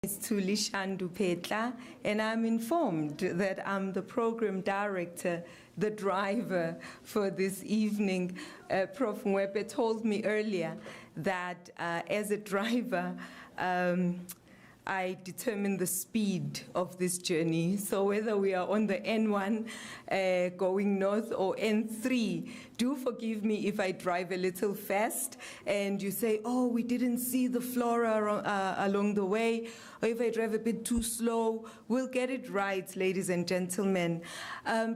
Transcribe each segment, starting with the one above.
To Lishandu Petla, and I'm informed that I'm the program director, the driver for this evening. Prof. Mwepe told me earlier that as a driver, I determine the speed of this journey. So whether we are on the N1 going north or N3, do forgive me if I drive a little fast and you say, oh, we didn't see the flora along the way, or if I drive a bit too slow. We'll get it right, ladies and gentlemen.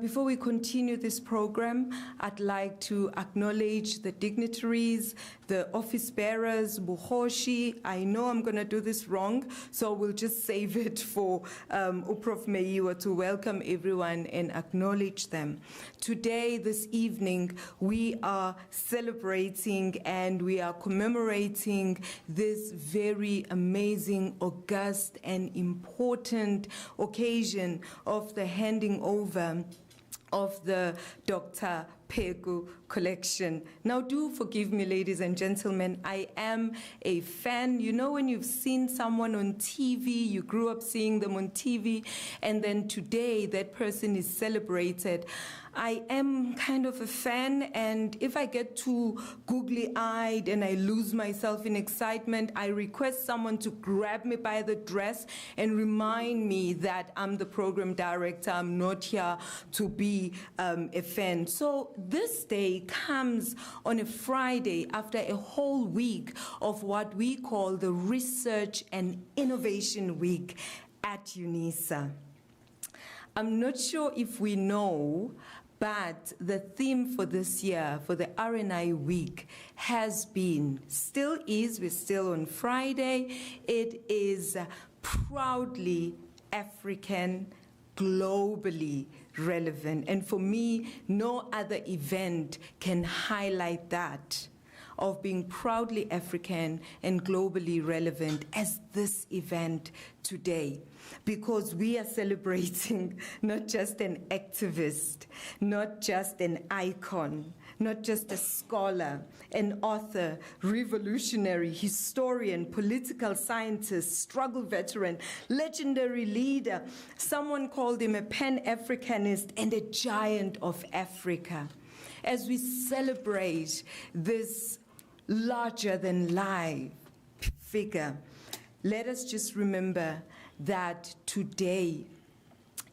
Before we continue this program, I'd like to acknowledge the dignitaries, the office bearers, Buhoshi. I know I'm going to do this wrong, so we'll just save it for Prof. Meiwa to welcome everyone and acknowledge them. Today, this evening, we are celebrating and we are commemorating this very amazing, august, and important occasion of the handing over of the Dr. Pheko collection. Now, do forgive me, ladies and gentlemen, I am a fan. You know when you've seen someone on TV, you grew up seeing them on TV, and then today that person is celebrated. I am kind of a fan, and if I get too googly-eyed and I lose myself in excitement, I request someone to grab me by the dress and remind me that I'm the program director, I'm not here to be a fan. So this day comes on a Friday after a whole week of what we call the Research and Innovation Week at Unisa. I'm not sure if we know, but the theme for this year, for the RNI week, has been, still is, we're still on Friday, it is proudly African, globally relevant. And for me, no other event can highlight that, of being proudly African and globally relevant, as this event today, because we are celebrating not just an activist, not just an icon, not just a scholar, an author, revolutionary, historian, political scientist, struggle veteran, legendary leader. Someone called him a Pan-Africanist and a giant of Africa. As we celebrate this larger-than-life figure, let us just remember that today,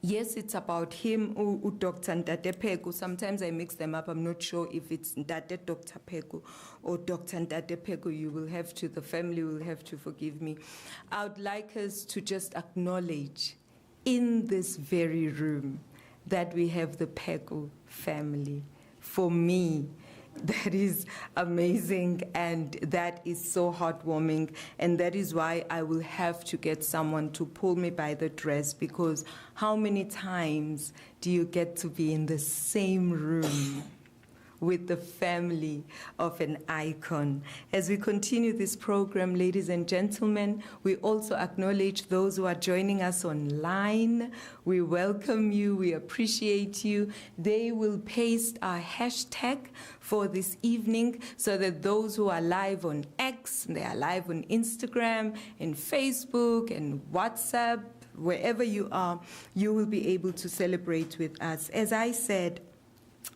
yes, it's about him, Dr. Ntate Pheko. Sometimes I mix them up. I'm not sure if it's Ntate Dr. Pheko or Dr. Ntate Pheko. You will have to, the family will have to forgive me. I would like us to just acknowledge in this very room that we have the Pheko family. For me, that is amazing, and that is so heartwarming, and that is why I will have to get someone to pull me by the dress, because how many times do you get to be in the same room with the family of an icon? As we continue this program, ladies and gentlemen, we also acknowledge those who are joining us online. We welcome you, we appreciate you. They will paste our hashtag for this evening so that those who are live on X, they are live on Instagram and Facebook and WhatsApp, wherever you are, you will be able to celebrate with us. As I said,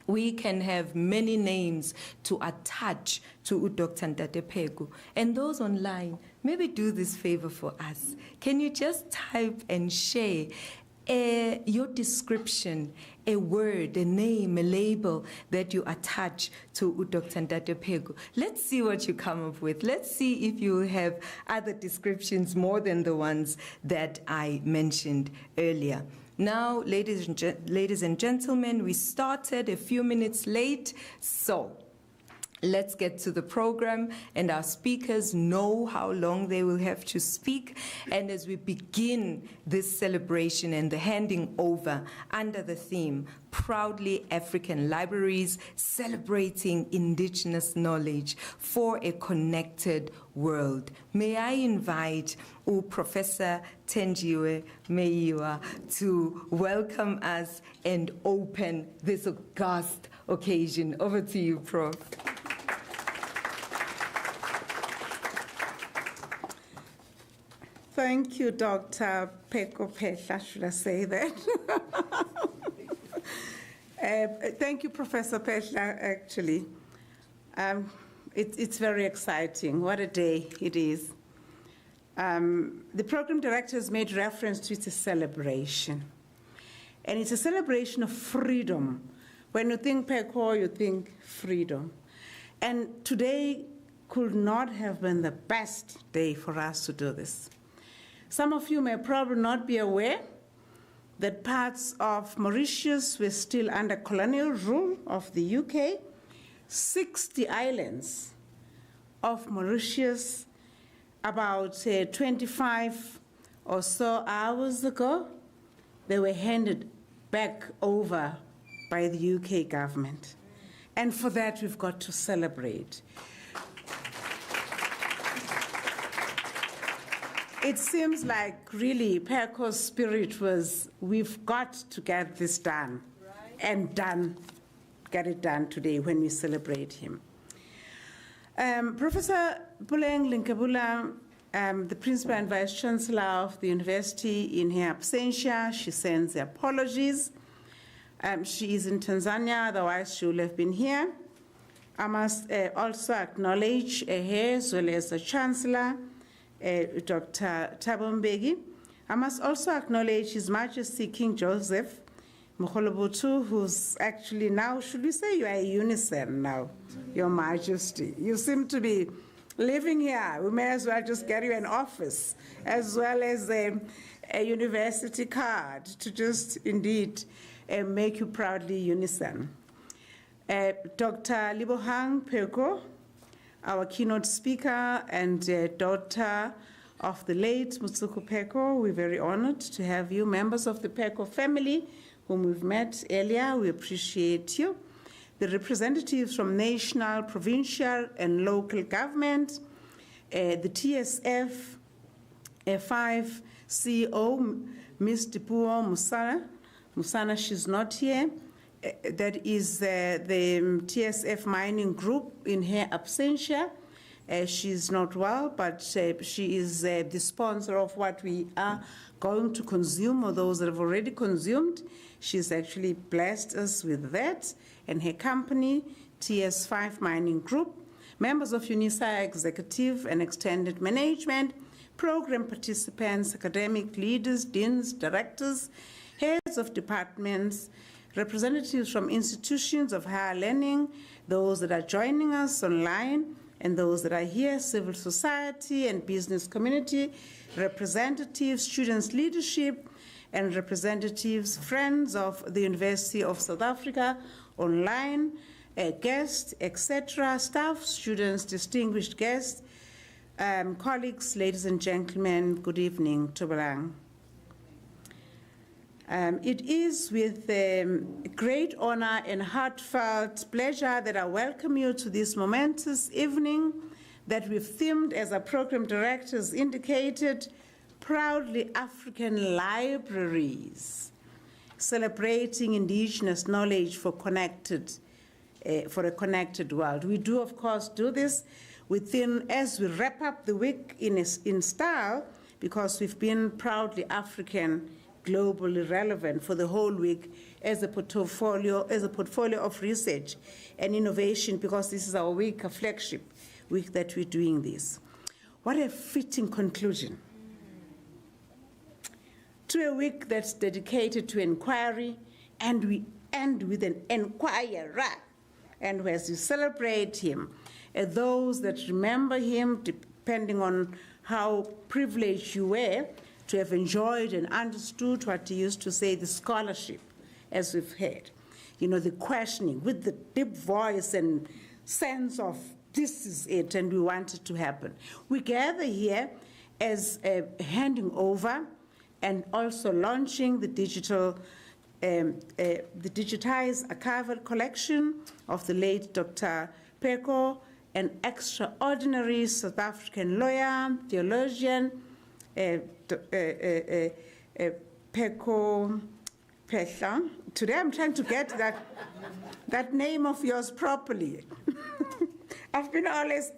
we can have many names to attach to Dr. Ntate Pheko. And those online, maybe do this favor for us. Can you just type and share your description, a word, a name, a label that you attach to Dr. Ntate Pheko? Let's see what you come up with. Let's see if you have other descriptions more than the ones that I mentioned earlier. Now, ladies and gentlemen, we started a few minutes late, so let's get to the program, and our speakers know how long they will have to speak. And as we begin this celebration and the handing over under the theme, Proudly African Libraries Celebrating Indigenous Knowledge for a Connected World, may I invite Professor Thenjiwe Meiwa to welcome us and open this august occasion. Over to you, Prof. Thank you, Dr. Pheko, should I say that? Thank you, Professor Pheko, actually. It's very exciting. What a day it is. The program director has made reference to it's a celebration. And it's a celebration of freedom. When you think Pheko, you think freedom. And today could not have been the best day for us to do this. Some of you may probably not be aware that parts of Mauritius were still under colonial rule of the UK. 60 islands of Mauritius, about 25 or so hours ago, they were handed back over by the UK government. And for that, we've got to celebrate. It seems like really Pheko's spirit was, we've got to get this done, and get it done today when we celebrate him. Professor Puleng Linkabula, the Principal and Vice Chancellor of the University, in her absentia, she sends apologies. She is in Tanzania, otherwise she would have been here. I must also acknowledge her as well as the Chancellor, Dr. Tambo. I must also acknowledge His Majesty King Joseph Mokgolobotu, who's actually now, should we say you are a Unisa now, Your Majesty. You seem to be living here. We may as well just get you an office, as well as a university card to just indeed make you proudly Unisa. Dr. Libohang Pheko, our keynote speaker and daughter of the late Motsoko Pheko, we're very honored to have you, members of the Pheko family, whom we've met earlier. We appreciate you. The representatives from national, provincial, and local government, the TSF 5 CEO, Ms. Dipuo Musana, she's not here. That is the TSF Mining Group in her absentia. She's not well, but she is the sponsor of what we are going to consume, or those that have already consumed. She's actually blessed us with that, and her company, TS5 Mining Group, members of Unisa executive and extended management, program participants, academic leaders, deans, directors, heads of departments, representatives from institutions of higher learning, those that are joining us online, and those that are here, civil society and business community, representatives, students' leadership, and representatives, friends of the University of South Africa, online, guests, etc., staff, students, distinguished guests, colleagues, ladies and gentlemen, good evening, Tobalang. It is with great honor and heartfelt pleasure that I welcome you to this momentous evening that we've themed, as our program directors indicated, Proudly African Libraries, celebrating indigenous knowledge for a connected world. We do, of course, do this within, as we wrap up the week in style, because we've been Proudly African, globally relevant for the whole week as a portfolio of research and innovation, because this is our week, a flagship week that we're doing this. What a fitting conclusion to a week that's dedicated to inquiry, and we end with an inquirer. And as we celebrate him, those that remember him, depending on how privileged you were to have enjoyed and understood what he used to say, the scholarship, as we've heard. You know, the questioning with the deep voice and sense of this is it and we want it to happen. We gather here as handing over and also launching the digitized archival collection of the late Dr. Pheko, an extraordinary South African lawyer, theologian, Pheko. Today I'm trying to get that name of yours properly. I've been always,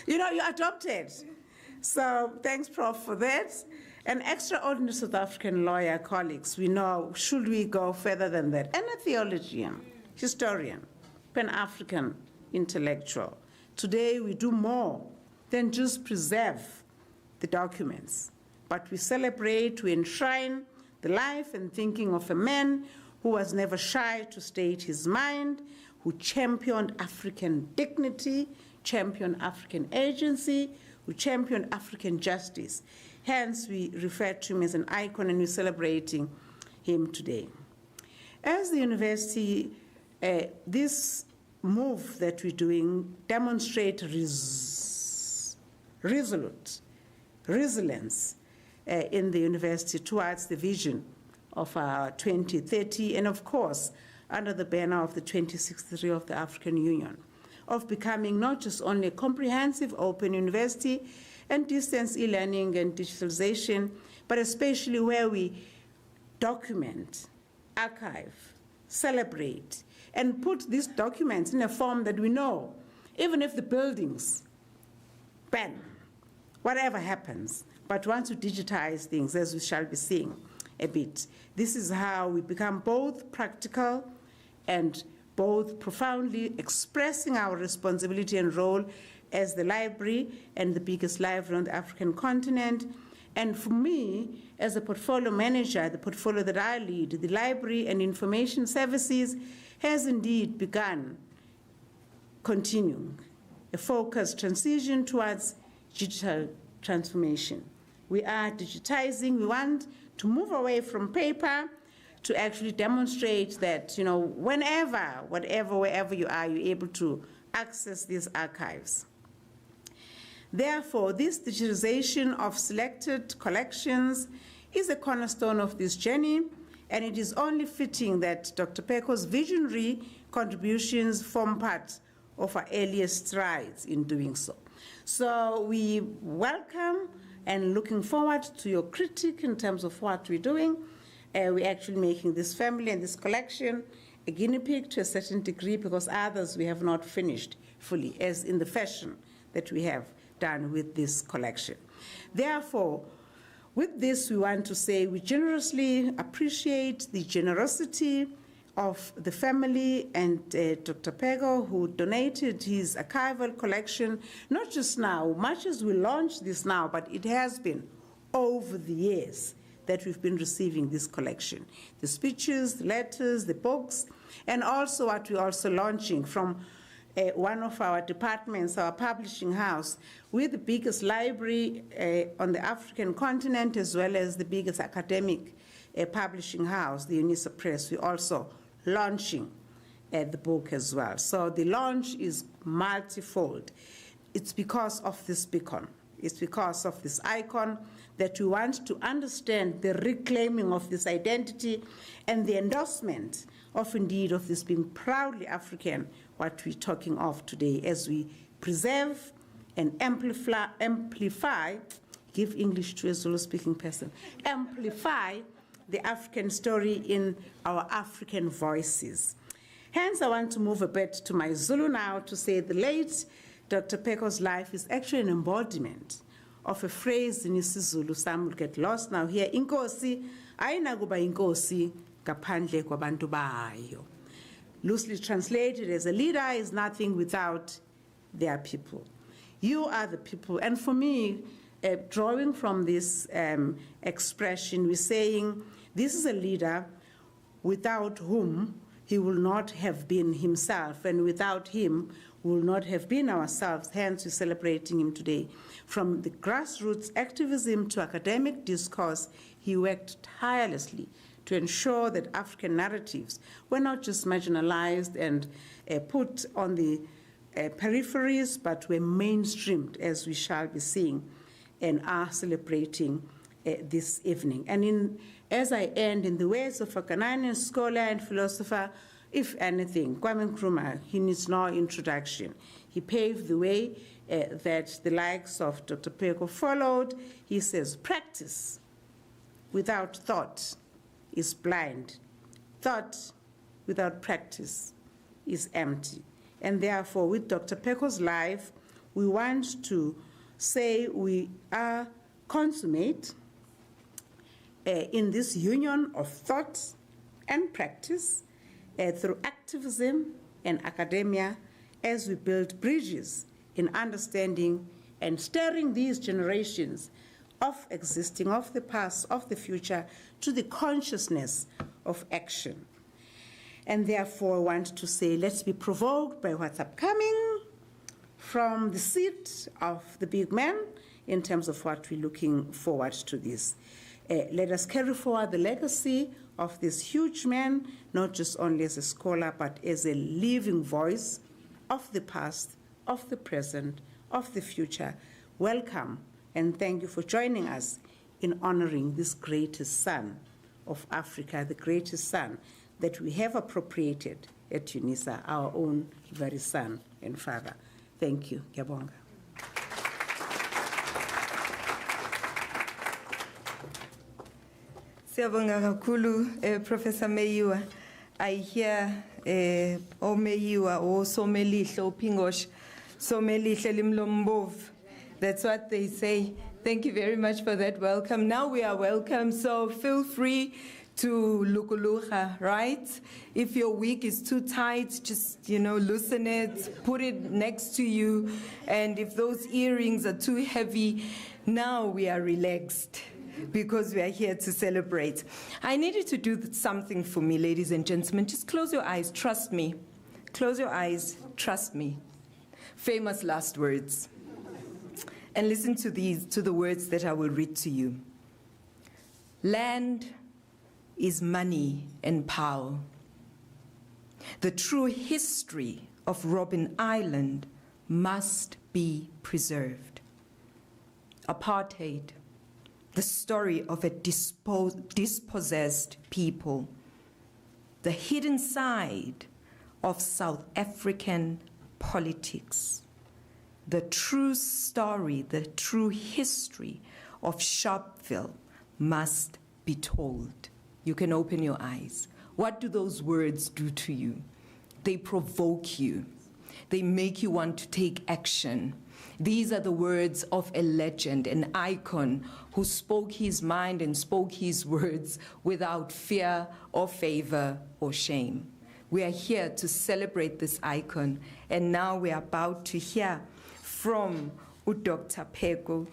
you know, you adopted. So thanks, Prof, for that. An extraordinary South African lawyer, colleagues, we know, should we go further than that? And a theologian, historian, Pan-African intellectual. Today we do more than just preserve the documents, but we celebrate, we enshrine the life and thinking of a man who was never shy to state his mind, who championed African dignity, championed African agency, who championed African justice. Hence, we refer to him as an icon, and we're celebrating him today. As the university, this move that we're doing demonstrates resilience in the university towards the vision of our 2030, and of course, under the banner of the 2063 of the African Union, of becoming not just only a comprehensive open university and distance e-learning and digitalization, but especially where we document, archive, celebrate, and put these documents in a form that we know, even if the buildings ban, whatever happens, but once we digitize things, as we shall be seeing a bit, this is how we become both practical and both profoundly expressing our responsibility and role as the library and the biggest library on the African continent. And for me, as a portfolio manager, the portfolio that I lead, the Library and Information Services, has indeed begun continuing a focused transition towards digital transformation. We are digitizing. We want to move away from paper to actually demonstrate that, whenever, wherever you are, you're able to access these archives. Therefore, this digitization of selected collections is a cornerstone of this journey, and it is only fitting that Dr. Pheko's visionary contributions form part of our earliest strides in doing so. So we welcome and looking forward to your critique in terms of what we're doing. We're actually making this family and this collection a guinea pig to a certain degree, because others we have not finished fully, as in the fashion that we have done with this collection. Therefore, with this, we want to say we generously appreciate the generosity of the family and Dr. Pheko, who donated his archival collection, not just now, much as we launched this now, but it has been over the years that we've been receiving this collection. The speeches, the letters, the books, and also what we're also launching from one of our departments, our publishing house, with the biggest library on the African continent, as well as the biggest academic publishing house, the Unisa Press. We're also launching the book as well. So the launch is multifold. It's because of this beacon. It's because of this icon that we want to understand the reclaiming of this identity and the endorsement of, indeed, of this being proudly African, what we're talking of today, as we preserve and amplify, give English to a Zulu-speaking person, amplify the African story in our African voices. Hence, I want to move a bit to my Zulu now to say the late Dr. Pheko's life is actually an embodiment of a phrase in isiZulu. Some will get lost now here. Inkosi ayinakuba inkosi ngaphandle kwabantu bayo. Loosely translated as a leader is nothing without their people. You are the people. And for me, drawing from this expression, we're saying this is a leader without whom he will not have been himself, and without him we will not have been ourselves. Hence, we're celebrating him today. From the grassroots activism to academic discourse, he worked tirelessly to ensure that African narratives were not just marginalized and put on the peripheries, but were mainstreamed, as we shall be seeing and are celebrating this evening. And as I end, in the words of a Ghanaian scholar and philosopher, if anything, Kwame Nkrumah, he needs no introduction. He paved the way that the likes of Dr. Pheko followed. He says, practice without thought is blind. Thought without practice is empty. And therefore, with Dr. Pheko's life, we want to say we are consummate in this union of thought and practice through activism and academia as we build bridges in understanding and steering these generations of existing, of the past, of the future, to the consciousness of action. And therefore, I want to say, let's be provoked by what's upcoming from the seat of the big man in terms of what we're looking forward to this. Let us carry forward the legacy of this huge man, not just only as a scholar, but as a living voice of the past, of the present, of the future. Welcome, and thank you for joining us in honoring this greatest son of Africa, the greatest son that we have appropriated at Unisa, our own very son and father. Thank you. Ngiyabonga. Siyabonga kakhulu, Professor Meyiwa. I hear o Meyiwa o somelihle o Pingosh, somelihle limlombov. That's what they say. Thank you very much for that welcome. Now we are welcome, so feel free to lukulucha, right? If your wig is too tight, just, loosen it, put it next to you. And if those earrings are too heavy, now we are relaxed because we are here to celebrate. I need you to do something for me, ladies and gentlemen. Just close your eyes, trust me. Close your eyes, trust me. Famous last words. And listen to the words that I will read to you. Land is money and power. The true history of Robben Island must be preserved. Apartheid, the story of a dispossessed people, the hidden side of South African politics, the true story, the true history of Sharpeville must be told. You can open your eyes. What do those words do to you? They provoke you. They make you want to take action. These are the words of a legend, an icon who spoke his mind and spoke his words without fear or favor or shame. We are here to celebrate this icon, and now we are about to hear from Dr. Pheko,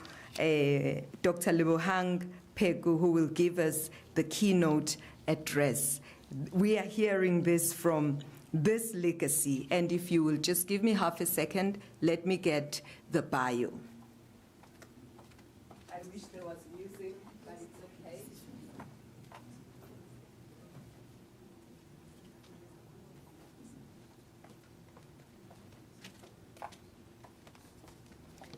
Dr. Lebohang Pheko, who will give us the keynote address. We are hearing this from this legacy, and if you will just give me half a second, let me get the bio. I wish there was music, but it's okay.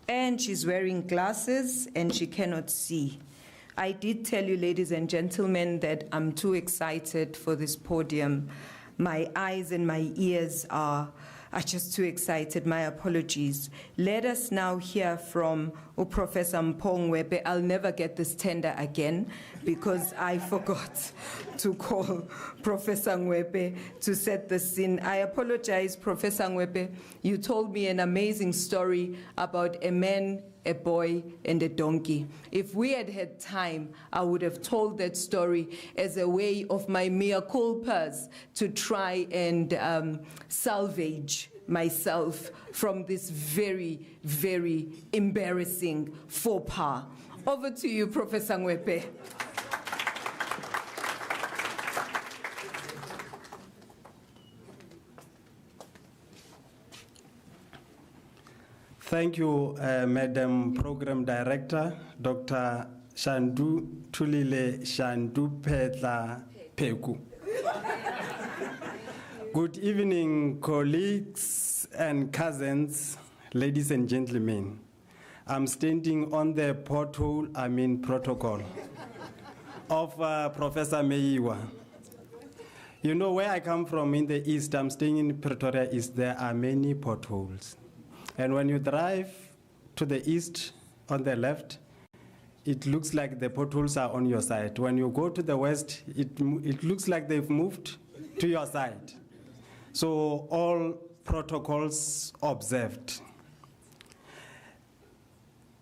And she's wearing glasses and she cannot see. I did tell you, ladies and gentlemen, that I'm too excited for this podium. My eyes and my ears are just too excited. My apologies. Let us now hear from Professor Mpongwebe. I'll never get this tender again because I forgot to call Professor Ngwebe to set the scene. I apologize, Professor Ngwebe. You told me an amazing story about a man, a boy, and a donkey. If we had had time, I would have told that story as a way of my mea culpas to try and salvage myself from this very, very embarrassing faux pas. Over to you, Professor Ngwebe. Thank you, Madam Program Director, Dr. Shandu Tulile Shandu Petla Pheko. Good evening, colleagues and cousins, ladies and gentlemen. I'm standing on the protocol of Professor Meyiwa. You know where I come from in the East, I'm staying in Pretoria East, there are many potholes. And when you drive to the east on the left, it looks like the potholes are on your side. When you go to the west, it looks like they've moved to your side. So all protocols observed.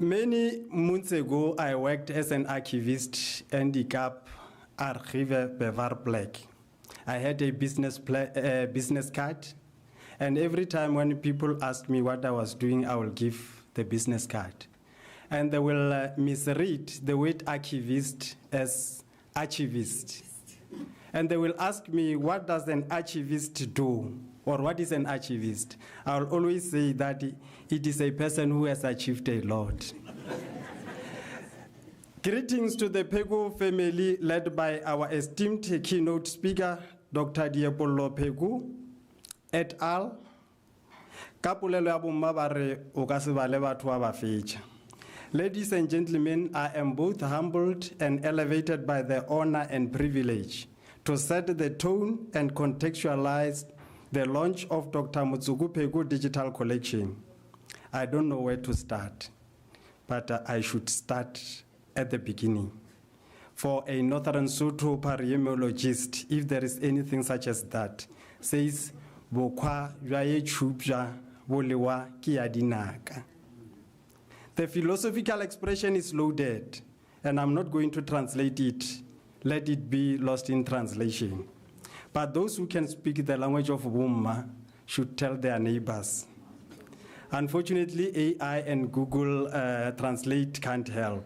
Many months ago, I worked as an archivist and the cap Archival Bevar Black. I had a business card, and every time when people asked me what I was doing, I will give the business card. And they will misread the word archivist as archivist. And they will ask me, what does an archivist do? Or what is an archivist? I'll always say that it is a person who has achieved a lot. Greetings to the Pheko family led by our esteemed keynote speaker, Dr. Motsoko Pheko, et al. Ladies and gentlemen, I am both humbled and elevated by the honor and privilege to set the tone and contextualize the launch of Dr. Motsoko Pheko Digital Collection. I don't know where to start, but I should start at the beginning. For a Northern Sotho paremologist, if there is anything such as that, says, Bokwa jwaye chupja bolewa kiadinaka. The philosophical expression is loaded, and I'm not going to translate it. Let it be lost in translation. But those who can speak the language of Wumma should tell their neighbors. Unfortunately, AI and Google Translate can't help.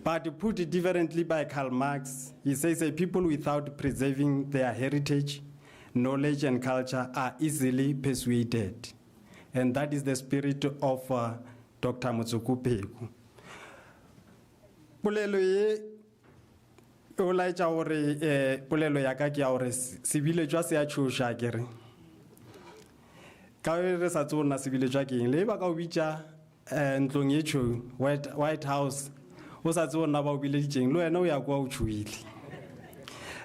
But put it differently by Karl Marx, he says a people without preserving their heritage, knowledge, and culture are easily persuaded. And that is the spirit of Dr. Motsoko Pheko. Polelo ye o laetša gore polelo ya ka ke ya gore sebile jwa se a tšhoša kere ka re sa tsona sebile jwa ke eng le ba ka o bitša ntlong ye tšho White House o sa tsona ba o bileditšeng le wena o ya kwa o tšhoile.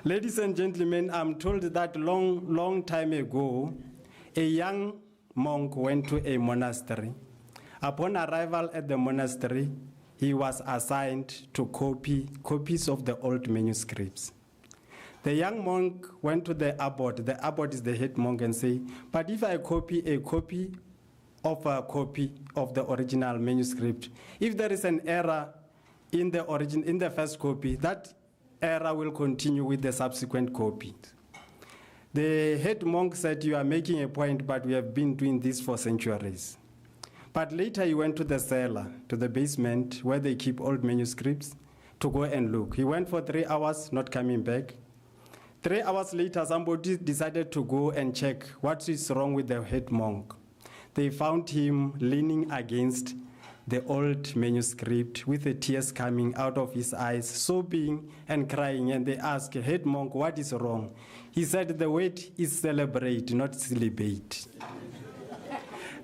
Ladies and gentlemen, I'm told that long time ago a young monk went to a monastery. Upon arrival at the monastery, he was assigned to copies of the old manuscripts. The young monk went to the abbot is the head monk, and say, but if I copy a copy of the original manuscript, if there is an error in the first copy, that error will continue with the subsequent copies. The head monk said, you are making a point, but we have been doing this for centuries. But later he went to the cellar, to the basement where they keep old manuscripts, to go and look. He went for 3 hours, not coming back. 3 hours later, somebody decided to go and check what is wrong with the head monk. They found him leaning against the old manuscript with the tears coming out of his eyes, sobbing and crying. And they asked, head monk, what is wrong? He said, the word is celebrate, not celibate.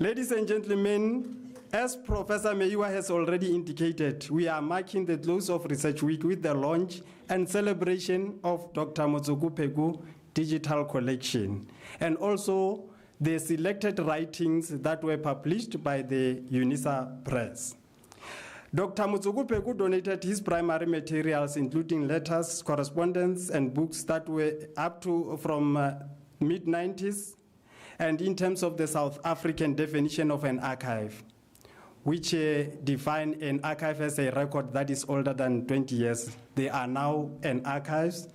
Ladies and gentlemen, as Professor Meiwa has already indicated, we are marking the close of Research Week with the launch and celebration of Dr. Motsoko Pheko Digital Collection, and also the selected writings that were published by the Unisa Press. Dr. Motsoko Pheko donated his primary materials, including letters, correspondence, and books that were up to from mid-90s, and in terms of the South African definition of an archive, which define an archive as a record that is older than 20 years. They are now an archives,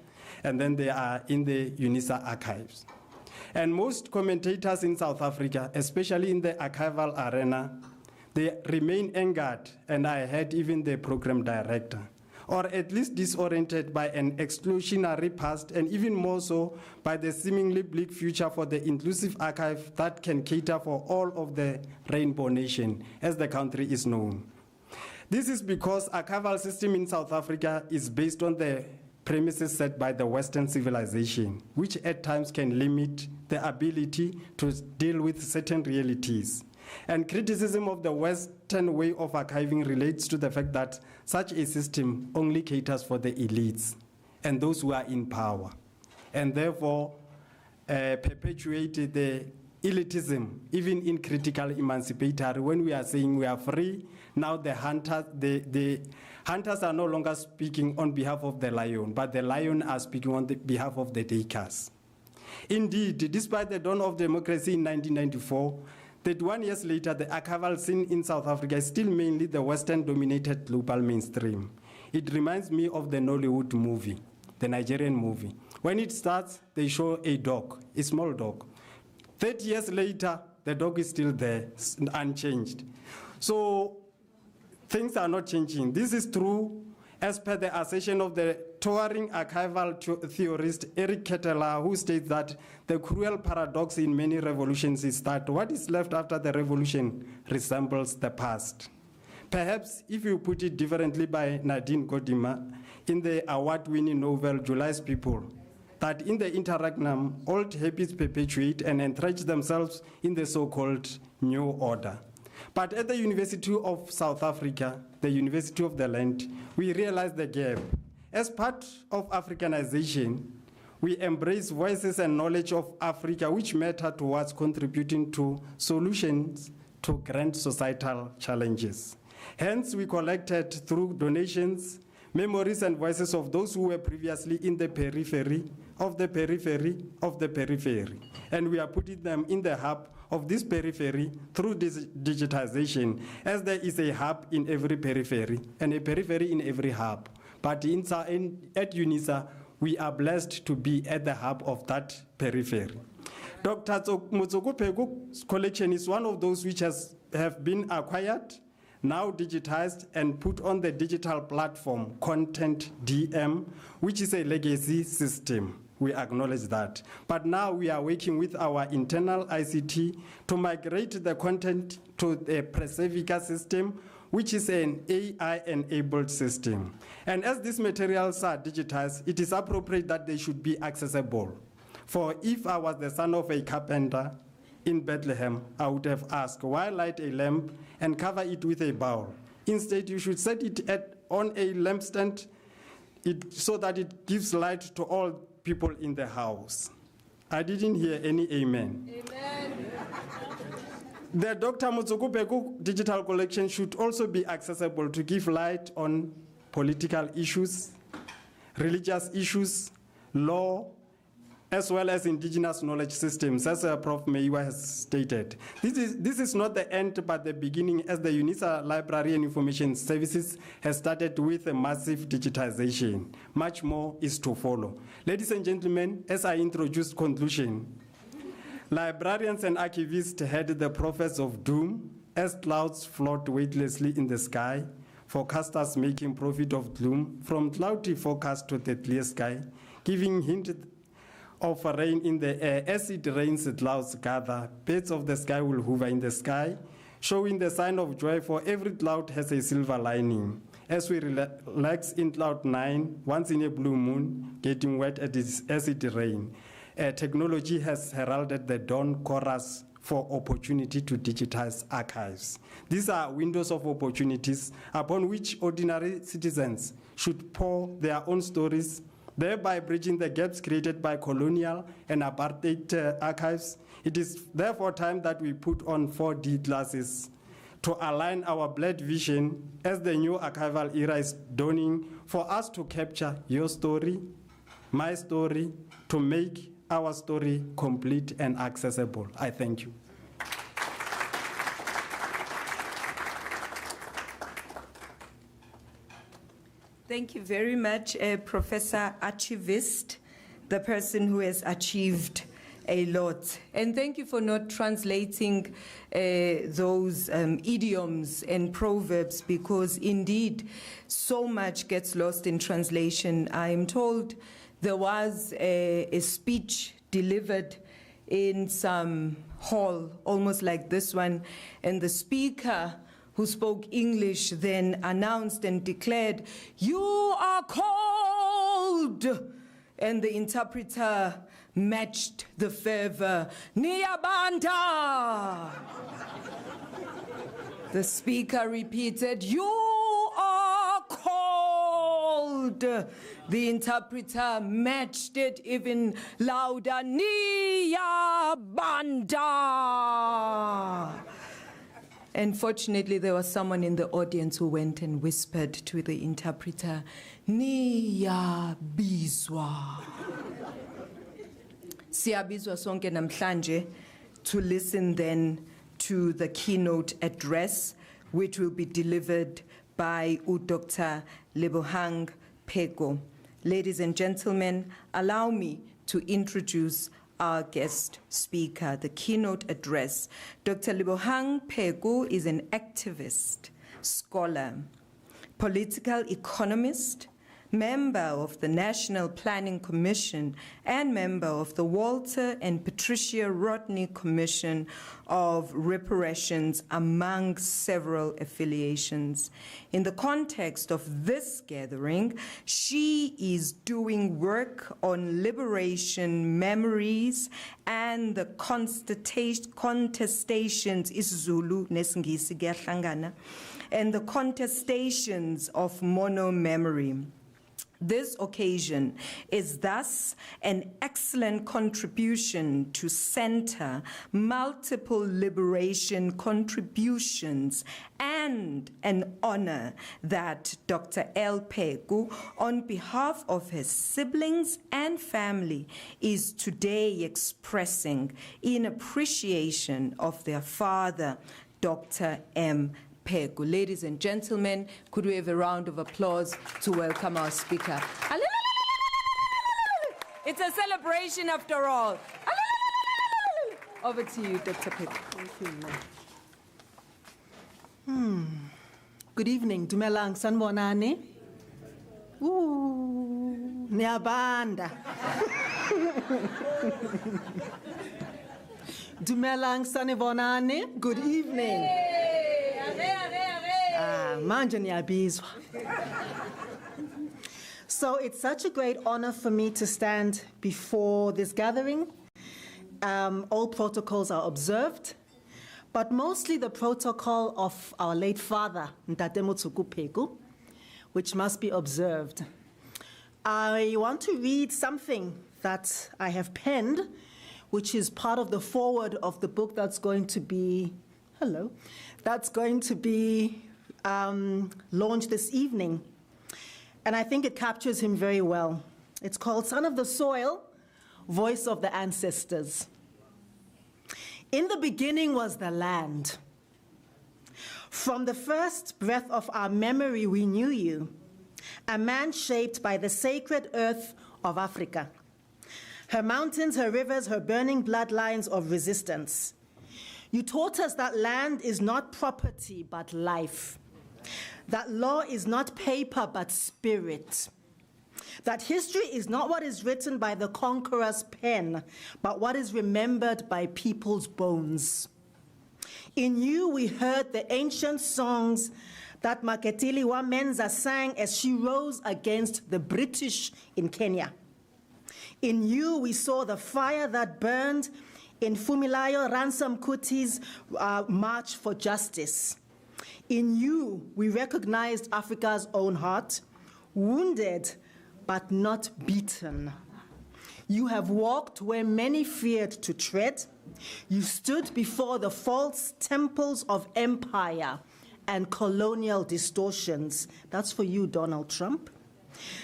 and then they are in the Unisa archives. And most commentators in South Africa, especially in the archival arena, they remain angered, and I heard even the program director, or at least disoriented by an exclusionary past, and even more so by the seemingly bleak future for the inclusive archive that can cater for all of the Rainbow Nation, as the country is known. This is because archival system in South Africa is based on the premises set by the Western civilization, which at times can limit the ability to deal with certain realities. And criticism of the Western way of archiving relates to the fact that such a system only caters for the elites and those who are in power, and therefore perpetuate the elitism, even in critical emancipatory. When we are saying we are free, now the hunters are no longer speaking on behalf of the lion, but the lion are speaking on behalf of the takers. Indeed, despite the dawn of democracy in 1994, 31 years later, the archival scene in South Africa is still mainly the Western-dominated global mainstream. It reminds me of the Nollywood movie, the Nigerian movie. When it starts, they show a dog, a small dog. 30 years later, the dog is still there, unchanged. So things are not changing. This is true as per the assertion of the touring archival theorist Eric Ketteler, who states that the cruel paradox in many revolutions is that what is left after the revolution resembles the past. Perhaps if you put it differently by Nadine Gordimer in the award-winning novel July's People, that in the interregnum, old habits perpetuate and entrench themselves in the so-called new order. But at the University of South Africa, the University of the Land, we realize the gap. As part of Africanization, we embrace voices and knowledge of Africa which matter towards contributing to solutions to grand societal challenges. Hence, we collected through donations, memories and voices of those who were previously in the periphery of the periphery of the periphery. And we are putting them in the hub of this periphery through this digitization, as there is a hub in every periphery and a periphery in every hub. But at Unisa, we are blessed to be at the hub of that periphery. Dr. Motsoko Pheko's collection is one of those which have been acquired, now digitized and put on the digital platform Content DM, which is a legacy system. We acknowledge that. But now we are working with our internal ICT to migrate the content to the Presevica system, which is an AI-enabled system. And as these materials are digitized, it is appropriate that they should be accessible. For if I was the son of a carpenter in Bethlehem, I would have asked, why light a lamp and cover it with a bowl? Instead, you should set it on a lampstand so that it gives light to all people in the house. I didn't hear any amen. Amen. The Dr. Motsoko Pheko digital collection should also be accessible to give light on political issues, religious issues, law, as well as indigenous knowledge systems, as Prof. Meiwa has stated. This is not the end, but the beginning, as the Unisa Library and Information Services has started with a massive digitization. Much more is to follow. Ladies and gentlemen, as I introduced conclusion, librarians and archivists had the prophets of doom as clouds float weightlessly in the sky, forecasters making profit of gloom, from cloudy forecast to the clear sky, giving hint of rain in the air. As it rains, the clouds gather. Birds of the sky will hover in the sky, showing the sign of joy, for every cloud has a silver lining. As we relax in cloud 9, once in a blue moon, getting wet as it rains. Technology has heralded the dawn chorus for opportunity to digitize archives. These are windows of opportunities upon which ordinary citizens should pour their own stories, thereby bridging the gaps created by colonial and apartheid archives. It is therefore time that we put on 4D glasses to align our blurred vision as the new archival era is dawning, for us to capture your story, my story, to make our story complete and accessible. I thank you. Thank you very much, Professor Archivist, the person who has achieved a lot. And thank you for not translating those idioms and proverbs, because indeed so much gets lost in translation. I'm told there was a speech delivered in some hall, almost like this one, and the speaker who spoke English then announced and declared, "You are called!" And the interpreter matched the fervor, "Niyabanda!" The speaker repeated, "You are called!" The interpreter matched it even louder, "Niyabanda!" And fortunately, there was someone in the audience who went and whispered to the interpreter, "Niyabizwa." Siyabizwa sonke namhlanje to listen then to the keynote address, which will be delivered by Dr. Lebohang Pheko. Ladies and gentlemen, allow me to introduce our guest speaker, the keynote address. Dr. Lebohang Pheko is an activist, scholar, political economist, member of the National Planning Commission, and member of the Walter and Patricia Rodney Commission of Reparations, among several affiliations. In the context of this gathering, she is doing work on liberation memories and the contestations, isiZulu nesiNgisi kuyahlangana, and the contestations of mono-memory. This occasion is thus an excellent contribution to center multiple liberation contributions and an honor that Dr. L. Pheko, on behalf of his siblings and family, is today expressing in appreciation of their father, Dr. M. Pheko. Ladies and gentlemen, could we have a round of applause to welcome our speaker? It's a celebration after all. Over to you, Dr. Pheko. Thank you. Good evening. Dumelang sanibonani. Niyabanda. Dumelang sanibonani. Good evening. Manje niyabizwa. So it's such a great honor for me to stand before this gathering. All protocols are observed, but mostly the protocol of our late father, Ntate Motsoko Pheko, which must be observed. I want to read something that I have penned, which is part of the foreword of the book that's going to be, launched this evening. And I think it captures him very well. It's called Son of the Soil, Voice of the Ancestors. In the beginning was the land. From the first breath of our memory we knew you, a man shaped by the sacred earth of Africa. Her mountains, her rivers, her burning bloodlines of resistance. You taught us that land is not property but life. That law is not paper but spirit. That history is not what is written by the conqueror's pen, but what is remembered by people's bones. In you we heard the ancient songs that Maketili Wamenza sang as she rose against the British in Kenya. In you we saw the fire that burned in Fumilayo Ransom Kuti's March for Justice. In you, we recognized Africa's own heart, wounded but not beaten. You have walked where many feared to tread. You stood before the false temples of empire and colonial distortions. That's for you, Donald Trump.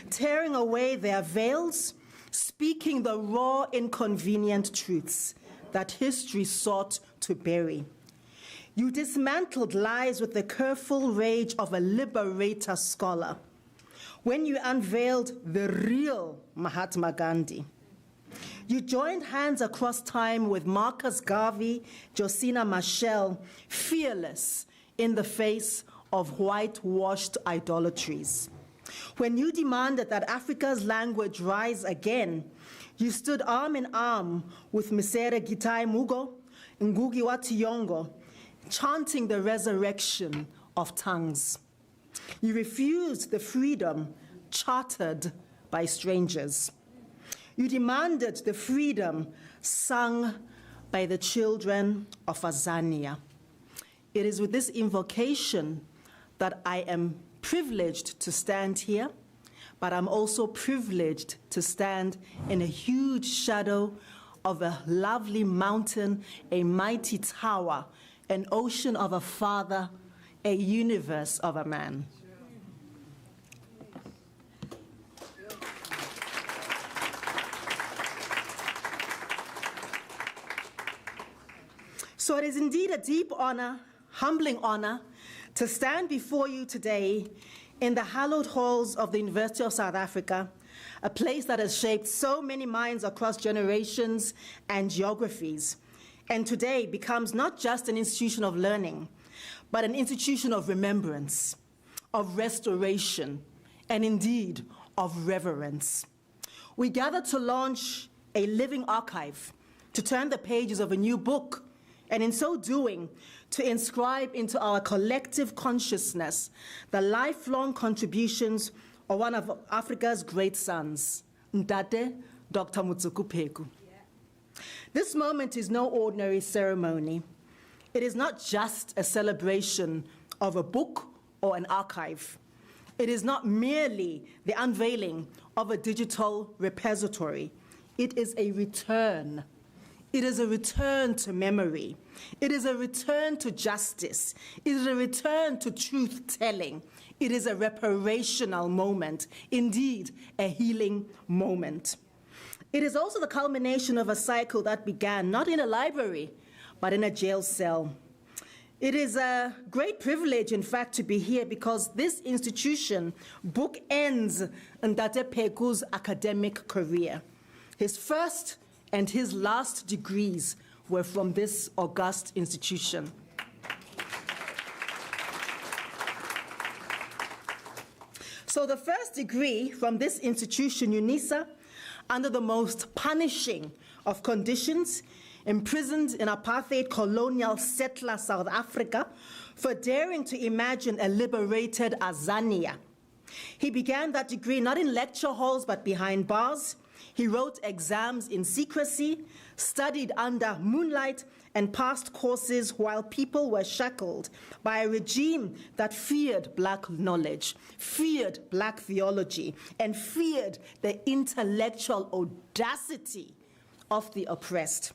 Tearing away their veils, speaking the raw, inconvenient truths that history sought to bury. You dismantled lies with the careful rage of a liberator scholar when you unveiled the real Mahatma Gandhi. You joined hands across time with Marcus Garvey, Josina Machel, fearless in the face of whitewashed idolatries. When you demanded that Africa's language rise again, you stood arm in arm with Misere Gitai Mugo, Ngugi wa Thiong'o, chanting the resurrection of tongues. You refused the freedom chartered by strangers. You demanded the freedom sung by the children of Azania. It is with this invocation that I am privileged to stand here, but I'm also privileged to stand in a huge shadow of a lovely mountain, a mighty tower, an ocean of a father, a universe of a man. So it is indeed a deep honor, humbling honor, to stand before you today in the hallowed halls of the University of South Africa, a place that has shaped so many minds across generations and geographies, and today becomes not just an institution of learning, but an institution of remembrance, of restoration, and indeed of reverence. We gather to launch a living archive, to turn the pages of a new book, and in so doing, to inscribe into our collective consciousness the lifelong contributions of one of Africa's great sons, Ndate Dr. Motsoko Pheko. This moment is no ordinary ceremony. It is not just a celebration of a book or an archive. It is not merely the unveiling of a digital repository. It is a return. It is a return to memory. It is a return to justice. It is a return to truth-telling. It is a reparational moment, indeed, a healing moment. It is also the culmination of a cycle that began not in a library, but in a jail cell. It is a great privilege, in fact, to be here because this institution bookends Ndate Pheko's academic career. His first and his last degrees were from this august institution. So the first degree from this institution, Unisa, under the most punishing of conditions, imprisoned in apartheid colonial settler South Africa for daring to imagine a liberated Azania. He began that degree not in lecture halls but behind bars. He wrote exams in secrecy, studied under moonlight, and passed courses while people were shackled by a regime that feared black knowledge, feared black theology, and feared the intellectual audacity of the oppressed.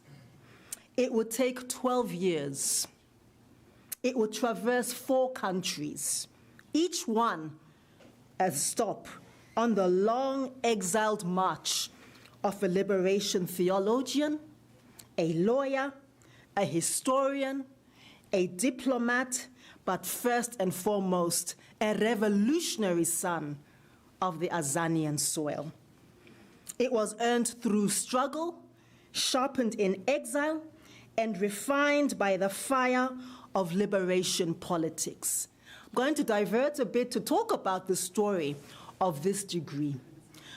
It would take 12 years. It would traverse 4 countries, each one a stop on the long exiled march of a liberation theologian, a lawyer, a historian, a diplomat, but first and foremost, a revolutionary son of the Azanian soil. It was earned through struggle, sharpened in exile, and refined by the fire of liberation politics. I'm going to divert a bit to talk about the story of this degree.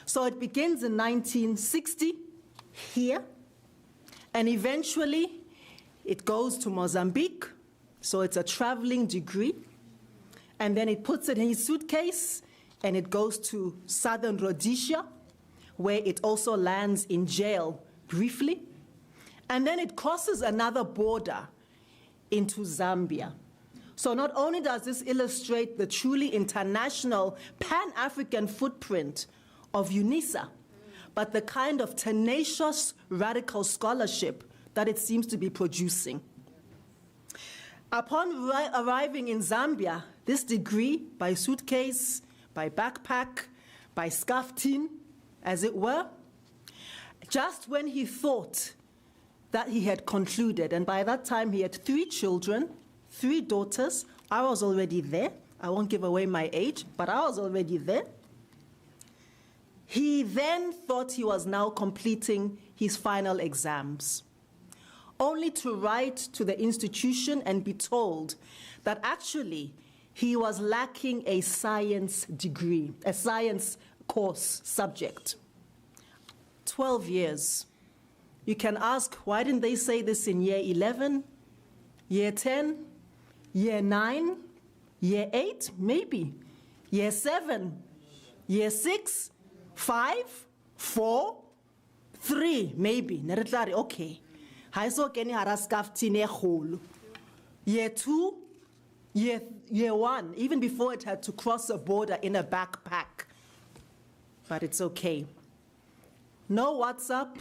So it begins in 1960 here, and eventually it goes to Mozambique, so it's a traveling degree, and then it puts it in his suitcase, and it goes to Southern Rhodesia, where it also lands in jail briefly, and then it crosses another border into Zambia. So not only does this illustrate the truly international Pan-African footprint of Unisa, but the kind of tenacious radical scholarship that it seems to be producing. Upon arriving in Zambia, this degree, by suitcase, by backpack, by scarf-tin, as it were, just when he thought that he had concluded, and by that time he had 3 children, 3 daughters. I was already there. I won't give away my age, but I was already there. He then thought he was now completing his final exams, only to write to the institution and be told that actually he was lacking a science degree, a science course subject. 12 years. You can ask, why didn't they say this in year 11, year 10, year 9, year 8, maybe, year 7, year 6, 5, 4, 3, maybe. Okay. Year 2, year 1, even before it had to cross a border in a backpack. But it's okay. No WhatsApp,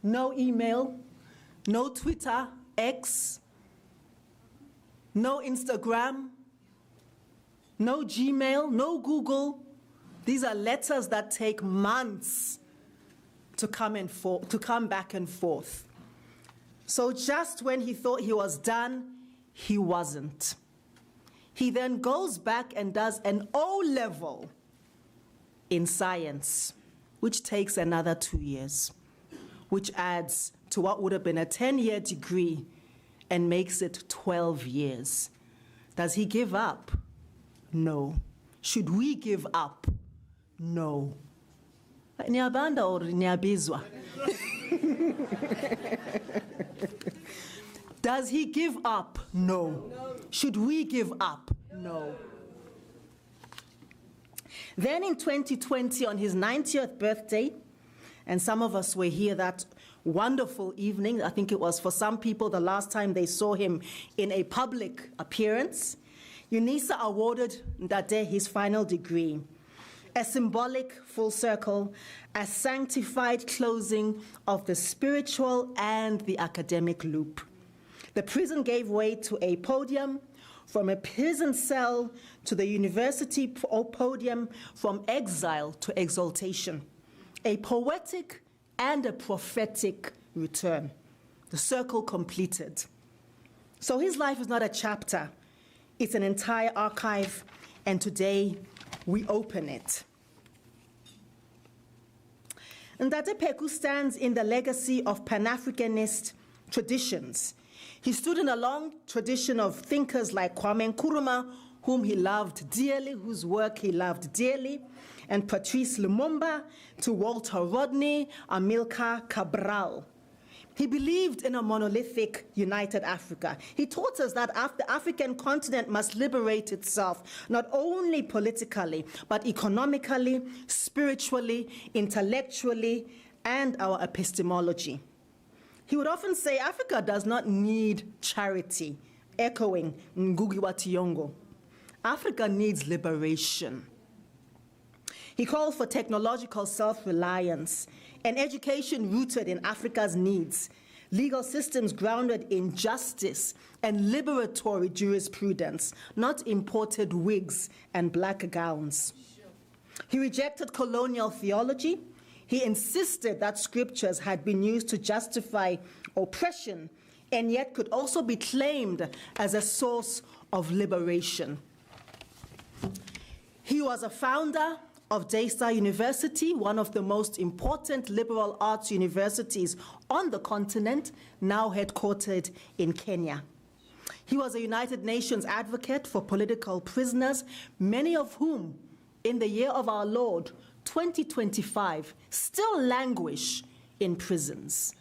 no email, no Twitter, X, no Instagram, no Gmail, no Google. These are letters that take months to come back and forth. So just when he thought he was done, he wasn't. He then goes back and does an O-level in science, which takes another 2 years, which adds to what would have been a 10-year degree and makes it 12 years. Does he give up? No. Should we give up? No. Niyabanda or niyabizwa? Does he give up? No. Should we give up? No. Then in 2020, on his 90th birthday, and some of us were here that wonderful evening. I think it was for some people the last time they saw him in a public appearance. Unisa awarded Ndade his final degree, a symbolic full circle, a sanctified closing of the spiritual and the academic loop. The prison gave way to a podium, from a prison cell to the university podium, from exile to exaltation, a poetic and a prophetic return. The circle completed. So his life is not a chapter, it's an entire archive, and today we open it. Ndade Pheko stands in the legacy of Pan-Africanist traditions. He stood in a long tradition of thinkers like Kwame Nkrumah, whom he loved dearly, whose work he loved dearly, and Patrice Lumumba, to Walter Rodney, Amilcar Cabral. He believed in a monolithic, united Africa. He taught us that the African continent must liberate itself, not only politically, but economically, spiritually, intellectually, and our epistemology. He would often say, Africa does not need charity, echoing Ngugi wa Thiong'o. Africa needs liberation. He called for technological self-reliance, an education rooted in Africa's needs, legal systems grounded in justice and liberatory jurisprudence, not imported wigs and black gowns. He rejected colonial theology. He insisted that scriptures had been used to justify oppression and yet could also be claimed as a source of liberation. He was a founder of Daystar University, one of the most important liberal arts universities on the continent, now headquartered in Kenya. He was a United Nations advocate for political prisoners, many of whom, in the year of our Lord, 2025, still languish in prisons.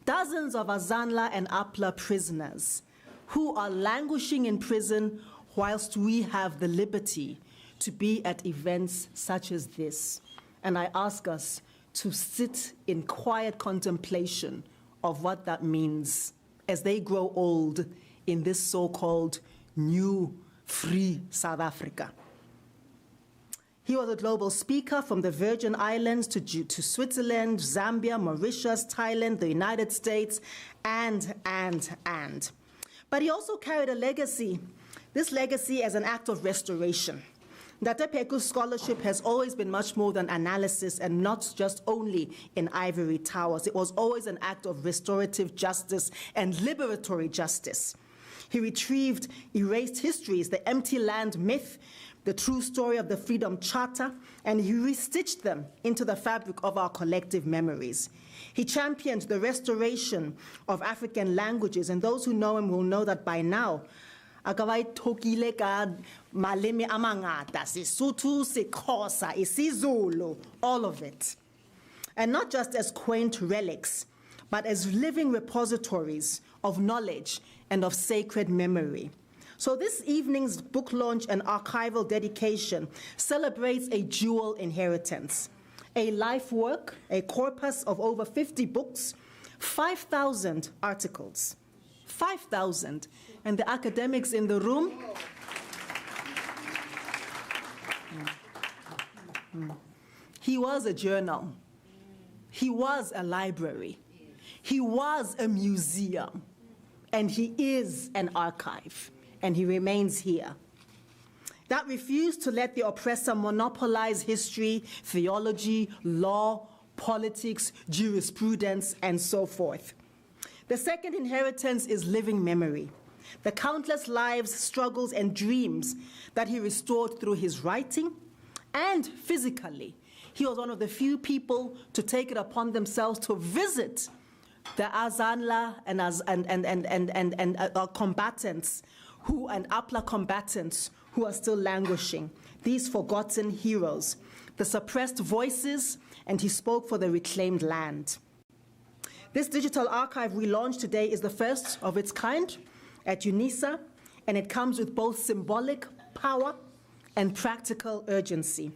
Dozens of Azanla and Apla prisoners who are languishing in prison whilst we have the liberty to be at events such as this. And I ask us to sit in quiet contemplation of what that means as they grow old in this so-called new, free South Africa. He was a global speaker from the Virgin Islands to Switzerland, Zambia, Mauritius, Thailand, the United States, and. But he also carried a legacy, this legacy as an act of restoration. Ndade Pheko's scholarship has always been much more than analysis and not just only in ivory towers. It was always an act of restorative justice and liberatory justice. He retrieved erased histories, the empty land myth, the true story of the Freedom Charter, and he restitched them into the fabric of our collective memories. He championed the restoration of African languages, and those who know him will know that by now, akawai tokile ka maleme amangata, Sesotho, Sexhosa, isiZulu, all of it. And not just as quaint relics, but as living repositories of knowledge and of sacred memory. So this evening's book launch and archival dedication celebrates a dual inheritance, a life work, a corpus of over 50 books, 5,000 articles, 5,000. And the academics in the room, he was a journal, he was a library, he was a museum, and he is an archive. And he remains here. That refused to let the oppressor monopolize history, theology, law, politics, jurisprudence, and so forth. The second inheritance is living memory, the countless lives, struggles, and dreams that he restored through his writing and physically. He was one of the few people to take it upon themselves to visit the Azanla and combatants and Apla combatants who are still languishing, these forgotten heroes, the suppressed voices, and he spoke for the reclaimed land. This digital archive we launched today is the first of its kind at Unisa, and it comes with both symbolic power and practical urgency.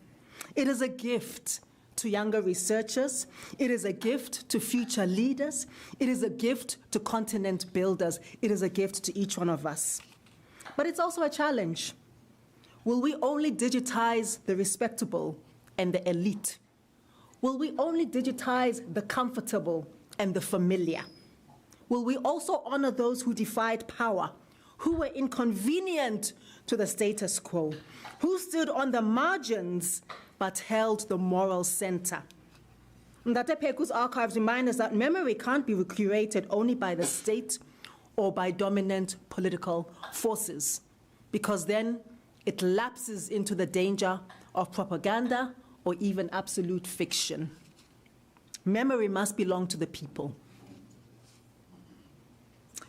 It is a gift to younger researchers. It is a gift to future leaders. It is a gift to continent builders. It is a gift to each one of us. But it's also a challenge. Will we only digitize the respectable and the elite? Will we only digitize the comfortable and the familiar? Will we also honor those who defied power, who were inconvenient to the status quo, who stood on the margins but held the moral center? Ndate Pheko's archives remind us that memory can't be curated only by the state or by dominant political forces, because then it lapses into the danger of propaganda or even absolute fiction. Memory must belong to the people.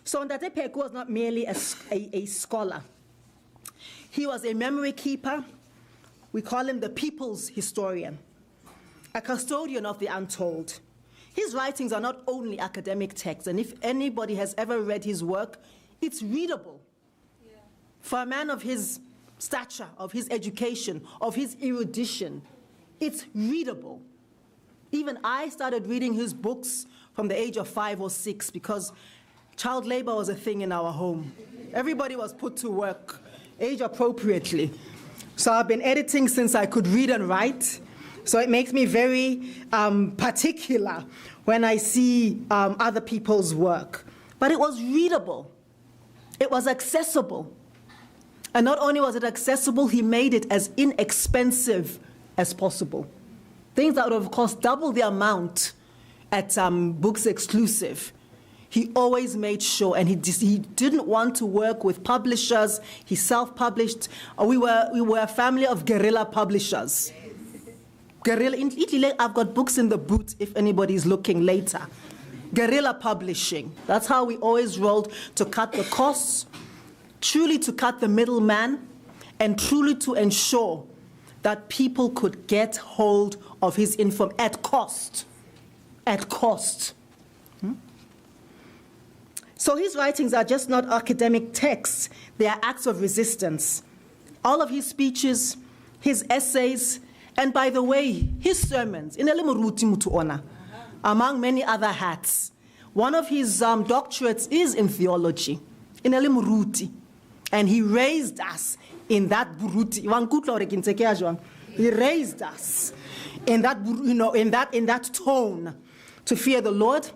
So Ndate Pheko was not merely a scholar. He was a memory keeper. We call him the people's historian, a custodian of the untold. His writings are not only academic texts, and if anybody has ever read his work, it's readable. Yeah. For a man of his stature, of his education, of his erudition, it's readable. Even I started reading his books from the age of 5 or 6 because child labor was a thing in our home. Everybody was put to work, age appropriately. So I've been editing since I could read and write. So it makes me very particular when I see other people's work. But it was readable. It was accessible. And not only was it accessible, he made it as inexpensive as possible. Things that would have cost double the amount at Books Exclusive. He always made sure, and he didn't want to work with publishers. He self-published. We were a family of guerrilla publishers. Guerrilla, in Italy, I've got books in the boot if anybody's looking later. Guerrilla publishing. That's how we always rolled, to cut the costs, truly to cut the middleman, and truly to ensure that people could get hold of his info at cost. At cost. So his writings are just not academic texts, they are acts of resistance. All of his speeches, his essays, and by the way, his sermons, among many other hats. One of his doctorates is in theology, and he raised us in that buruti. He raised us in that, in that tone to fear the Lord,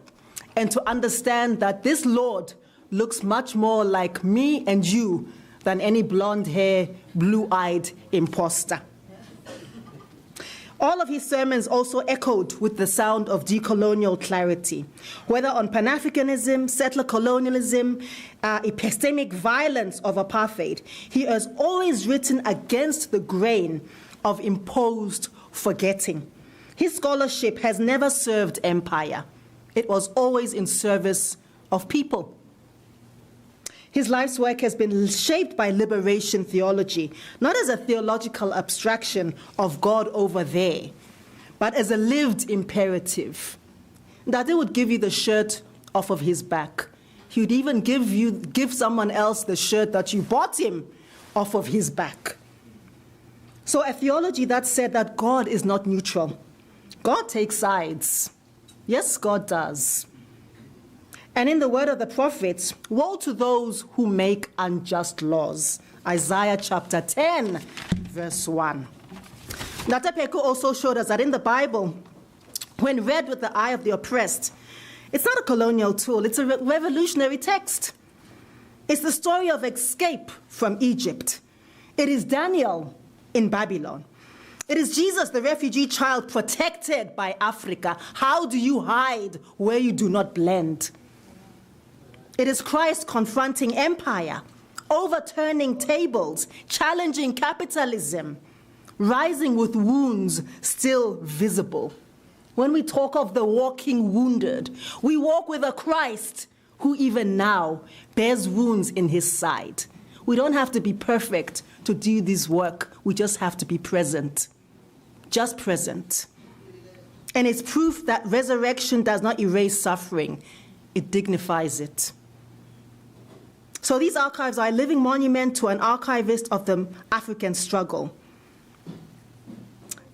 and to understand that this Lord looks much more like me and you than any blonde-haired, blue-eyed imposter. All of his sermons also echoed with the sound of decolonial clarity, whether on Pan-Africanism, settler colonialism, epistemic violence of apartheid. He has always written against the grain of imposed forgetting. His scholarship has never served empire. It was always in service of people. His life's work has been shaped by liberation theology, not as a theological abstraction of God over there, but as a lived imperative. That they would give you the shirt off of his back. He would even give someone else the shirt that you bought him off of his back. So a theology that said that God is not neutral. God takes sides. Yes, God does. And in the word of the prophets, woe to those who make unjust laws. Isaiah chapter 10, verse 1. Ndate Pheko also showed us that in the Bible, when read with the eye of the oppressed, it's not a colonial tool, it's a revolutionary text. It's the story of escape from Egypt. It is Daniel in Babylon. It is Jesus, the refugee child, protected by Africa. How do you hide where you do not blend? It is Christ confronting empire, overturning tables, challenging capitalism, rising with wounds still visible. When we talk of the walking wounded, we walk with a Christ who even now bears wounds in his side. We don't have to be perfect to do this work. We just have to be present. Just present. And it's proof that resurrection does not erase suffering. It dignifies it. So these archives are a living monument to an archivist of the African struggle.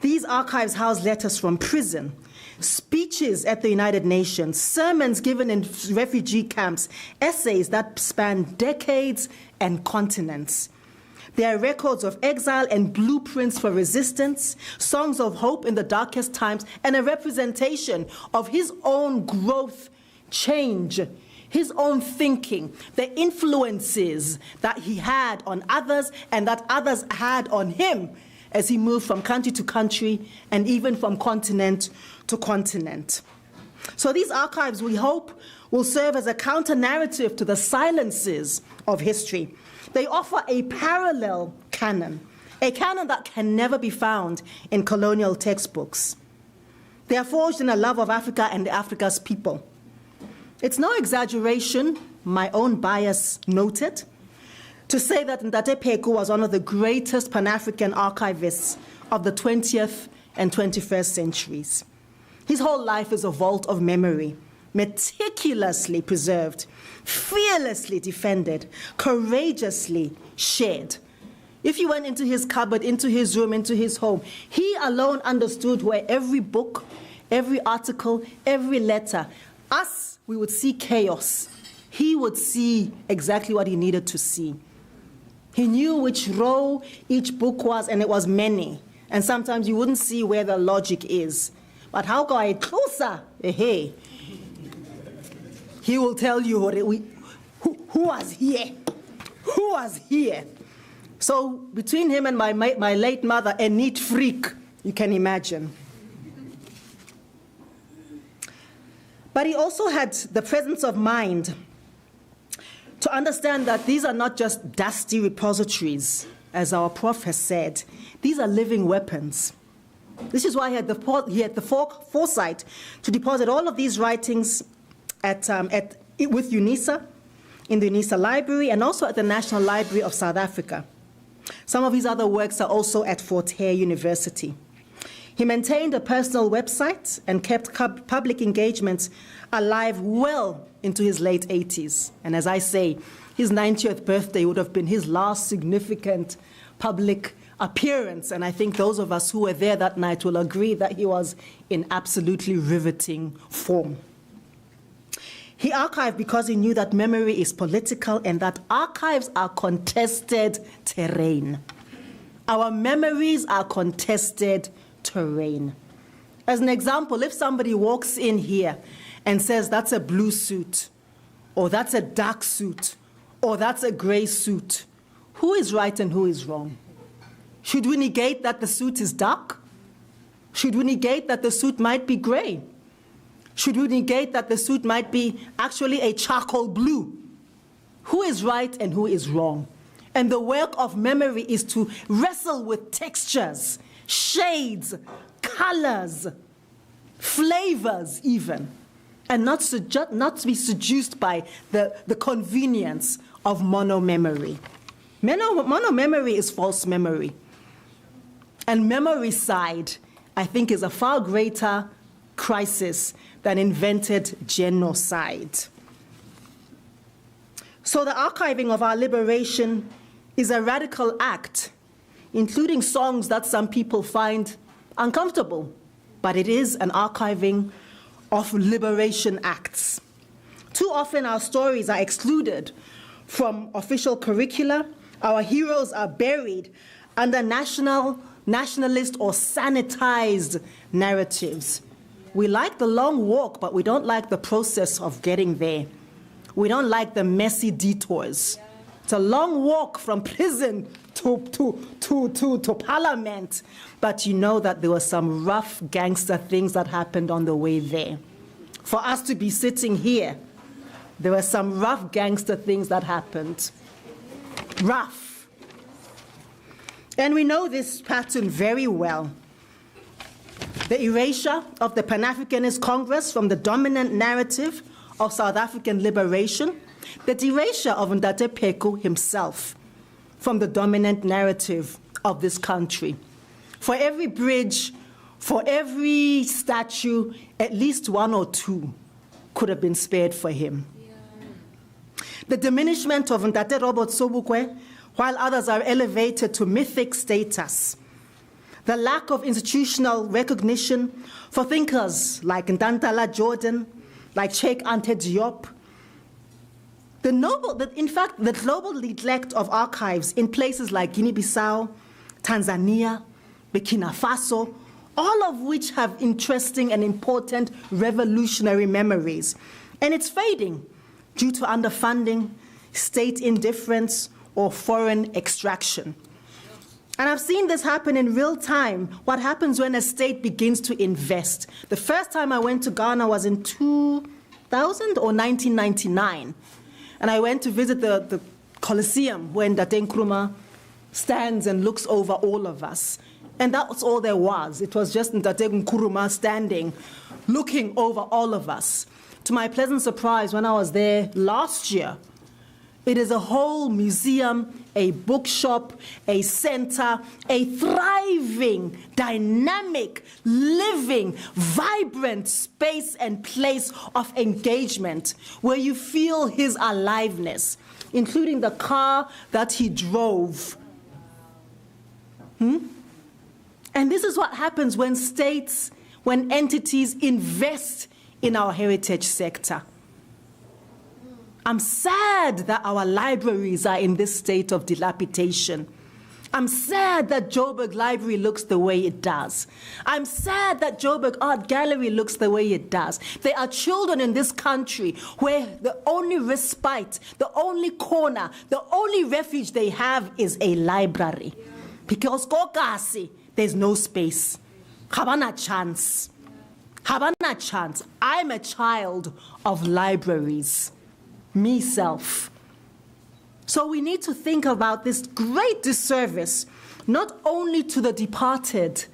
These archives house letters from prison, speeches at the United Nations, sermons given in refugee camps, essays that span decades and continents. There are records of exile and blueprints for resistance, songs of hope in the darkest times, and a representation of his own growth, change, his own thinking, the influences that he had on others and that others had on him as he moved from country to country and even from continent to continent. So these archives, we hope, will serve as a counter-narrative to the silences of history. They offer a parallel canon, a canon that can never be found in colonial textbooks. They are forged in a love of Africa and Africa's people. It's no exaggeration, my own bias noted, to say that Ntate Pheko was one of the greatest Pan-African archivists of the 20th and 21st centuries. His whole life is a vault of memory, meticulously preserved, fearlessly defended, courageously shared. If you went into his cupboard, into his room, into his home, he alone understood where every book, every article, every letter, us, we would see chaos. He would see exactly what he needed to see. He knew which row each book was, and it was many. And sometimes you wouldn't see where the logic is. But how go I closer? Hey, he will tell you who was here. Who was here? So between him and my late mother, a neat freak, you can imagine. But he also had the presence of mind to understand that these are not just dusty repositories, as our prof has said. These are living weapons. This is why he had the foresight to deposit all of these writings with Unisa, in the Unisa Library, and also at the National Library of South Africa. Some of his other works are also at Protea University. He maintained a personal website and kept public engagements alive well into his late 80s. And as I say, his 90th birthday would have been his last significant public appearance. And I think those of us who were there that night will agree that he was in absolutely riveting form. He archived because he knew that memory is political and that archives are contested terrain. Our memories are contested terrain. As an example, if somebody walks in here and says that's a blue suit, or that's a dark suit, or that's a gray suit, who is right and who is wrong? Should we negate that the suit is dark? Should we negate that the suit might be gray? Should we negate that the suit might be actually a charcoal blue? Who is right and who is wrong? And the work of memory is to wrestle with textures, shades, colors, flavors even, and not to be seduced by the convenience of mono-memory. Mono-memory is false memory. And memory-cide, I think, is a far greater crisis than invented genocide. So the archiving of our liberation is a radical act, including songs that some people find uncomfortable, but it is an archiving of liberation acts. Too often our stories are excluded from official curricula. Our heroes are buried under nationalist or sanitized narratives. We like the long walk, but we don't like the process of getting there. We don't like the messy detours. It's a long walk from prison to parliament, but you know that there were some rough gangster things that happened on the way there. For us to be sitting here there were some rough gangster things that happened. Rough. And we know this pattern very well. The erasure of the Pan-Africanist Congress from the dominant narrative of South African liberation, the erasure of Ndate Pheko himself from the dominant narrative of this country. For every bridge, for every statue, at least one or two could have been spared for him. Yeah. The diminishment of Ndate Robert Sobukwe, while others are elevated to mythic status. The lack of institutional recognition for thinkers like Ntantala Jordan, like Sheikh Ante Diop. In fact, the global neglect of archives in places like Guinea-Bissau, Tanzania, Burkina Faso, all of which have interesting and important revolutionary memories. And it's fading due to underfunding, state indifference, or foreign extraction. And I've seen this happen in real time, what happens when a state begins to invest. The first time I went to Ghana was in 2000 or 1999. And I went to visit the Colosseum where Ndate Nkrumah stands and looks over all of us. And that was all there was. It was just Ndate Nkrumah standing, looking over all of us. To my pleasant surprise, when I was there last year, it is a whole museum, a bookshop, a center, a thriving, dynamic, living, vibrant space and place of engagement where you feel his aliveness, including the car that he drove. And this is what happens when states, when entities invest in our heritage sector. I'm sad that our libraries are in this state of dilapidation. I'm sad that Joburg Library looks the way it does. I'm sad that Joburg Art Gallery looks the way it does. There are children in this country where the only respite, the only corner, the only refuge they have is a library. Because kokasi, there's no space. Habana chance. Habana chance. I'm a child of libraries. Me-self. So we need to think about this great disservice, not only to the departed,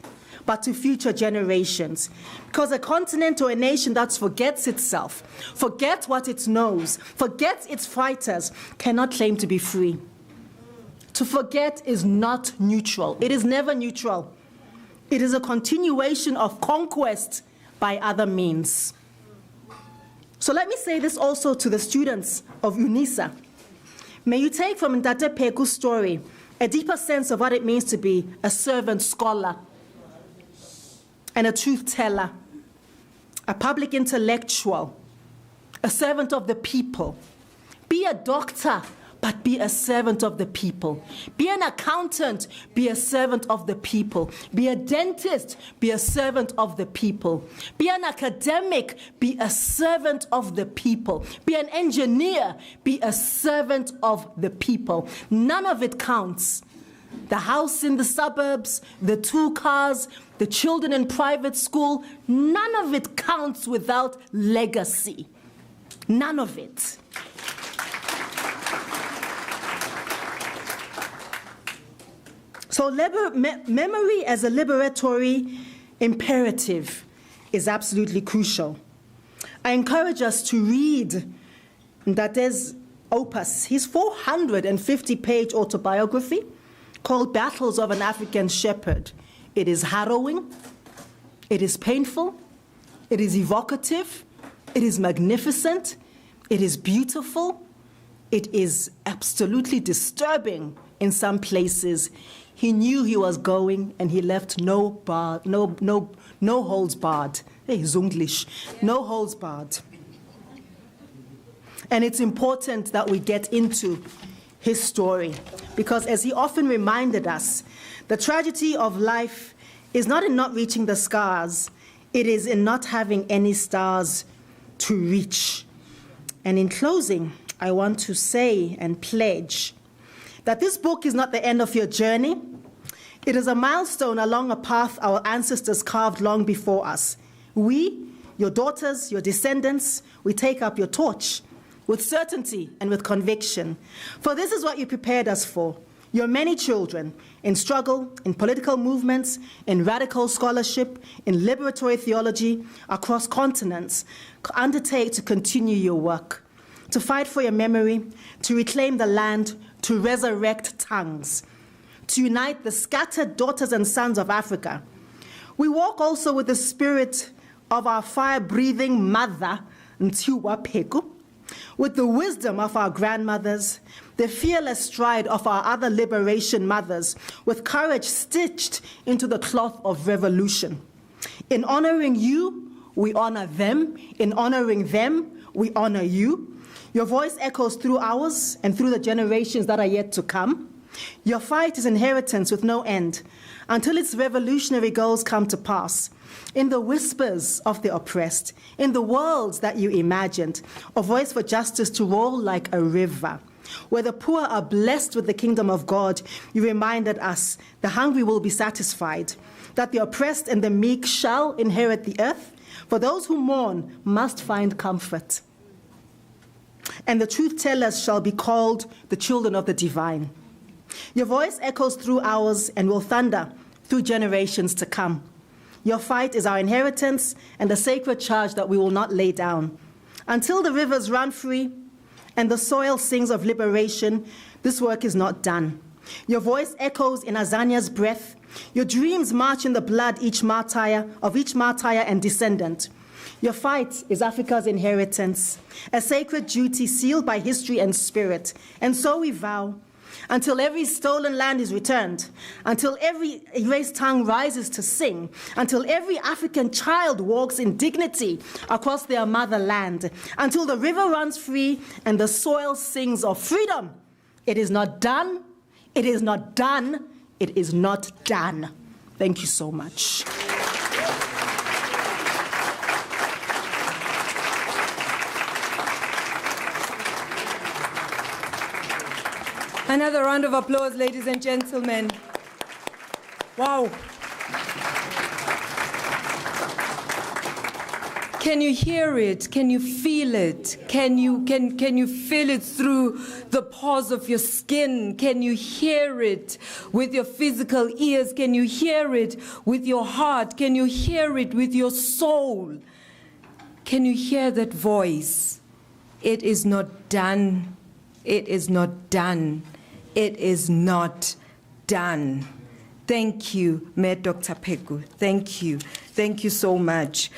but to future generations. Because a continent or a nation that forgets itself, forgets what it knows, forgets its fighters, cannot claim to be free. To forget is not neutral. It is never neutral. It is a continuation of conquest by other means. So let me say this also to the students of Unisa. May you take from Ndate Pheko's story a deeper sense of what it means to be a servant scholar and a truth teller, a public intellectual, a servant of the people. Be a doctor, but be a servant of the people. Be an accountant, be a servant of the people. Be a dentist, be a servant of the people. Be an academic, be a servant of the people. Be an engineer, be a servant of the people. None of it counts. The house in the suburbs, the 2 cars, the children in private school, none of it counts without legacy. None of it. So memory as a liberatory imperative is absolutely crucial. I encourage us to read Ndate's opus, his 450-page autobiography called Battles of an African Shepherd. It is harrowing, it is painful, it is evocative, it is magnificent, it is beautiful, it is absolutely disturbing in some places. He knew he was going, and he left no holds barred. Hey, Zunglish, no holds barred. And it's important that we get into his story, because as he often reminded us, the tragedy of life is not in not reaching the stars, it is in not having any stars to reach. And in closing, I want to say and pledge that this book is not the end of your journey. It is a milestone along a path our ancestors carved long before us. We, your daughters, your descendants, we take up your torch with certainty and with conviction. For this is what you prepared us for. Your many children in struggle, in political movements, in radical scholarship, in liberatory theology, across continents, undertake to continue your work, to fight for your memory, to reclaim the land, to resurrect tongues, to unite the scattered daughters and sons of Africa. We walk also with the spirit of our fire-breathing mother, Motsoko Pheko, with the wisdom of our grandmothers, the fearless stride of our other liberation mothers, with courage stitched into the cloth of revolution. In honoring you, we honor them. In honoring them, we honor you. Your voice echoes through ours and through the generations that are yet to come. Your fight is inheritance with no end, until its revolutionary goals come to pass. In the whispers of the oppressed, in the worlds that you imagined, a voice for justice to roll like a river. Where the poor are blessed with the kingdom of God, you reminded us the hungry will be satisfied, that the oppressed and the meek shall inherit the earth, for those who mourn must find comfort. And the truth tellers shall be called the children of the divine. Your voice echoes through ours and will thunder through generations to come. Your fight is our inheritance and a sacred charge that we will not lay down. Until the rivers run free and the soil sings of liberation, this work is not done. Your voice echoes in Azania's breath. Your dreams march in the blood of each martyr and descendant. Your fight is Africa's inheritance, a sacred duty sealed by history and spirit. And so we vow, until every stolen land is returned, until every erased tongue rises to sing, until every African child walks in dignity across their motherland, until the river runs free and the soil sings of freedom. It is not done, it is not done, it is not done. Thank you so much. Another round of applause, ladies and gentlemen. Wow. Can you hear it? Can you feel it? Can you feel it through the pores of your skin? Can you hear it with your physical ears? Can you hear it with your heart? Can you hear it with your soul? Can you hear that voice? It is not done. It is not done. It is not done. Thank you, Mayor Dr. Pheko. Thank you. Thank you so much.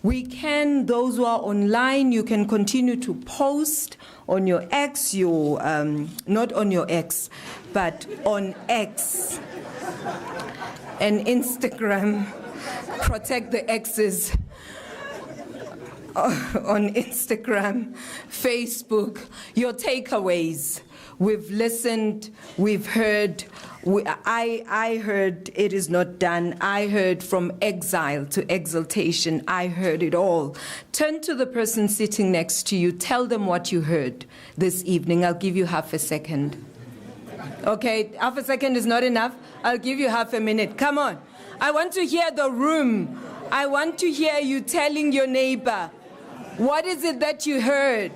We can, those who are online, you can continue to post on your X, not on your X, but on X and Instagram. Protect the X's. On Instagram, Facebook, your takeaways. We've listened, we've heard. I heard it is not done. I heard from exile to exaltation. I heard it all. Turn to the person sitting next to you. Tell them what you heard this evening. I'll give you half a second. Okay, half a second is not enough. I'll give you half a minute. Come on. I want to hear the room. I want to hear you telling your neighbor, what is it that you heard?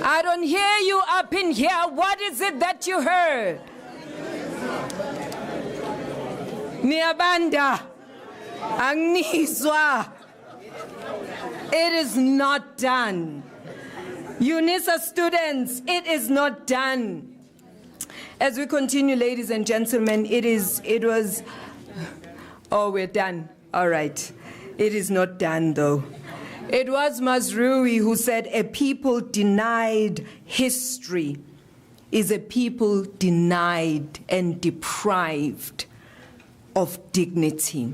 I don't hear you up in here. What is it that you heard? Niabanda, Angniswa. It is not done. Unisa students, it is not done. As we continue, ladies and gentlemen, we're done. All right. It is not done, though. It was Mazrui who said, a people denied history is a people denied and deprived of dignity.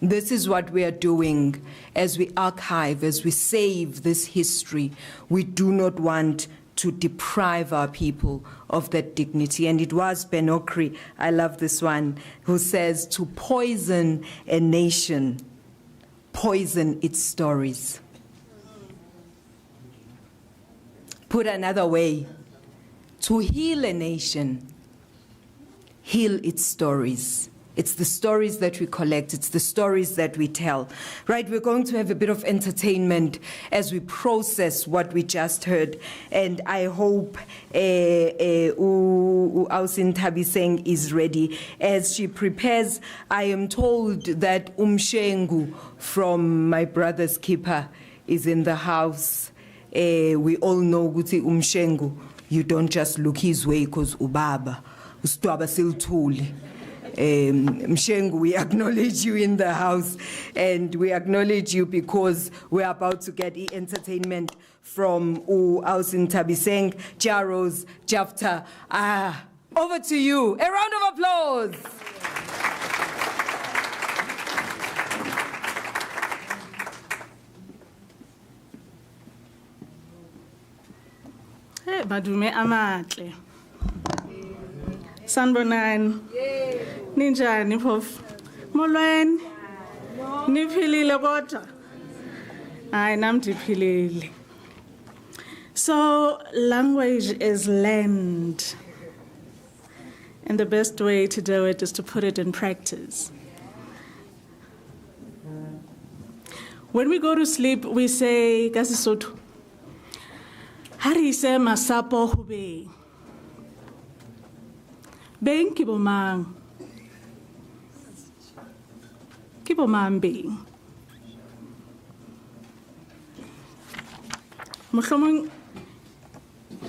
This is what we are doing as we archive, as we save this history. We do not want to deprive our people of that dignity. And it was Ben Okri, I love this one, who says, to poison a nation, poison its stories. Put another way, to heal a nation, heal its stories. It's the stories that we collect. It's the stories that we tell. Right, we're going to have a bit of entertainment as we process what we just heard. And I hope Ausin Thabiseng is ready. As she prepares, I am told that Umshengu from My Brother's Keeper is in the house. We all know Guti Umshengu. You don't just look his way because Ubaba. Ustwaba silthuli. Mshengu, we acknowledge you in the house, and we acknowledge you because we're about to get entertainment from Ausin Thabiseng, Jaros, Jafta. Over to you. A round of applause. Hey, madume amahle. Sanbonani. Ninjani phofu? Molweni. Niphilile kodwa? Hayi nami ndiphilile. So language is learned. And the best way to do it is to put it in practice. When we go to sleep, we say, ka Sesotho, ha re ise masapo ho beng. Beng ke bo mang? Ke bo mang beng? Mohlomong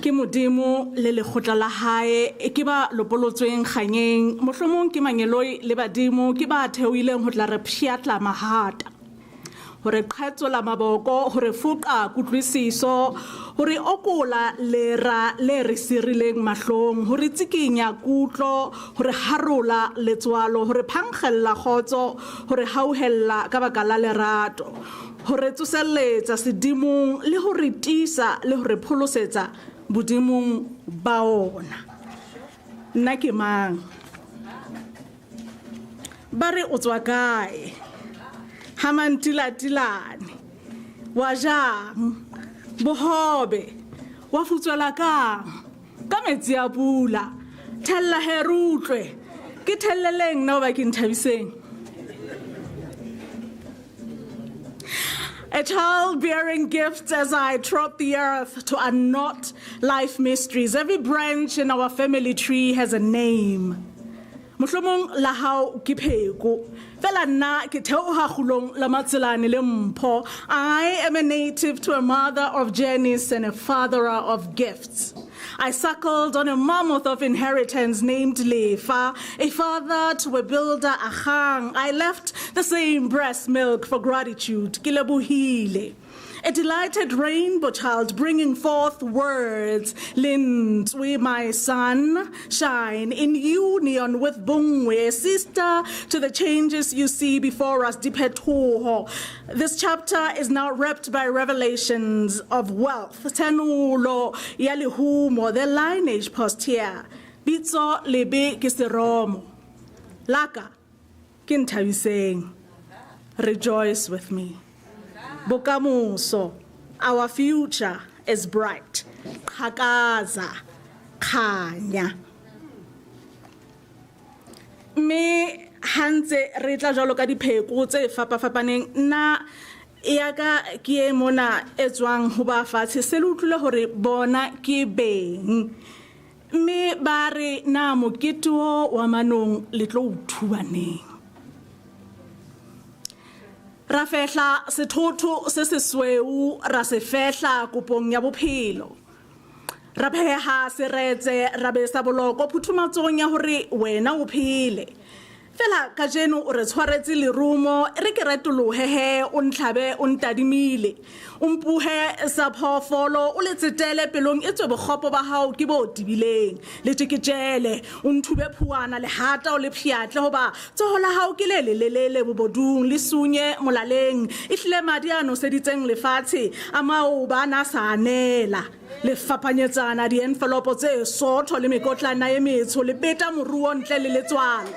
ke modimo le lekgotla la hae ke ba lopolotsweng kganyeng mohlomong ke manyeloi le badimo ke ba theoileng ho tla re pshiatla mahata hore qhatsola maboko hore fuqa kutlwisiso hore okola lera le re sirileng mahlong hore tsikinya kutlo hore harola letswalo hore phangkhella khotso hore hauhella ka baka la lerato hore tsoselletsa sedimong le hore tisa le hore pholosetsa budimong ba ona. Nna ke mang? Ba re o tswa kae? Ha mantilatilane wa jang bohobe wa futswela kang ka metsi a pula thella herutlwe ke thelleleng no ba ke nthabiseng. A child bearing gifts as I trod the earth to unknot life mysteries. Every branch in our family tree has a name. Mohlomong la hao ke Pheko. Fela nna ke theoha khulong la Matselane le Mpho. I am a native to a mother of journeys and a fatherer of gifts. I suckled on a mammoth of inheritance named Lefa, a father to a builder, Ahang. I left the same breast milk for gratitude, Kilabuhile. A delighted rainbow child bringing forth words. Lindwe, my son, shine in union with Bungwe, sister to the changes you see before us, Dipetoho. This chapter is now wrapped by revelations of wealth. Tenulo, Yalihumo, the lineage postia. Bitso lebe kiseromo. Laka, Kintabiseng. Rejoice with me. Bokamuso, our future is bright. Khakaza, khanya. Me hantse re tla jalo ka dipheko tse fapafapaneng nna ya ka ke mona etswang ho ba fatshe se le utlwile hore bona ke beng me ba re na mokete wa manong le tlo uthubaneng. Ra fehla sethotho se sesweu ra se fehla kopong ya bophelo. Ra pheha seretse ra be sa boloko phuthumatsong ya hore wena o phele. Fela ka jeno o re tshwaretse lerumo re ke retolohe o ntlhabe o ntadimile o mpuhe sa phofolo o le tsetele pelong e tswe bokgopo ba hao ke bo tibileng le tiketjele o nthube phuana le hata o le phiatle hoba tsohola hao ke le lelele bobodung le sunye molaleng ihlile madi ano seditseng lefatshe amao bana sa anela le fapanyetsana di-envelope tse sotho le mekotlana e metsho le beta moruo ntle le letswalo.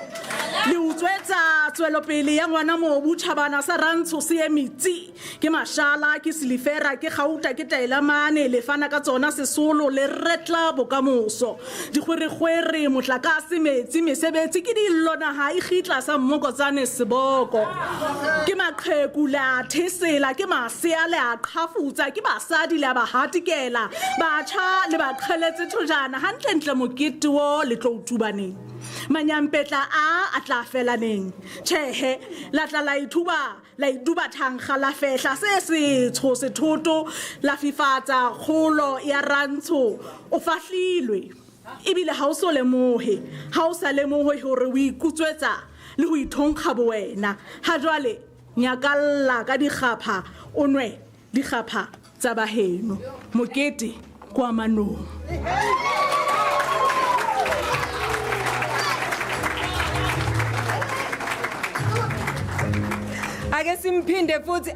le utswetsa tswelopele ya ngwana mobu tšhabana sa rantsho se emetsi ke mashala ke silifera ke gauta ke taelamane le fana ka tsona sesolo le retla bokamoso digweregwere motlakase metsi mesebetsi ke dillo naga e gitla sa mmokotsane seboko ke maqheku le a thesela ke masea le a qhafutsa ke basadi le a bahatikela batjha le baqheletse thojana hantlentle mokete wo le tlo utubaneng manyampetla a tla felaneng tšhehe la tla la ituba thangga la fehla se setsho sethoto la fifatsa kgolo ya rantsho o fahlilwe ebile ha o so lemohe ha o sa lemohe hore o ikutswetsa le ho ithonkga bo wena ha jwale nyakalla ka dikgapha o nwe dikgapha tsa baheno mokete kwa manong ake simphinde futhi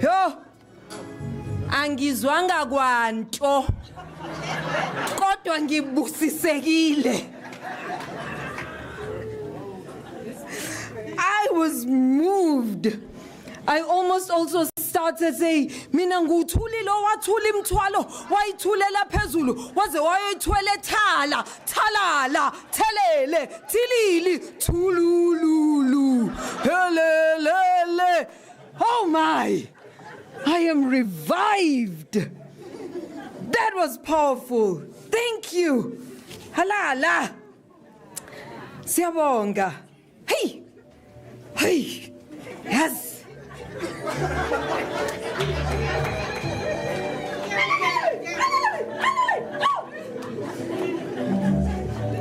yo angizwanga kwanto kodwa ngibusisekile. I was moved. I almost also started saying, mina nguthuli lo wathula imthwalo wayithulela phezulu waze wayithwele thalala thelele thilili thulululu helelele. Oh my, I am revived. That was powerful. Thank you. Halala. Siyabonga. Hey. Yes.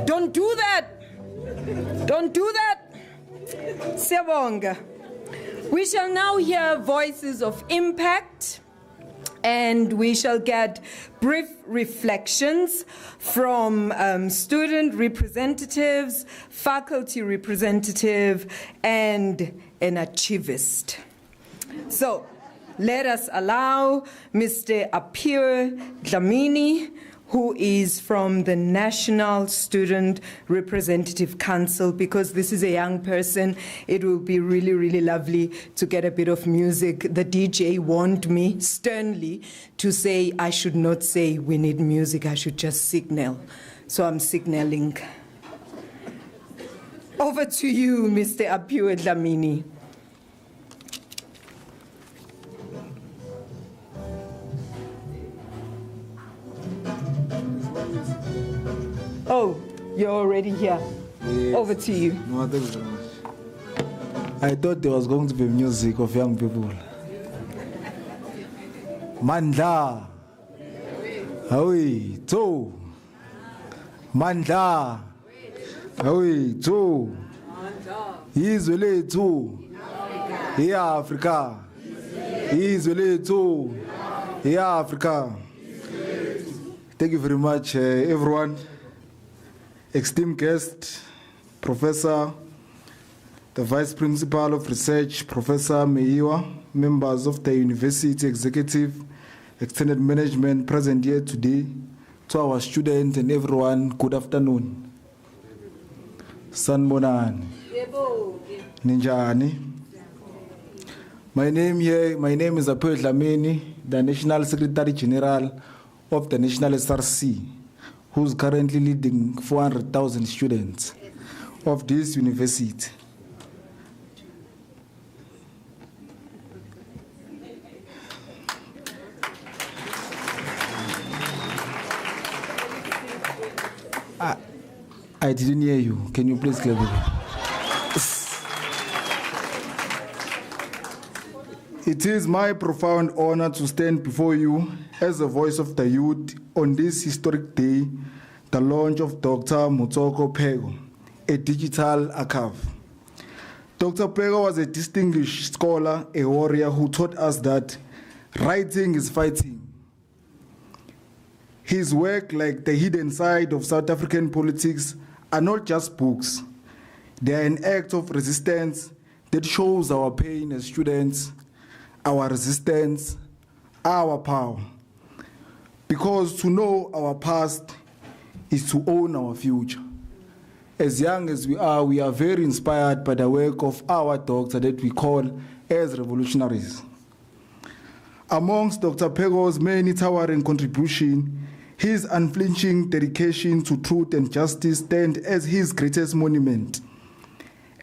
Don't do that. Siyabonga. We shall now hear voices of impact, and we shall get brief reflections from student representatives, faculty representative, and an archivist. So let us allow Mr. Aphiwe Dlamini, who is from the National Student Representative Council, because this is a young person, it will be really, really lovely to get a bit of music. The DJ warned me sternly to say I should not say we need music, I should just signal. So I'm signaling. Over to you, Mr. Aphiwe Dlamini. Oh, you're already here. Yes. Over to you. No, thank you very much. I thought there was going to be music of young people. Mandla. Awi, to. Mandla. Awi, to. Izole to. Here Africa. Izole to. Here Africa. Thank you very much, everyone. Esteemed guest, Professor, the Vice Principal of Research, Professor Meiwa, members of the University Executive, Extended Management present here today, to our students and everyone, good afternoon. Sanbonani. Ninjani. My name is Aphiwe Dlamini, the National Secretary General of the National SRC, who's currently leading 400,000 students of this university. I didn't hear you. Can you please clap again? It is my profound honor to stand before you as the voice of the youth on this historic day, the launch of Dr. Motsoko Pheko, a digital archive. Dr. Pheko was a distinguished scholar, a warrior who taught us that writing is fighting. His work, like the hidden side of South African politics, are not just books. They are an act of resistance that shows our pain as students, our resistance, our power. because to know our past is to own our future. As young as we are very inspired by the work of our doctor that we call as revolutionaries. Amongst Dr. Pheko's many towering contributions, his unflinching dedication to truth and justice stand as his greatest monument.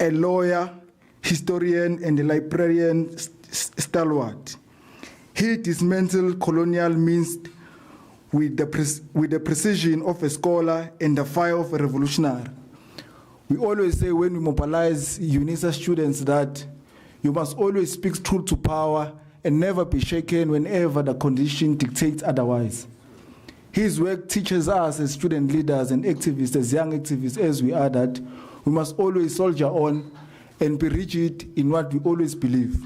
A lawyer, historian, and a librarian stalwart, he dismantled colonial myths with the precision of a scholar and the fire of a revolutionary. We always say when we mobilize Unisa students that you must always speak truth to power and never be shaken whenever the condition dictates otherwise. His work teaches us as student leaders and activists, as young activists as we are, that we must always soldier on and be rigid in what we always believe.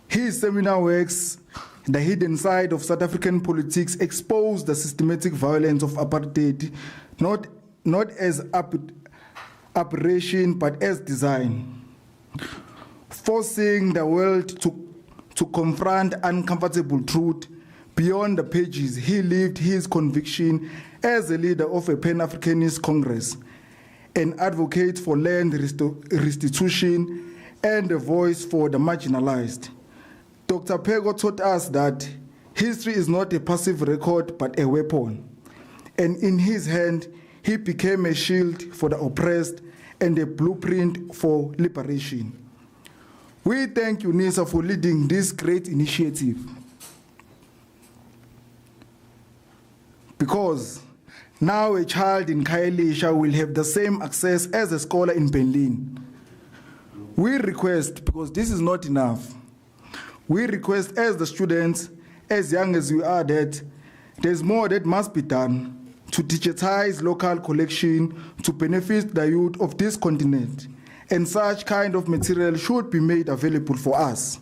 His seminal works, The Hidden Side of South African Politics, expose the systematic violence of apartheid, not as aberration, but as design. Forcing the world to confront uncomfortable truth beyond the pages, he lived his conviction as a leader of a Pan-Africanist Congress, an advocate for land restitution, and a voice for the marginalized. Dr. Pheko taught us that history is not a passive record, but a weapon. And in his hand, he became a shield for the oppressed and a blueprint for liberation. We thank Unisa for leading this great initiative, because now a child in Khayelitsha will have the same access as a scholar in Berlin. We request, because this is not enough, we request as the students, as young as we are, that there's more that must be done to digitize local collection to benefit the youth of this continent, and such kind of material should be made available for us.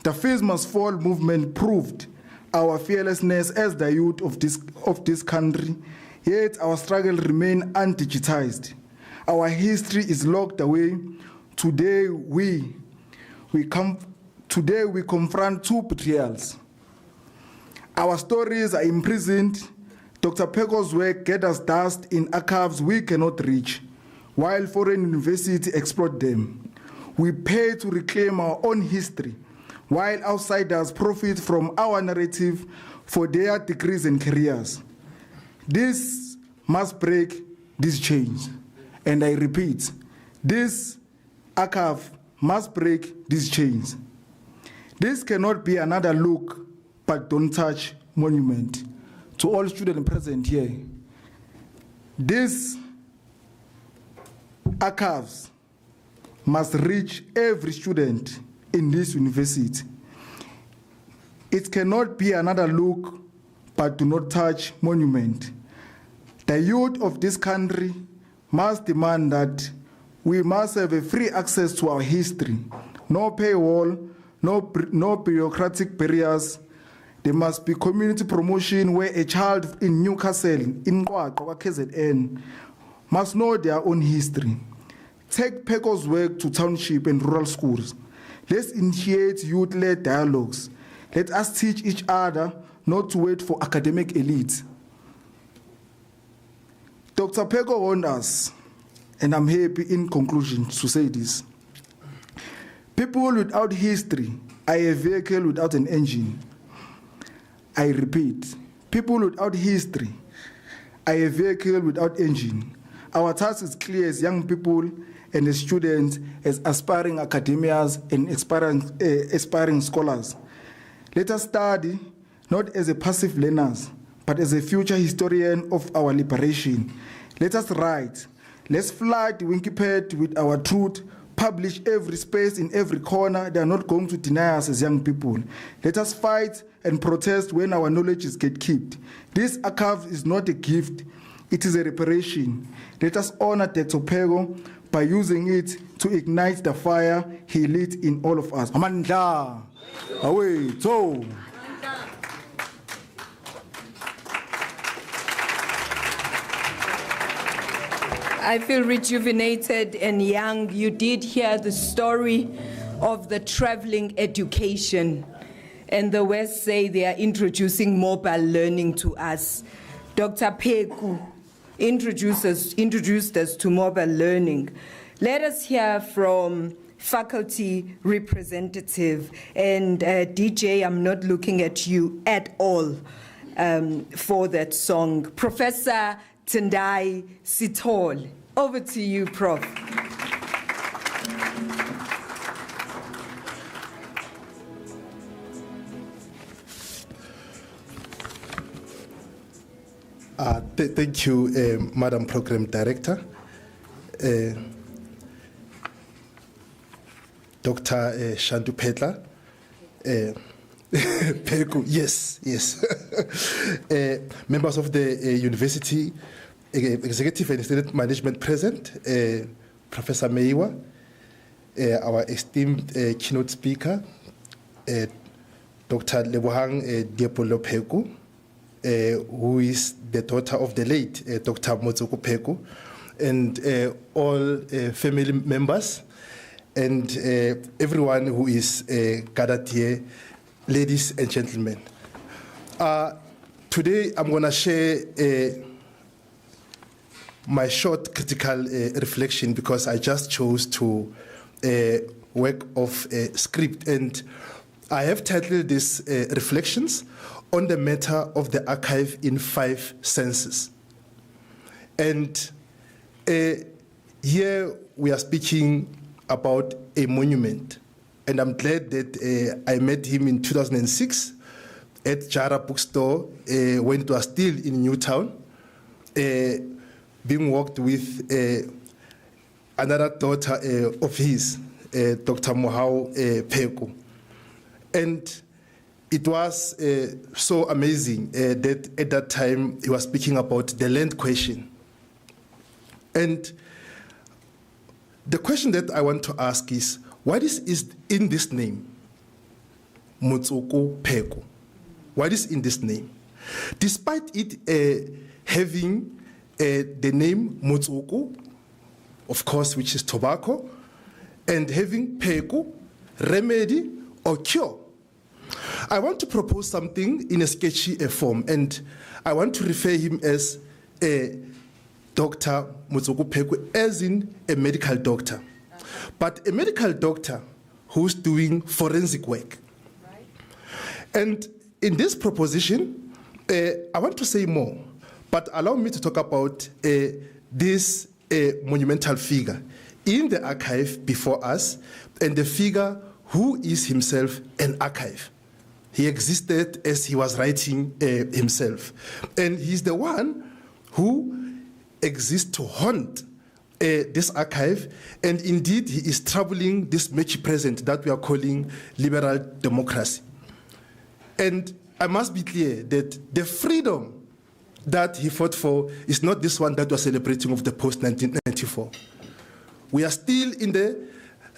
The Fees Must Fall movement proved our fearlessness as the youth of this country, yet our struggle remains undigitized. Our history is locked away. Today we confront two betrayals. Our stories are imprisoned. Dr. Pheko's work gathers dust in archives we cannot reach, while foreign universities exploit them. We pay to reclaim our own history, while outsiders profit from our narrative for their degrees and careers. This must break this chains. And I repeat, this archive must break these chains. This cannot be another look but don't touch monument. To all students present here, these archives must reach every student in this university. It cannot be another look but do not touch monument. The youth of this country must demand that we must have a free access to our history. No paywall, no bureaucratic barriers. There must be community promotion where a child in Newcastle, in Qwaqwa, KZN, must know their own history. Take Pheko's work to township and rural schools. Let's initiate youth-led dialogues. Let us teach each other not to wait for academic elites. Dr. Pheko warned us, and I'm happy in conclusion to say this. People without history are a vehicle without an engine. I repeat, people without history are a vehicle without engine. Our task is clear as young people and as students, as aspiring academians and aspiring scholars. Let us study not as a passive learners, but as a future historian of our liberation. Let us write. Let's flood Wikipedia with our truth, publish every space in every corner. They are not going to deny us as young people. Let us fight and protest when our knowledge is gatekept. This archive is not a gift, it is a reparation. Let us honor Dr. Pheko by using it to ignite the fire he lit in all of us. Amandla! Away, so. I feel rejuvenated and young. You did hear the story of the traveling education and the West say they are introducing mobile learning to us. Dr. Pheko introduced us to mobile learning. Let us hear from faculty representative, and DJ, I'm not looking at you at all for that song. Professor Tendai Sithole, over to you, Prof. Thank you, Madam Program Director. Dr. Shantu Petla. Pheko, yes. Members of the university, executive and student management present, Professor Meiwa, our esteemed keynote speaker, Dr. Lebohang Diepolo Pheko, who is the daughter of the late Dr. Motsoko Pheko, and all family members, and everyone who is gathered here, ladies and gentlemen. Today I'm going to share my short critical reflection, because I just chose to work off a script, and I have titled this Reflections on the Matter of the Archive in 5 Senses. And here we are speaking about a monument, and I'm glad that I met him in 2006 at Jara Bookstore when it was still in Newtown, being worked with another daughter of his, Dr. Mohau Pheko. And it was so amazing that at that time he was speaking about the land question. And the question that I want to ask is, what is in this name, Motsoko Pheko? What is in this name? Despite it having the name Motsoko, of course, which is tobacco, and having Pheko, remedy or cure, I want to propose something in a sketchy form, and I want to refer him as Dr. Motsoko Pheko, as in a medical doctor, but a medical doctor who's doing forensic work. Right. And in this proposition, I want to say more, but allow me to talk about this monumental figure in the archive before us, and the figure who is himself an archive. He existed as he was writing himself. And he's the one who exists to haunt this archive, and indeed he is troubling this matchy present that we are calling liberal democracy. And I must be clear that the freedom that he fought for is not this one that we're celebrating of the post-1994. We are still in the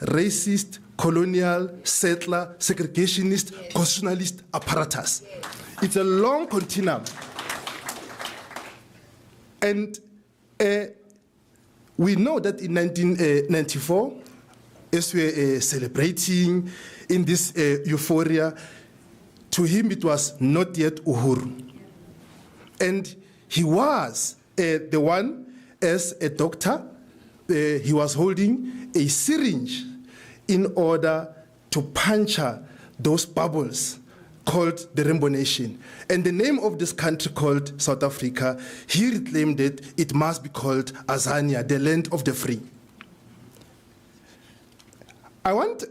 racist, colonial, settler, segregationist, yes, constitutionalist apparatus. Yes. It's a long continuum. And we know that in 1994, as we're celebrating in this euphoria, to him it was not yet Uhuru. And he was the one, as a doctor, he was holding a syringe in order to puncture those bubbles called the Rainbow Nation. And the name of this country called South Africa, he reclaimed it must be called Azania, the land of the free. I want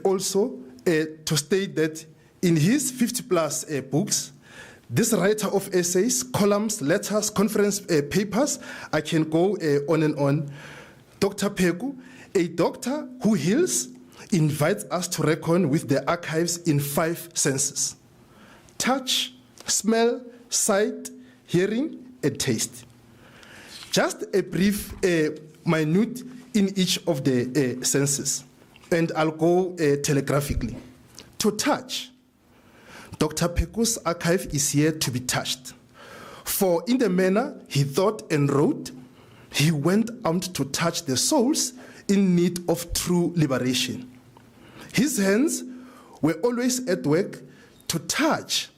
also to state that in his 50-plus books, this writer of essays, columns, letters, conference papers, I can go on and on, Dr. Pheko, a doctor who heals, invites us to reckon with the archives in 5 senses: touch, smell, sight, hearing, and taste. Just a brief minute in each of the senses, and I'll go telegraphically. To touch, Dr. Pheko's archive is here to be touched. For in the manner he thought and wrote, he went out to touch the souls in need of true liberation. His hands were always at work to touch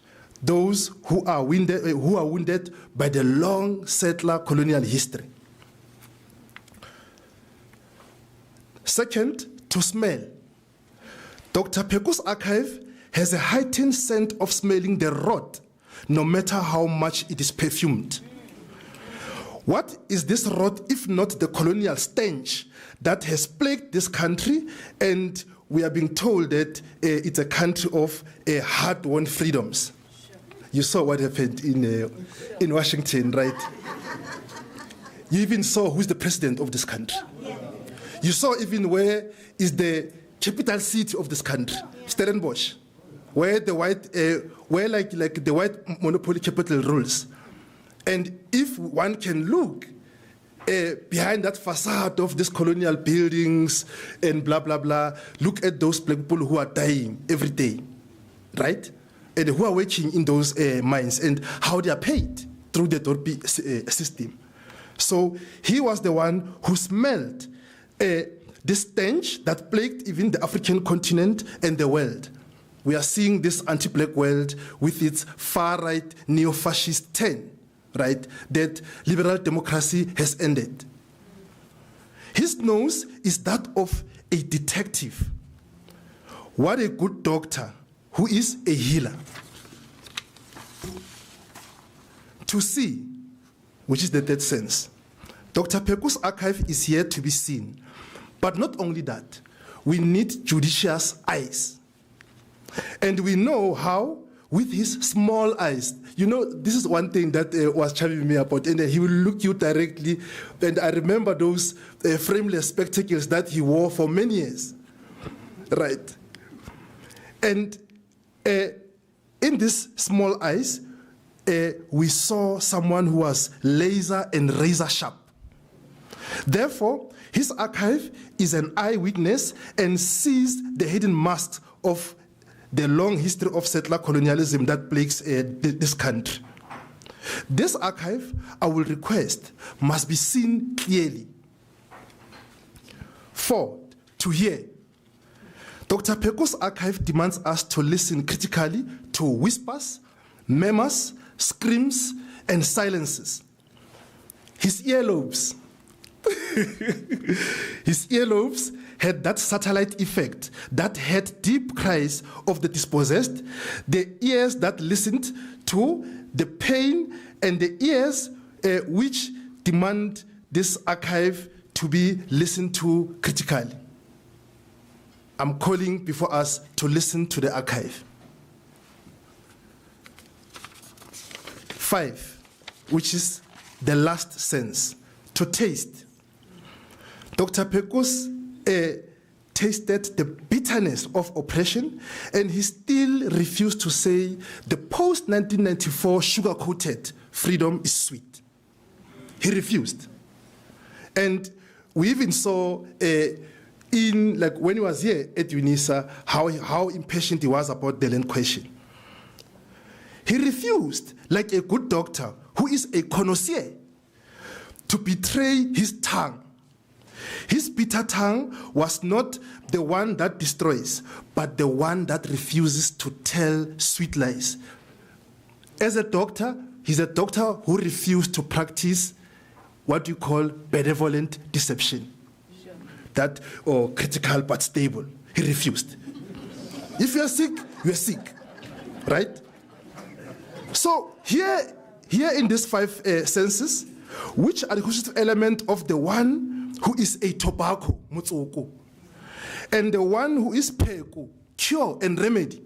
those who are wounded by the long settler colonial history. Second, to smell. Dr. Pheko's archive has a heightened sense of smelling the rot, no matter how much it is perfumed. What is this rot if not the colonial stench that has plagued this country, and we are being told that it's a country of hard-won freedoms? Sure. You saw what happened in Washington, right? You even saw who's the president of this country. Yeah. You saw even where is the capital city of this country, Stellenbosch, where the white, like the white monopoly capital rules. And if one can look behind that facade of these colonial buildings and blah, blah, blah, look at those black people who are dying every day, right? And who are working in those mines and how they are paid through the Dorpi system. So he was the one who smelled the stench that plagued even the African continent and the world. We are seeing this anti-black world with its far-right neo-fascist turn, right, that liberal democracy has ended. His nose is that of a detective. What a good doctor who is a healer. To see, which is the third sense. Dr. Pheko's archive is here to be seen. But not only that, we need judicious eyes. And we know how, with his small eyes. You know, this is one thing that was charming me about, and he will look you directly. And I remember those frameless spectacles that he wore for many years, right? And in these small eyes, we saw someone who was laser and razor sharp. Therefore, his archive is an eyewitness and sees the hidden masks of the long history of settler colonialism that plagues this country. This archive, I will request, must be seen clearly. 4, to hear. Dr. Pheko's archive demands us to listen critically to whispers, murmurs, screams, and silences. His earlobes had that satellite effect that had deep cries of the dispossessed, the ears that listened to the pain, and the ears which demand this archive to be listened to critically. I'm calling before us to listen to the archive. 5, which is the last sense, to taste. Dr. Pheko's tasted the bitterness of oppression, and he still refused to say the post-1994 sugar-coated freedom is sweet. He refused. And we even saw when he was here at Unisa, how impatient he was about the land question. He refused, like a good doctor who is a connoisseur, to betray his tongue. His bitter tongue was not the one that destroys, but the one that refuses to tell sweet lies. As a doctor, he's a doctor who refused to practice what you call benevolent deception. Sure. Or critical but stable. He refused. If you're sick, you're sick, right? So here in these 5 senses, which are the constitutive element of the one who is a tobacco, Motsoko, and the one who is Pheko, cure and remedy.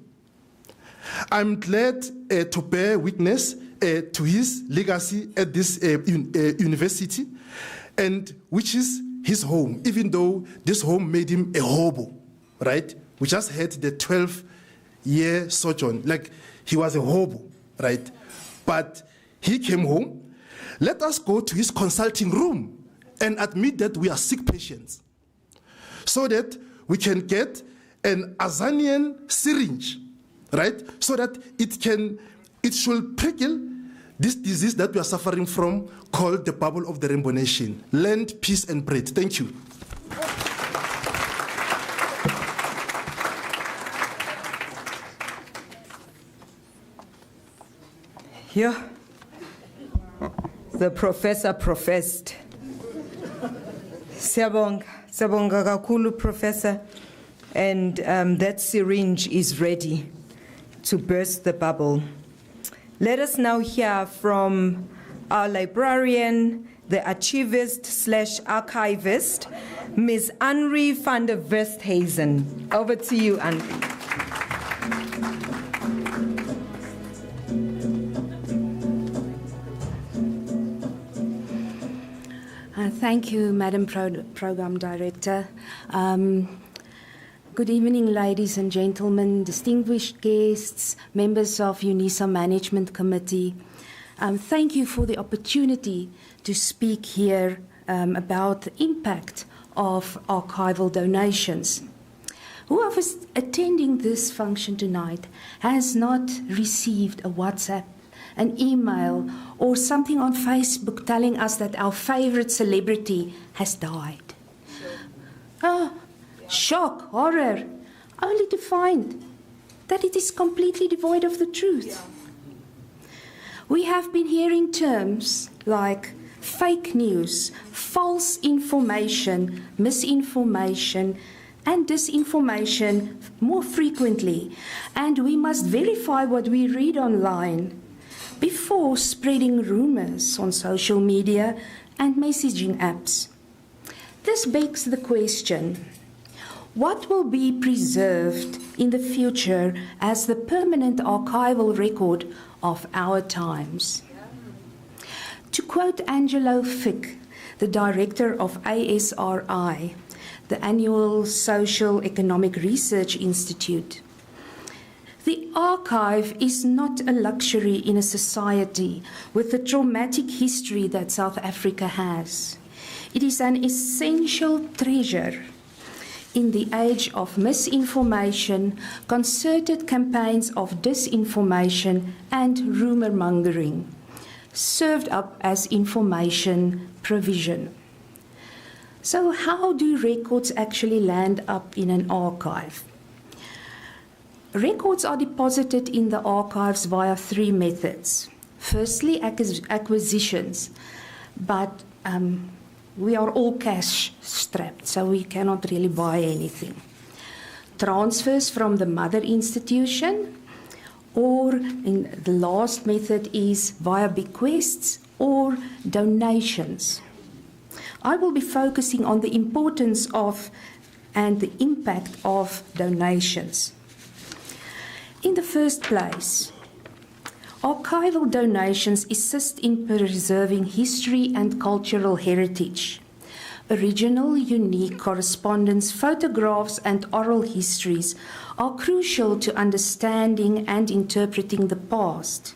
I'm glad to bear witness to his legacy at this university, and which is his home, even though this home made him a hobo, right? We just had the 12-year sojourn, like he was a hobo, right? But he came home. Let us go to his consulting room and admit that we are sick patients, so that we can get an Azanian syringe, right? So that it should prickle this disease that we are suffering from, called the bubble of the Rainbow Nation. Land, peace, and bread. Thank you. Yeah. The professor professed. Siyabonga kakhulu, Professor. And that syringe is ready to burst the bubble. Let us now hear from our librarian, the archivist/archivist, Ms. Henri van der Westhuizen. Over to you, Henri. Thank you, Madam Program Director. Good evening, ladies and gentlemen, distinguished guests, members of Unisa Management Committee. Thank you for the opportunity to speak here about the impact of archival donations. Whoever is attending this function tonight has not received a WhatsApp, an email, or something on Facebook telling us that our favorite celebrity has died. Oh, shock, horror, only to find that it is completely devoid of the truth. We have been hearing terms like fake news, false information, misinformation, and disinformation more frequently, and we must verify what we read online before spreading rumors on social media and messaging apps. This begs the question, what will be preserved in the future as the permanent archival record of our times? To quote Angelo Fick, the director of ASRI, the Annual Social Economic Research Institute, the archive is not a luxury in a society with the traumatic history that South Africa has. It is an essential treasure in the age of misinformation, concerted campaigns of disinformation, and rumor-mongering, served up as information provision. So how do records actually land up in an archive? Records are deposited in the archives via three methods. Firstly, acquisitions, but we are all cash-strapped, so we cannot really buy anything. Transfers from the mother institution, or in the last method is via bequests or donations. I will be focusing on the importance of and the impact of donations. In the first place, archival donations assist in preserving history and cultural heritage. Original, unique correspondence, photographs, and oral histories are crucial to understanding and interpreting the past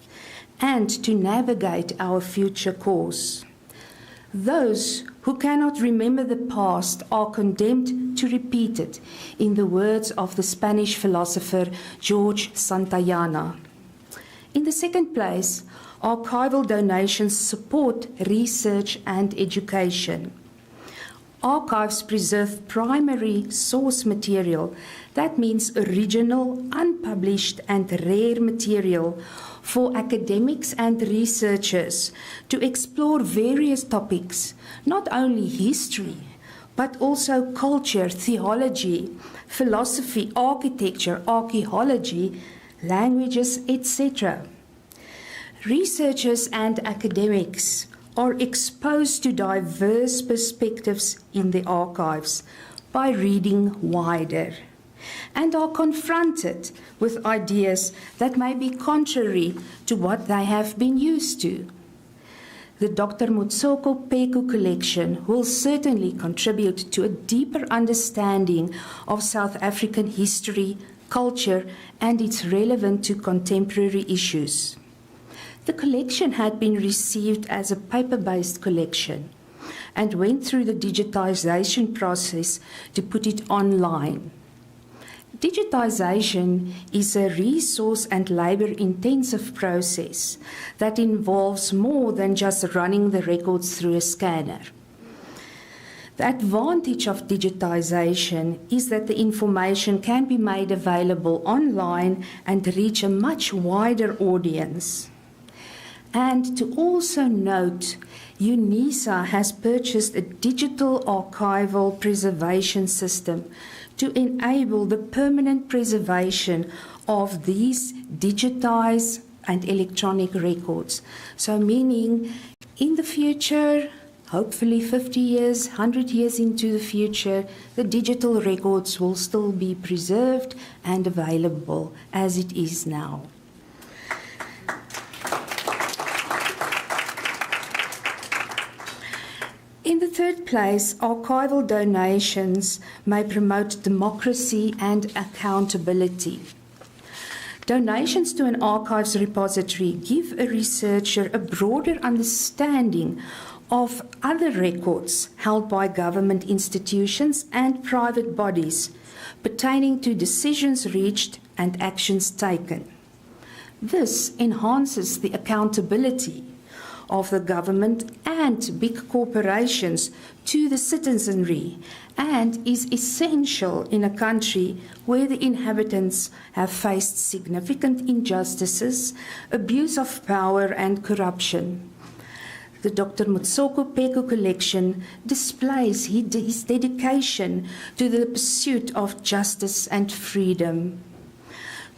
and to navigate our future course. Those who cannot remember the past are condemned to repeat it, in the words of the Spanish philosopher George Santayana. In the second place, archival donations support research and education. Archives preserve primary source material, that means original, unpublished, and rare material for academics and researchers to explore various topics, not only history, but also culture, theology, philosophy, architecture, archaeology, languages, etc. Researchers and academics are exposed to diverse perspectives in the archives by reading wider, and are confronted with ideas that may be contrary to what they have been used to. The Dr. Motsoko Pheko collection will certainly contribute to a deeper understanding of South African history, culture, and its relevance to contemporary issues. The collection had been received as a paper-based collection and went through the digitization process to put it online. Digitization is a resource and labor-intensive process that involves more than just running the records through a scanner. The advantage of digitization is that the information can be made available online and reach a much wider audience. And to also note, Unisa has purchased a digital archival preservation system to enable the permanent preservation of these digitized and electronic records. So meaning in the future, hopefully 50 years, 100 years into the future, the digital records will still be preserved and available as it is now. In the third place, archival donations may promote democracy and accountability. Donations to an archives repository give a researcher a broader understanding of other records held by government institutions and private bodies pertaining to decisions reached and actions taken. This enhances the accountability of the government and big corporations to the citizenry and is essential in a country where the inhabitants have faced significant injustices, abuse of power and corruption. The Dr. Motsoko Pheko collection displays his dedication to the pursuit of justice and freedom.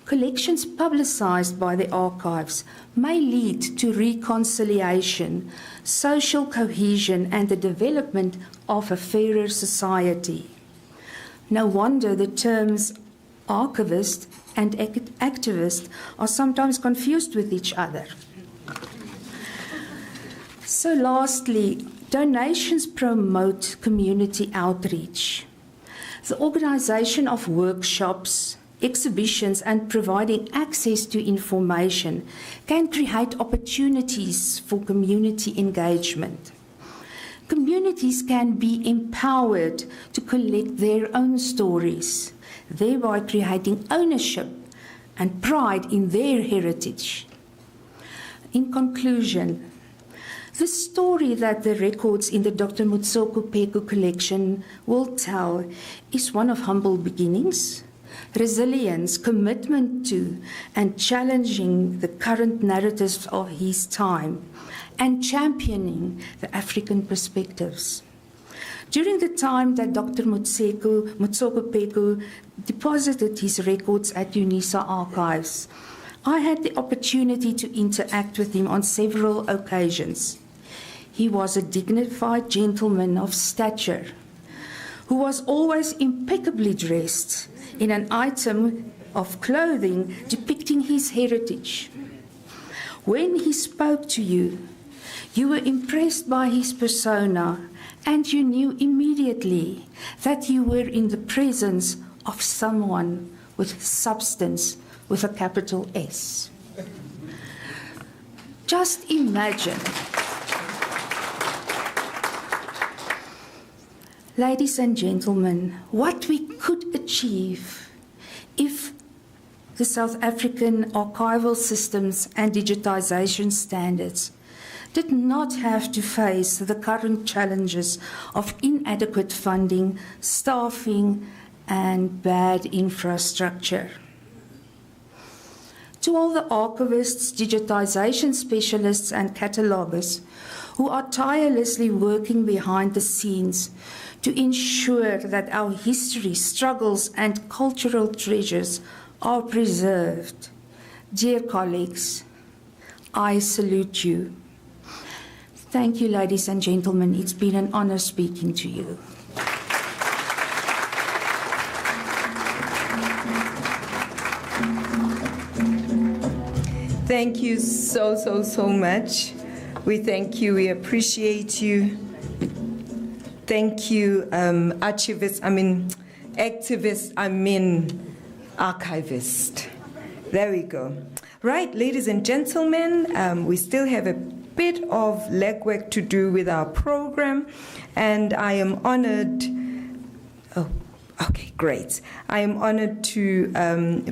Collections publicized by the archives may lead to reconciliation, social cohesion, and the development of a fairer society. No wonder the terms archivist and activist are sometimes confused with each other. So lastly, donations promote community outreach. The organization of workshops, exhibitions, and providing access to information can create opportunities for community engagement. Communities can be empowered to collect their own stories, thereby creating ownership and pride in their heritage. In conclusion, the story that the records in the Dr. Motsoko Pheko collection will tell is one of humble beginnings, resilience, commitment to, and challenging the current narratives of his time, and championing the African perspectives. During the time that Dr. Motsoko Pheko deposited his records at Unisa Archives, I had the opportunity to interact with him on several occasions. He was a dignified gentleman of stature, who was always impeccably dressed in an item of clothing depicting his heritage. When he spoke to you, you were impressed by his persona, and you knew immediately that you were in the presence of someone with substance, with a capital S. Just imagine, ladies and gentlemen, what we could achieve if the South African archival systems and digitization standards did not have to face the current challenges of inadequate funding, staffing, and bad infrastructure. To all the archivists, digitization specialists, and cataloguers who are tirelessly working behind the scenes to ensure that our history, struggles, and cultural treasures are preserved, dear colleagues, I salute you. Thank you, ladies and gentlemen. It's been an honor speaking to you. Thank you so much. We thank you. We appreciate you. Thank you, archivist, activist, archivist. There we go. Right, ladies and gentlemen, we still have a bit of legwork to do with our program, and I am honored. Oh, okay, great. I am honored to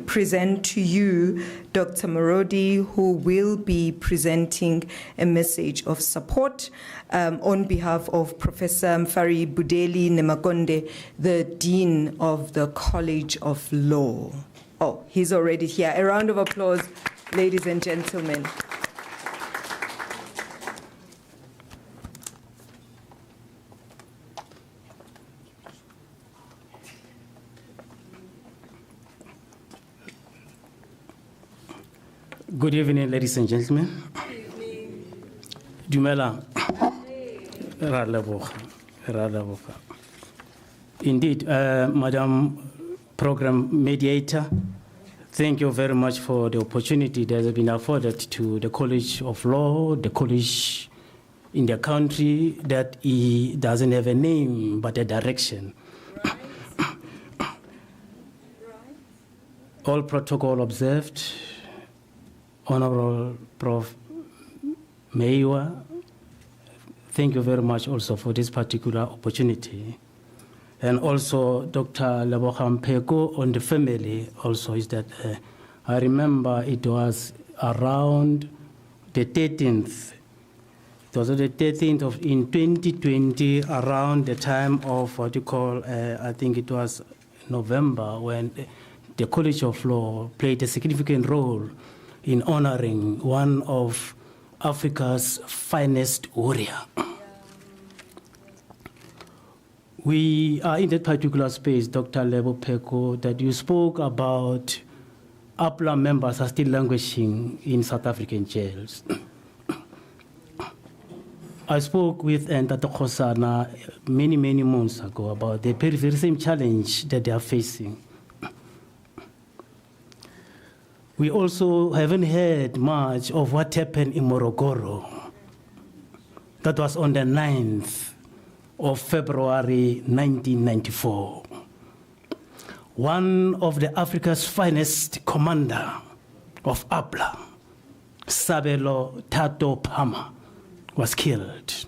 present to you Dr. Marodi, who will be presenting a message of support on behalf of Professor Mfari Budeli Nemakonde, the Dean of the College of Law. Oh, he's already here. A round of applause, ladies and gentlemen. Good evening, ladies and gentlemen. Dumela. Ra leboga. Indeed, Madam Program Mediator, thank you very much for the opportunity that has been afforded to the College of Law, the college in the country that doesn't have a name but a direction. All protocol observed. Honorable Prof. Meiwa, thank you very much also for this particular opportunity. And also Dr. Lebogang Pheko on the family also is that I remember it was around the 13th. It was the 13th of in 2020, around the time of what you call, I think it was November, when the College of Law played a significant role in honoring one of Africa's finest warrior. We are in that particular space, Dr. Lebo Pheko, that you spoke about APLA members are still languishing in South African jails. I spoke with Ntate Khosana many months ago about the very same challenge that they are facing. We also haven't heard much of what happened in Morogoro. That was on the 9th of February 1994. One of the Africa's finest commander of APLA, Sabelo Tato Pama, was killed.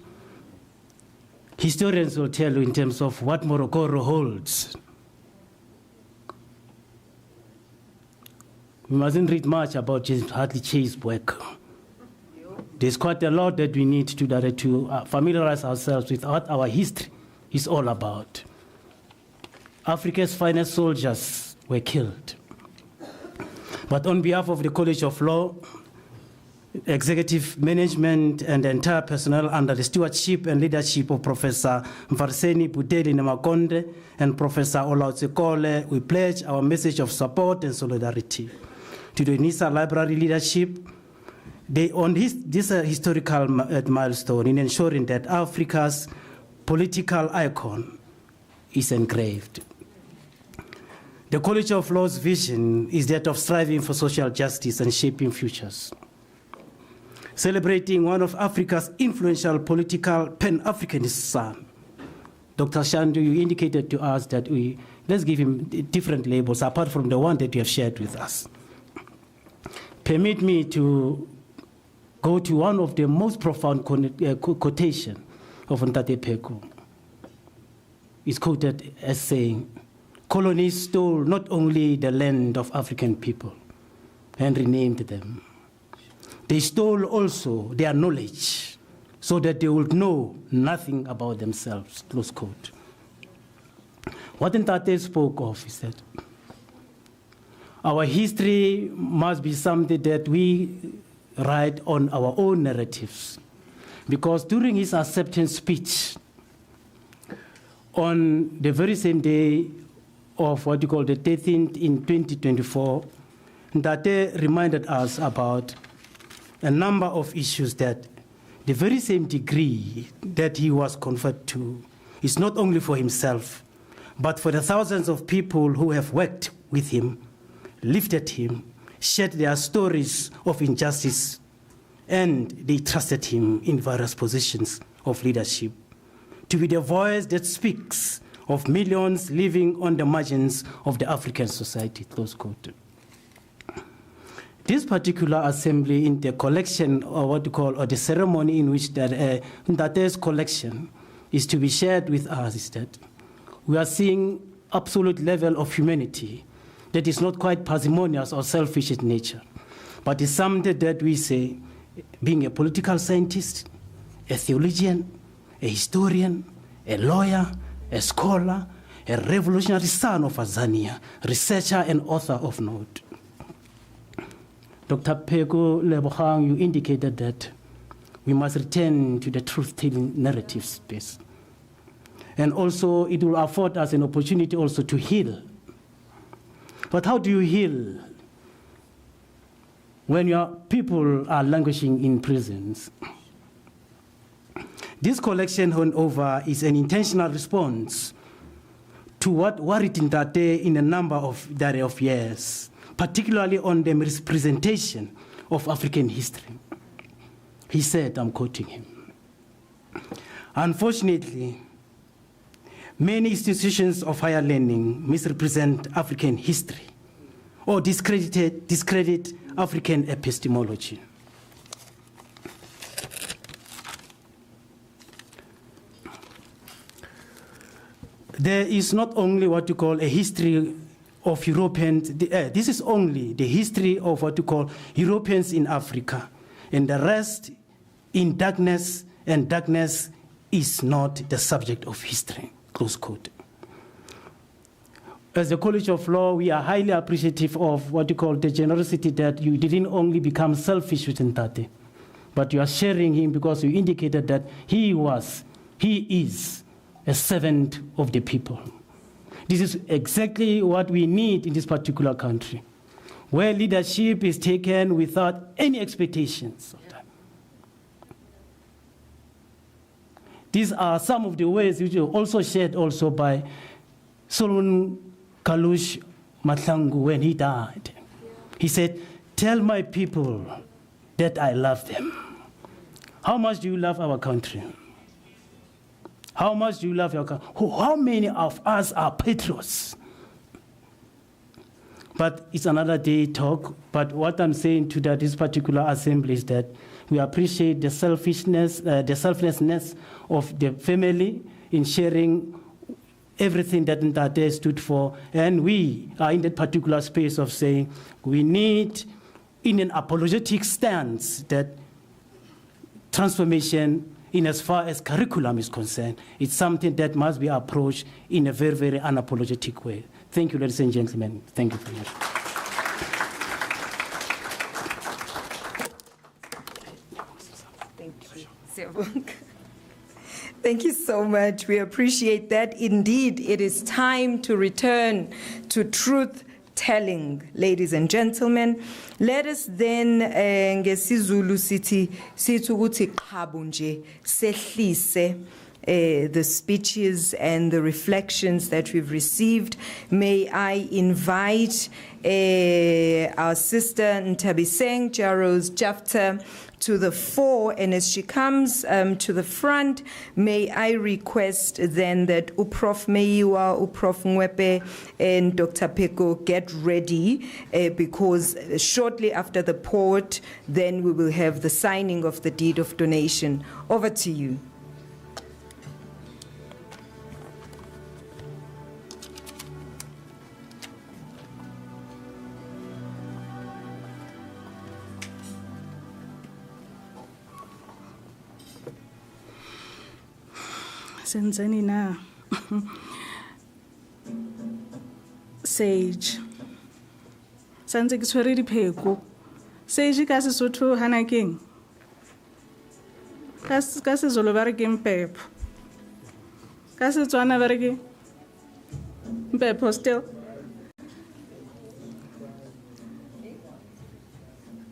Historians will tell you in terms of what Morogoro holds. We mustn't read much about James Hartley Chase's work. There's quite a lot that we need to familiarize ourselves with what our history is all about. Africa's finest soldiers were killed. But on behalf of the College of Law, executive management, and the entire personnel under the stewardship and leadership of Professor Mfariseni Buteli Nemakonde and Professor Olaotsekole, we pledge our message of support and solidarity to the Unisa Library leadership on this historical milestone in ensuring that Africa's political icon is engraved. The College of Law's vision is that of striving for social justice and shaping futures. Celebrating one of Africa's influential political Pan-Africanist son, Dr. Shandu, you indicated to us that let's give him different labels apart from the one that you have shared with us. Permit me to go to one of the most profound quotation of Ntate Pheko. It's quoted as saying, colonies stole not only the land of African people and renamed them, they stole also their knowledge so that they would know nothing about themselves, close quote. What Ntate spoke of is that our history must be something that we write on our own narratives. Because during his acceptance speech, on the very same day of what you call the 13th in 2024, Ntate reminded us about a number of issues that the very same degree that he was conferred to is not only for himself, but for the thousands of people who have worked with him, lifted him, shared their stories of injustice, and they trusted him in various positions of leadership to be the voice that speaks of millions living on the margins of the African society, close quote. This particular assembly in the collection, or what you call, or the ceremony in which Ntate's collection is to be shared with us, is that we are seeing absolute level of humanity that is not quite parsimonious or selfish in nature, but is something that we say, being a political scientist, a theologian, a historian, a lawyer, a scholar, a revolutionary son of Azania, researcher and author of note. Dr. Pheko Lebogang, you indicated that we must return to the truth-telling narrative space. And also, it will afford us an opportunity also to heal. But how do you heal? when your people are languishing in prisons. This collection, however, is an intentional response to what worried Ntate in a number of years, particularly on the misrepresentation of African history. He said, I'm quoting him, "Unfortunately, many institutions of higher learning misrepresent African history or discredit African epistemology. There is not only what you call a history of Europeans, this is only the history of what you call Europeans in Africa, and the rest in darkness, and darkness is not the subject of history," close quote. As the College of Law, we are highly appreciative of what you call the generosity that you didn't only become selfish with Ntate, but you are sharing him because you indicated that he is a servant of the people. This is exactly what we need in this particular country, where leadership is taken without any expectations of that. These are some of the ways which are also shared also by Solomon Kalush Matlangu when he died. He said, "Tell my people that I love them." How much do you love our country? How much do you love your country? How many of us are patriots? But it's another day talk. But what I'm saying to this particular assembly is that we appreciate the selflessness of the family in sharing everything that Ntate stood for. And we are in that particular space of saying we need, in an apologetic stance, that transformation, in as far as curriculum is concerned, it's something that must be approached in a very, very unapologetic way. Thank you, ladies and gentlemen. Thank you very much. Thank you so much. We appreciate that. Indeed, it is time to return to truth telling, ladies and gentlemen. Let us then ngesizulu sithi ukuthi qhabu nje sehlise the speeches and the reflections that we've received. May I invite our sister Ntabiseng Jaros Jafta to the fore, and as she comes to the front, may I request then that Uprof Meyiwa, Uprof Mwepe, and Dr. Pheko get ready, because shortly after the port, then we will have the signing of the deed of donation. Over to you. Senzeni na. Sage. Sanze ke tshwere dipheko. Sage ka Sesotho hana keng. Ka Sezulu ba re ke mpepo. Ka Setswana ba re ke mpepo still.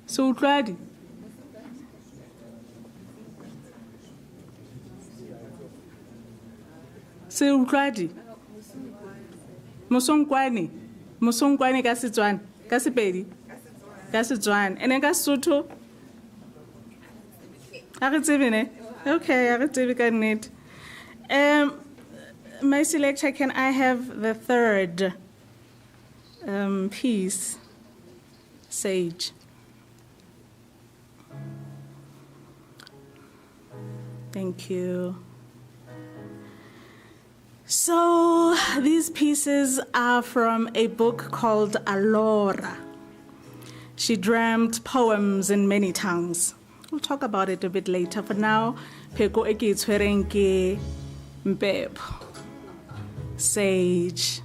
So utlwadi. Se utlwadi. Mosongkwane ka Setswana, ka Sepedi, ka Setswana. Ene ka Sotho. A re tsebe ne? Okay, a re tsebe ka nnete. My selector, can I have the third piece? Sage. Thank you. So these pieces are from a book called Alora. She dreamt poems in many tongues. We'll talk about it a bit later. For now, Pheko eke tshwereng ke mpepo. Sage.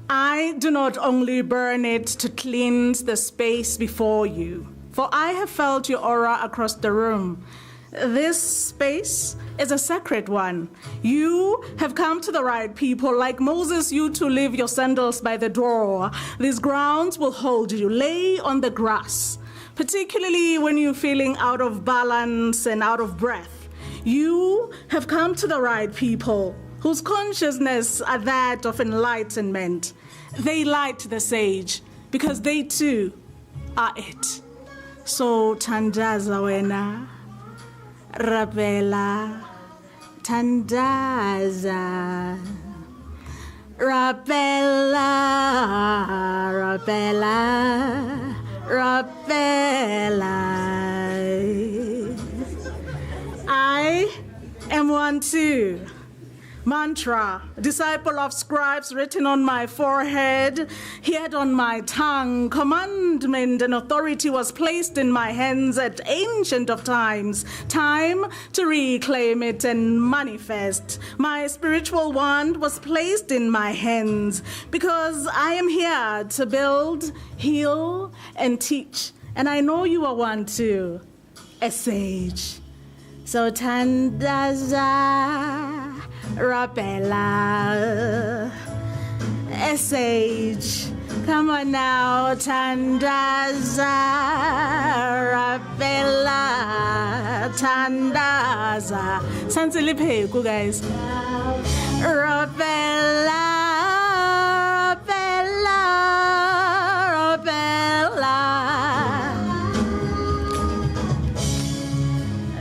I do not only burn it to cleanse the space before you, for I have felt your aura across the room, This space is a sacred one. You have come to the right people. Like Moses, you to leave your sandals by the door. These grounds will hold you. Lay on the grass, particularly when you're feeling out of balance and out of breath. You have come to the right people whose consciousness are that of enlightenment. They light the sage because they too are it. So tandaza wena, rapela, tandaza, rapela, rapela, rapela. I am one too. Mantra, disciple of scribes written on my forehead, heard on my tongue, commandment and authority was placed in my hands at ancient of times, time to reclaim it and manifest. My spiritual wand was placed in my hands because I am here to build, heal, and teach. And I know you are one too, a sage. So tandaza, rapela, a sage. Come on now, tandaza, rapela, tandaza. Sansili Pheko, guys. Rapela, rapela, rapela.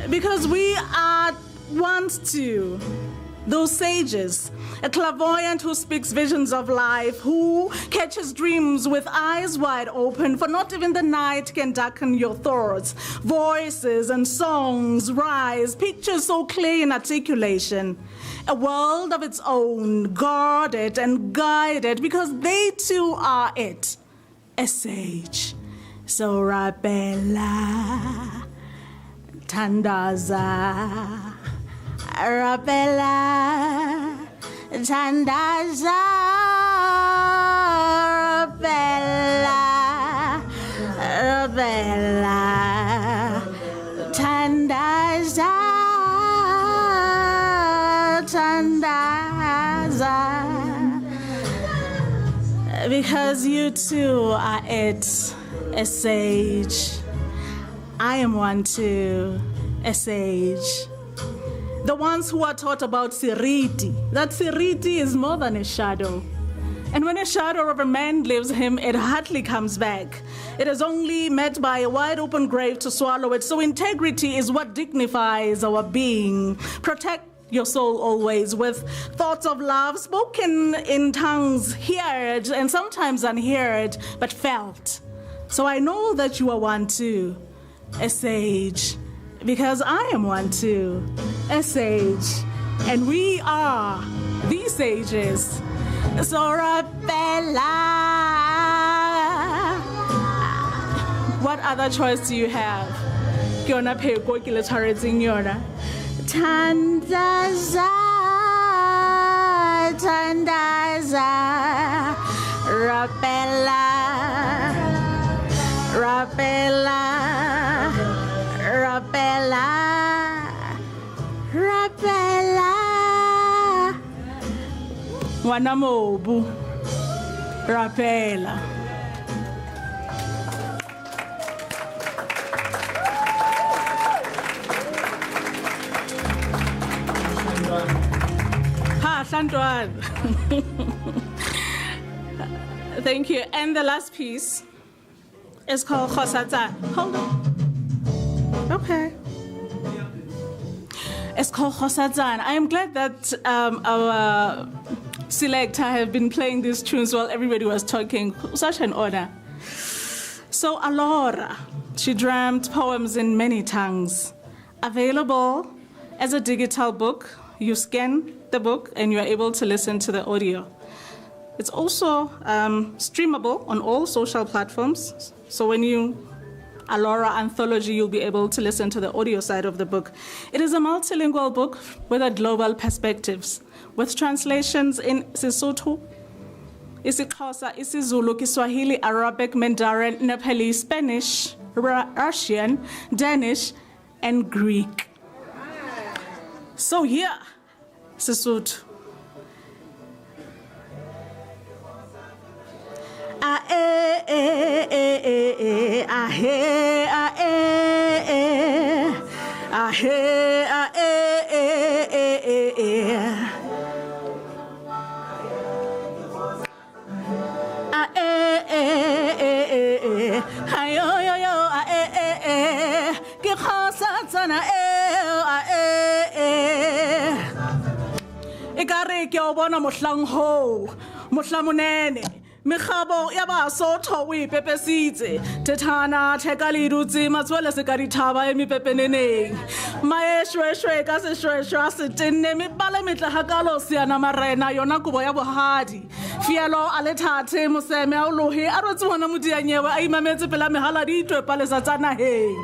Because we are ones too. Those sages, a clairvoyant who speaks visions of life, who catches dreams with eyes wide open, for not even the night can darken your thoughts. Voices and songs rise, pictures so clear in articulation. A world of its own, guarded and guided, because they too are it, a sage. So rapela, tandaza, rapela, tandaza, rapela, rapela, tandaza, tandaza. Because you too are it, a sage. I am one too, a sage. The ones who are taught about Siriti, that Siriti is more than a shadow. And when a shadow of a man leaves him, it hardly comes back. It is only met by a wide open grave to swallow it. So integrity is what dignifies our being. Protect your soul always with thoughts of love, spoken in tongues, heard and sometimes unheard, but felt. So I know that you are one too, a sage. Because I am one too, a sage, and we are the sages. So rapela. What other choice do you have? Kiona Pheko ke le tshwaretseng yona. Tandaza, tandaza, rapela, rapela. Rapela, rapela, wanamobu, rapela. Ha, Santwan. Thank you. And the last piece is called Khosatsa. Hold on. Okay. It's called Khosatsan. I am glad that our selector have been playing these tunes while everybody was talking. Such an honor. So Alora, she dreamt poems in many tongues. Available as a digital book. You scan the book and you are able to listen to the audio. It's also streamable on all social platforms. So when you Alora Anthology, you'll be able to listen to the audio side of the book. It is a multilingual book with a global perspectives, with translations in Sesotho, isiXhosa, isiZulu, Kiswahili, Arabic, Mandarin, Nepali, Spanish, Russian, Danish, and Greek. So here, Sesotho. Ekare ke o bona mohlang ho, mohlamonene. Mekgabo ya Basotho o ipepesitse tethana theka le dutse matswele se ka dithaba emipepeneneng maeshweshwe ka seshweshwe a se tenne mebala metla hakalo seana marena yona kubo ya bohadi fielo a le thathe moseme a o lohe a rotse hona modianyewe a imametse pela mehala di itwe palesa tsa naheng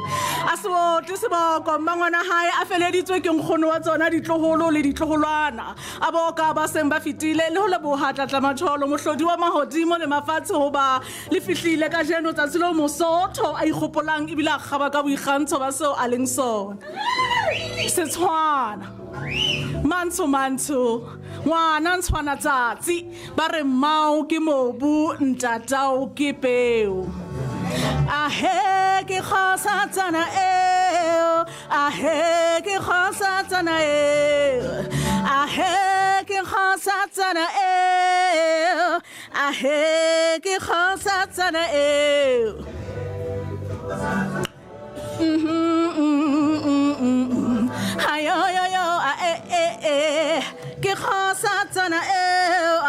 a se bote seboko mangwana hae a feleditswe ke nkgono wa tsona ditloholo le ditloholwana a boka ba seng ba fitile le ho leboha tlatla matholo mohlodi wa mahodimo le mafatshe hoba le fihlile ka jeno tsa tselo Mosotho a ikgopolang e bila kgaba ka boikgantsho ba seo a leng sona Setswana mantsho ngwana ntshwana tsatsi ba re mmao ke mobu ntatao ke peo ahe ke khosa tsana eo ahe ke khosa tsana eo ahe ke khosa tsana eo ahe ke khosa tsana eo ayo yo yo ke khosa tsana eo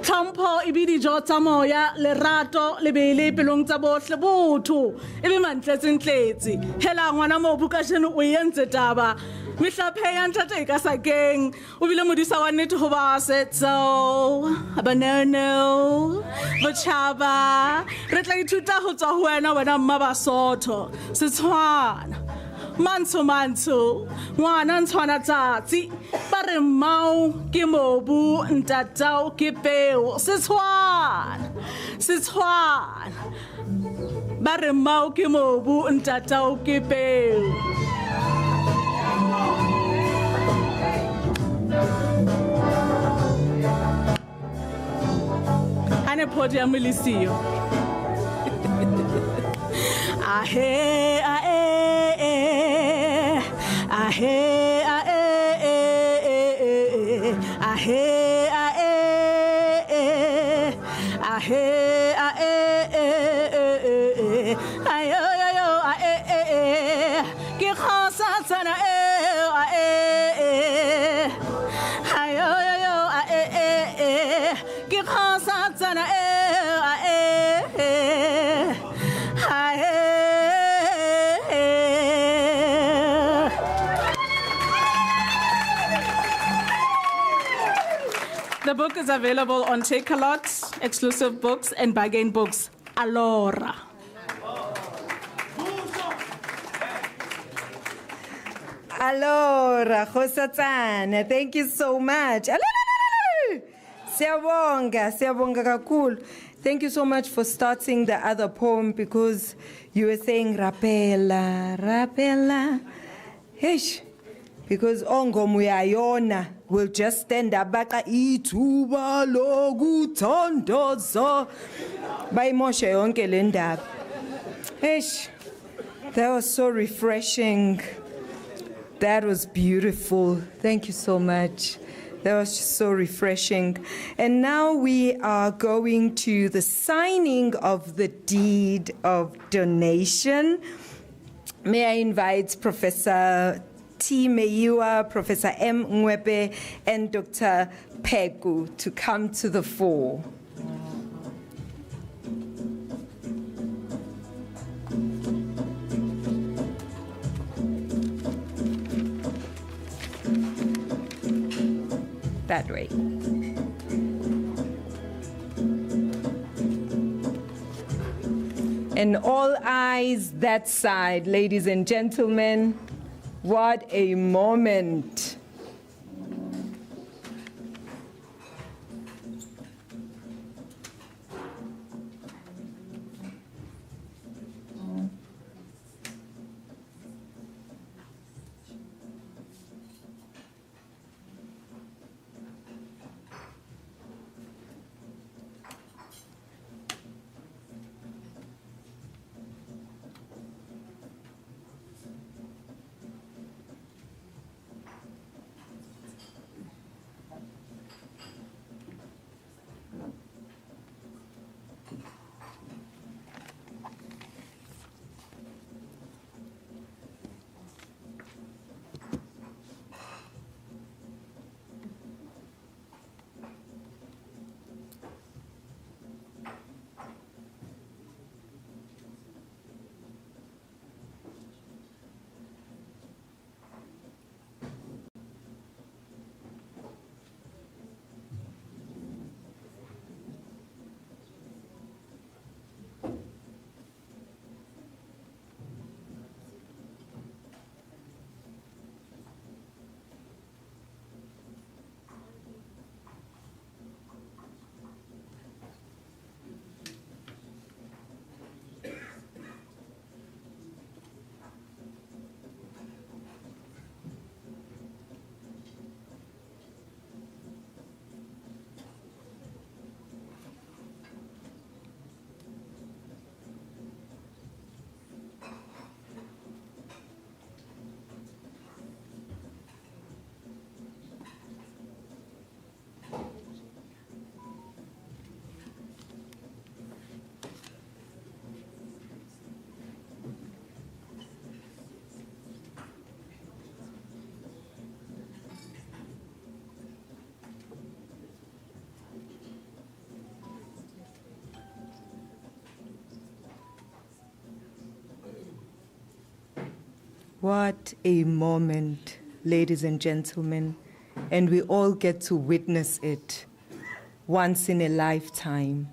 Tambo ibidi jo tsa moya lerato le bele pelong tsa bohle botho ebe mantletsentletsi hela ngwana mobu ka jeno o yentse taba mehlaphe ya ntate ka sakeng o bile modisa wa nnete ho ba setso abaneno bochaba re tla ithuta ho tswa ho wena mma Basotho Setswana mantsho ngwana ntshwana tsatsi ba re mmao ke mobu ntatao ke peo Setswana ba re mmao ke mobu ntatao ke peo ane podium lisio ahe ahe ayo ke khosa tsana eo ayo ke khosa tsana The book is available on Keynote, exclusive books, and bargain books. Allora. Allora, Khosatsana, thank you so much. Siyabonga kakhulu. Thank you so much for starting the other poem because you were saying rapella. Hish. Because ongomu yayona will just stand up baka ithuba lokuthandaza bayimoshe yonke le ndaba. Eish, that was so refreshing. That was beautiful. Thank you so much. That was just so refreshing. And now we are going to the signing of the deed of donation. May I invite Professor T. Meyiwa, Professor M. Ngwepe, and Dr. Pheko to come to the fore. That way. And all eyes that side, ladies and gentlemen. What a moment. What a moment, ladies and gentlemen, and we all get to witness it once in a lifetime.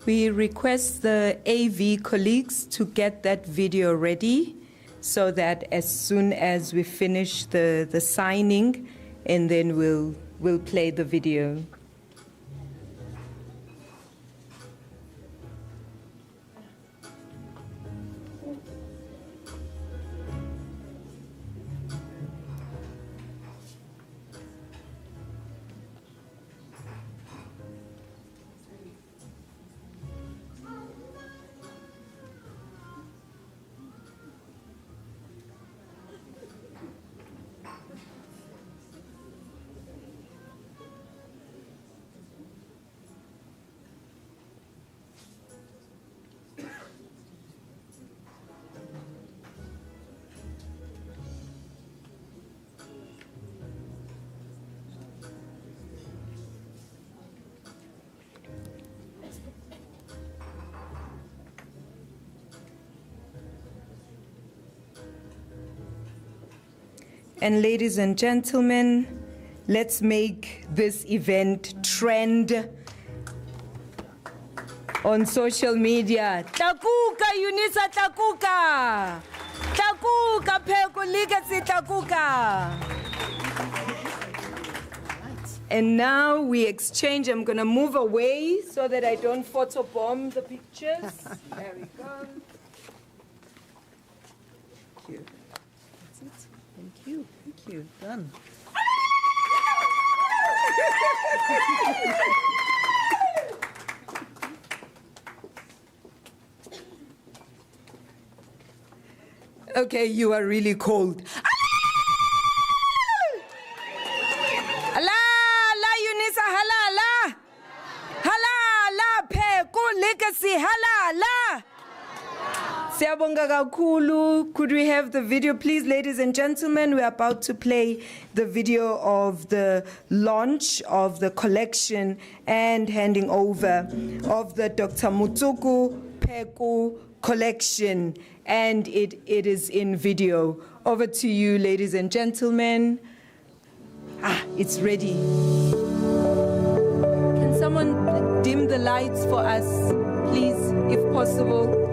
We request the AV colleagues to get that video ready so that as soon as we finish the signing, and then we'll play the video. And ladies and gentlemen, let's make this event trend on social media. Takuka, Unisa, takuka. Takuka, Pheko Legacy, takuka. And now we exchange. I'm going to move away so that I don't photobomb the pictures. There we go. Thank you. That's it. Thank you. Thank you. Done. Okay, you are really cold. Could we have the video, please, ladies and gentlemen? We're about to play the video of the launch of the collection and handing over of the Dr. Motsoko Pheko collection, and it is in video. Over to you, ladies and gentlemen. It's ready. Can someone dim the lights for us, please, if possible?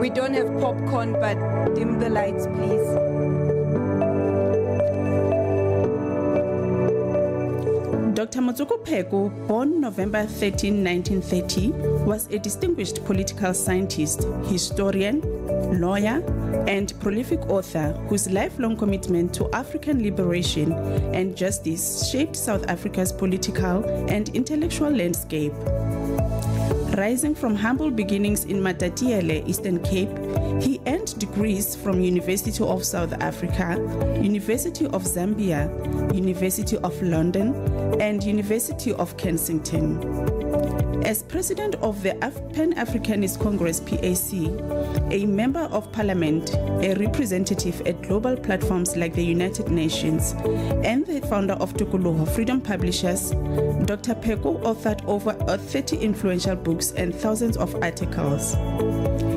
We don't have popcorn, but dim the lights, please. Dr. Motsoko Pheko, born November 13, 1930, was a distinguished political scientist, historian, lawyer, and prolific author whose lifelong commitment to African liberation and justice shaped South Africa's political and intellectual landscape. Rising from humble beginnings in Matatiele, Eastern Cape, he earned degrees from University of South Africa, University of Zambia, University of London, and University of Kensington. As president of the Pan-Africanist Congress, PAC, a member of parliament, a representative at global platforms like the United Nations, and the founder of Tukuluho Freedom Publishers, Dr. Pheko authored over 30 influential books and thousands of articles.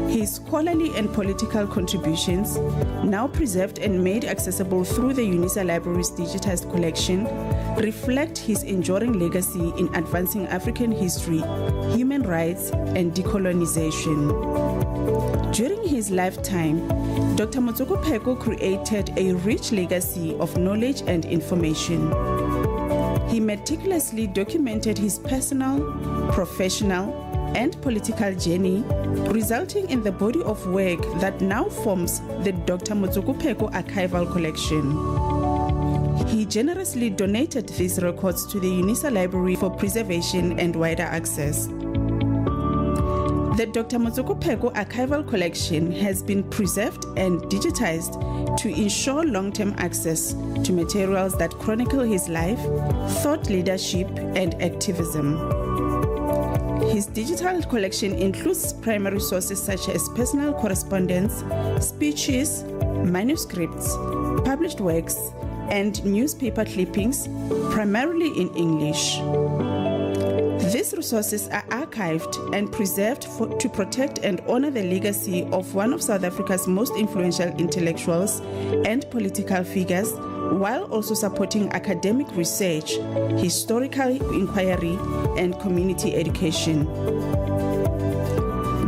His scholarly and political contributions, now preserved and made accessible through the Unisa Library's digitized collection, reflect his enduring legacy in advancing African history, human rights, and decolonization. During his lifetime, Dr. Motsoko Pheko created a rich legacy of knowledge and information. He meticulously documented his personal, professional, and political journey, resulting in the body of work that now forms the Dr. Motsoko Pheko Archival Collection. He generously donated these records to the Unisa Library for preservation and wider access. The Dr. Motsoko Pheko Archival Collection has been preserved and digitized to ensure long-term access to materials that chronicle his life, thought leadership, and activism. His digital collection includes primary sources such as personal correspondence, speeches, manuscripts, published works, and newspaper clippings, primarily in English. These resources are archived and preserved to protect and honor the legacy of one of South Africa's most influential intellectuals and political figures, while also supporting academic research, historical inquiry, and community education.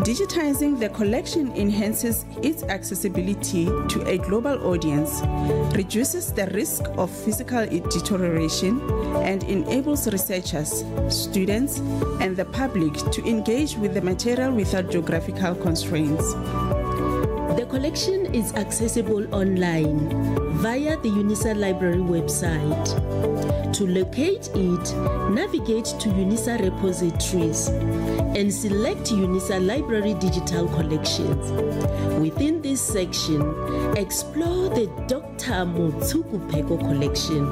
Digitizing the collection enhances its accessibility to a global audience, reduces the risk of physical deterioration, and enables researchers, students, and the public to engage with the material without geographical constraints. The collection is accessible online via the Unisa Library website. To locate it, navigate to Unisa repositories and select Unisa Library Digital Collections. Within this section, explore the Dr. Motsoko Pheko collection,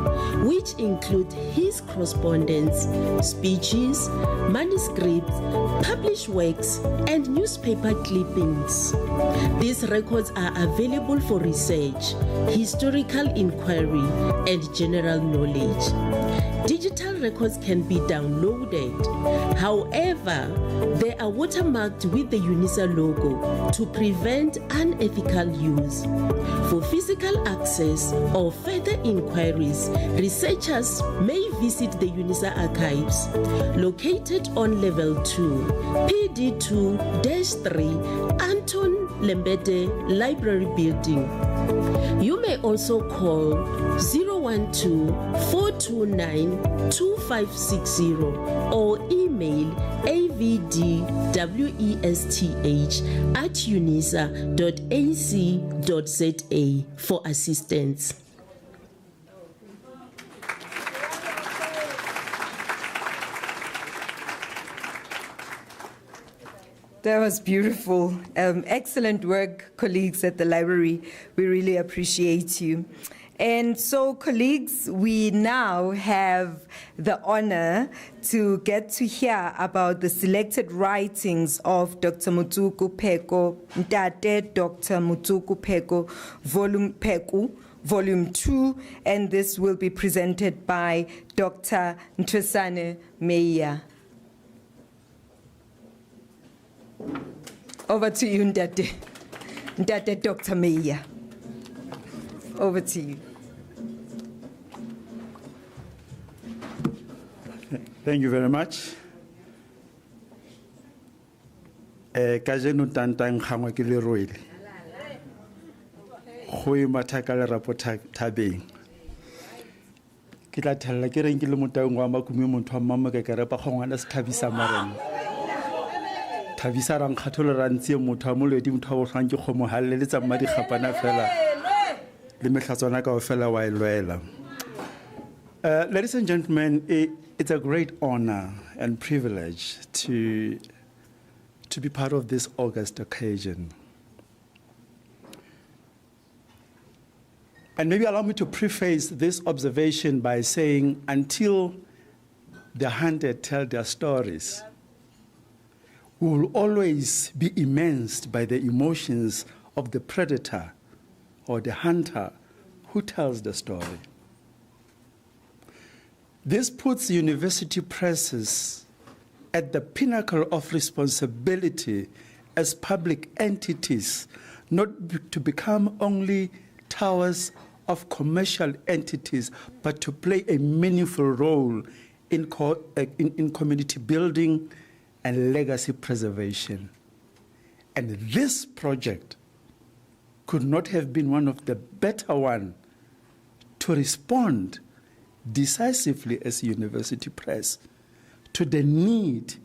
which includes his correspondence, speeches, manuscripts, published works, and newspaper clippings. These records are available for research, historical inquiry, and general knowledge. Digital records can be downloaded. However, they are watermarked with the Unisa logo to prevent unethical use. For physical access or further inquiries, researchers may visit the Unisa archives located on level 2, PD2-3, Anton Lembede Library Building. You may also call 012-429-2560 or email avdwesth@unisa.ac.za for assistance. That was beautiful. Excellent work, colleagues at the library. We really appreciate you. And so, colleagues, we now have the honor to get to hear about the selected writings of Dr. Motsoko Pheko, Ntate Dr. Motsoko Pheko, Volume 2, and this will be presented by Dr. Ntwesane Meya. Over to you, Ntate. Ntate Dr. Meya. Over to you. Thank you very much. Kajeno tantang khangwa ke le roile. Go imatha le rapota thabeng. Ke tla thella ke reng ke le motaung wa makumi motho wa mama ke re pa khongwana se thabisa mareng. Thabisa rang khathola rantsi motho wa moledi motho wa bohlang ke khomo halle le tsamma di khapana fela. Le mehlatswana ka ofela wa ilwela. Ladies and gentlemen, it's a great honor and privilege to be part of this august occasion. And maybe allow me to preface this observation by saying, until the hunted tell their stories, we will always be immersed by the emotions of the predator or the hunter who tells the story. This puts university presses at the pinnacle of responsibility as public entities, not to become only towers of commercial entities, but to play a meaningful role in community building and legacy preservation. And this project could not have been one of the better ones to respond decisively as a university press to the need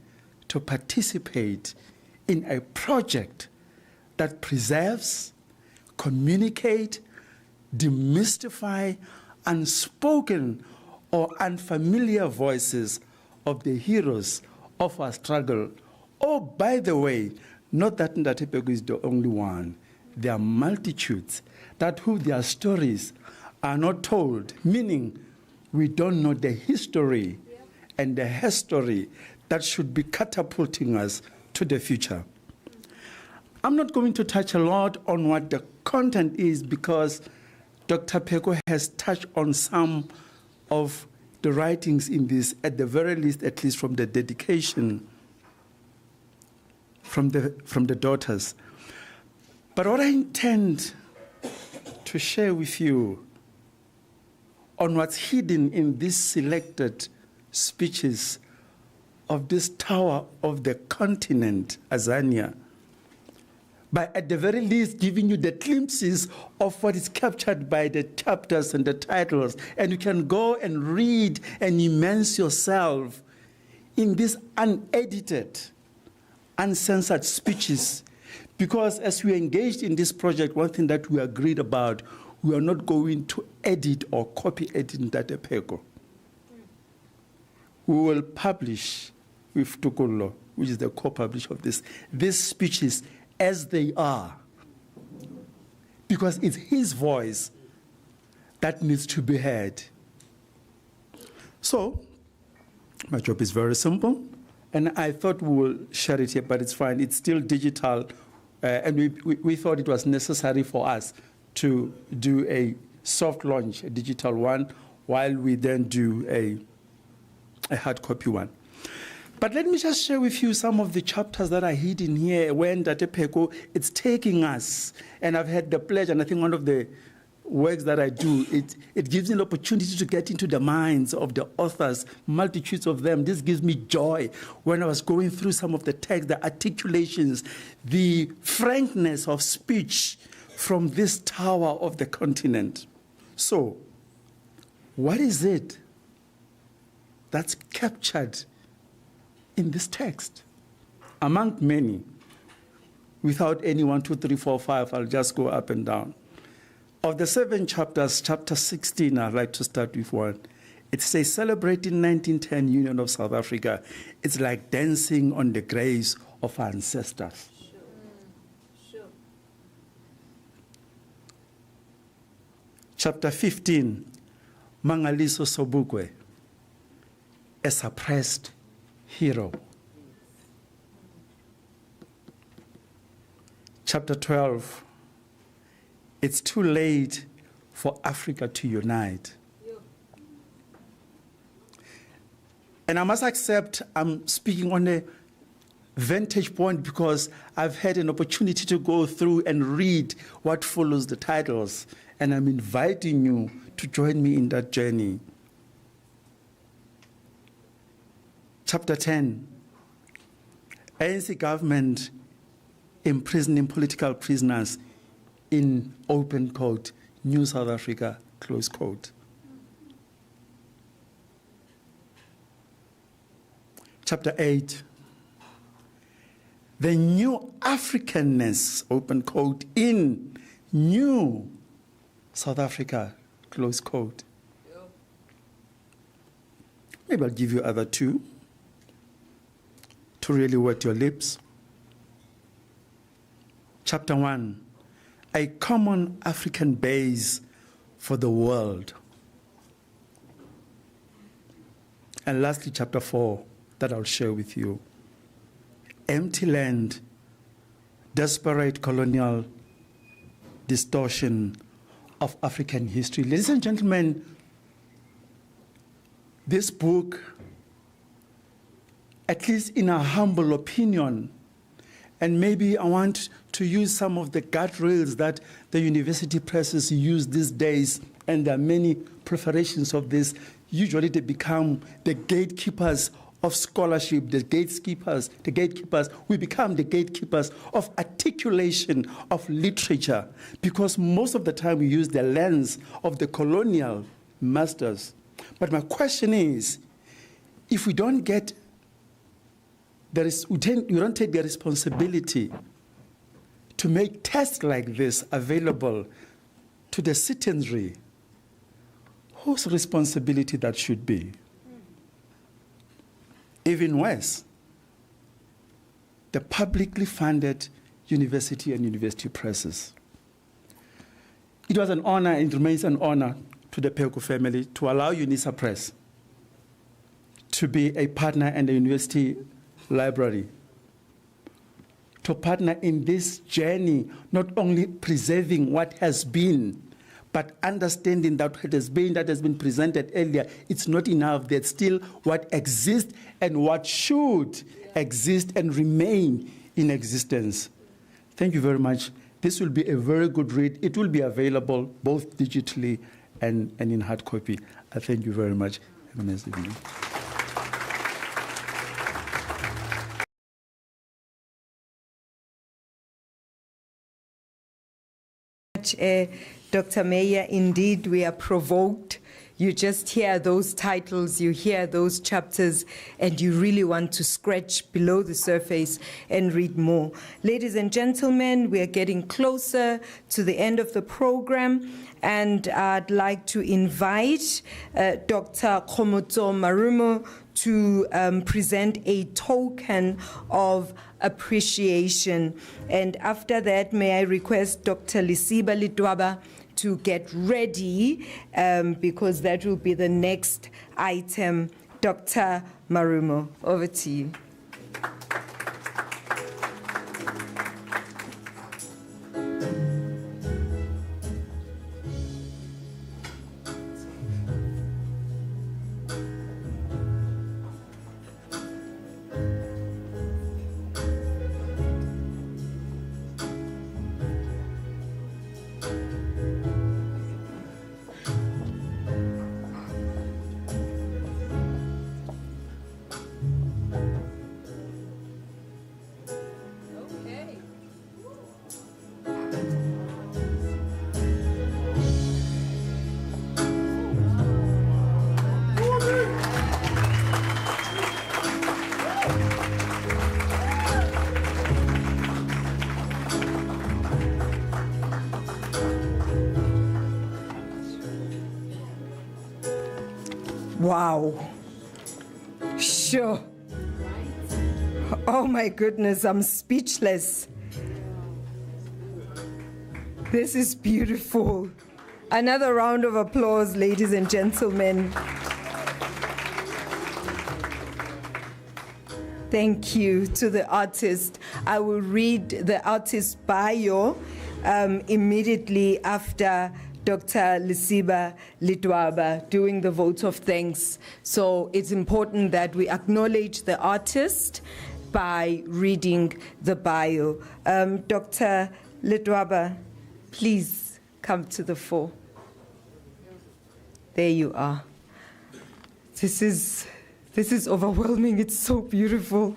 to participate in a project that preserves, communicate, demystify unspoken or unfamiliar voices of the heroes of our struggle. Oh, by the way, not that Ndate Pheko is the only one. There are multitudes that who their stories are not told, meaning we don't know the history and the history that should be catapulting us to the future. I'm not going to touch a lot on what the content is because Dr. Pheko has touched on some of the writings in this, at the very least, at least from the dedication from the daughters. But what I intend to share with you on what's hidden in these selected speeches of this tower of the continent, Azania, by at the very least giving you the glimpses of what is captured by the chapters and the titles, and you can go and read and immerse yourself in these unedited, uncensored speeches. Because as we engaged in this project, one thing that we agreed about, we are not going to edit or copy edit Ndate Pheko. We will publish with Tukolo, which is the co-publisher of this, these speeches as they are, because it's his voice that needs to be heard. So, my job is very simple, and I thought we will share it here, but it's fine. It's still digital, and we thought it was necessary for us to do a soft launch, a digital one, while we then do a hard copy one. But let me just share with you some of the chapters that are hidden here when Ndate Pheko, it's taking us. And I've had the pleasure, and I think one of the works that I do, it gives me an opportunity to get into the minds of the authors, multitudes of them. This gives me joy when I was going through some of the text, the articulations, the frankness of speech from this tower of the continent. So, what is it that's captured in this text? Among many, without any 1, 2, 3, 4, 5, I'll just go up and down. Of the 7 chapters, chapter 16, I'd like to start with one. It says, celebrating 1910 Union of South Africa. It's like dancing on the graves of our ancestors. Sure. Chapter 15, Mangaliso Sobukwe, a suppressed hero. Chapter 12, it's too late for Africa to unite. And I must accept I'm speaking on a vantage point because I've had an opportunity to go through and read what follows the titles, and I'm inviting you to join me in that journey. Chapter 10, ANC government imprisoning political prisoners in open quote, New South Africa, close quote. Chapter 8, the new Africanness, open quote, in New South Africa, close quote. Maybe I'll give you other 2 to really wet your lips. Chapter 1, a common African base for the world. And lastly, chapter 4, that I'll share with you. Empty land, desperate colonial distortion of African history. Ladies and gentlemen, this book, at least in our humble opinion, And maybe I want to use some of the guardrails that the university presses use these days, and there are many preparations of this. Usually they become the gatekeepers of scholarship, the gatekeepers, we become the gatekeepers of articulation of literature, because most of the time we use the lens of the colonial masters. But my question is, if we don't get we don't take the responsibility to make tests like this available to the citizenry, whose responsibility that should be? Even worse, the publicly funded university and university presses. It was an honor and it remains an honor to the Pheko family to allow Unisa Press to be a partner in the university library, to partner in this journey, not only preserving what has been, but understanding that what has been presented earlier, it's not enough. There's still what exists and what should exist and remain in existence. Thank you very much. This will be a very good read. It will be available both digitally and in hard copy. I thank you very much. Have a nice evening. Dr. Meyer, indeed, we are provoked. You just hear those titles, you hear those chapters, and you really want to scratch below the surface and read more. Ladies and gentlemen, we are getting closer to the end of the program, and I'd like to invite Dr. Kgomotso Marumo to present a token of appreciation. And after that, may I request Dr. Lisiba Litwaba to get ready, because that will be the next item. Dr. Marumo, over to you. Wow. Sure. Oh my goodness, I'm speechless. This is beautiful. Another round of applause, ladies and gentlemen. Thank you to the artist. I will read the artist's bio immediately after Dr. Lisiba Litwaba doing the vote of thanks. So it's important that we acknowledge the artist by reading the bio. Dr. Litwaba, please come to the fore. There you are. This is overwhelming. It's so beautiful.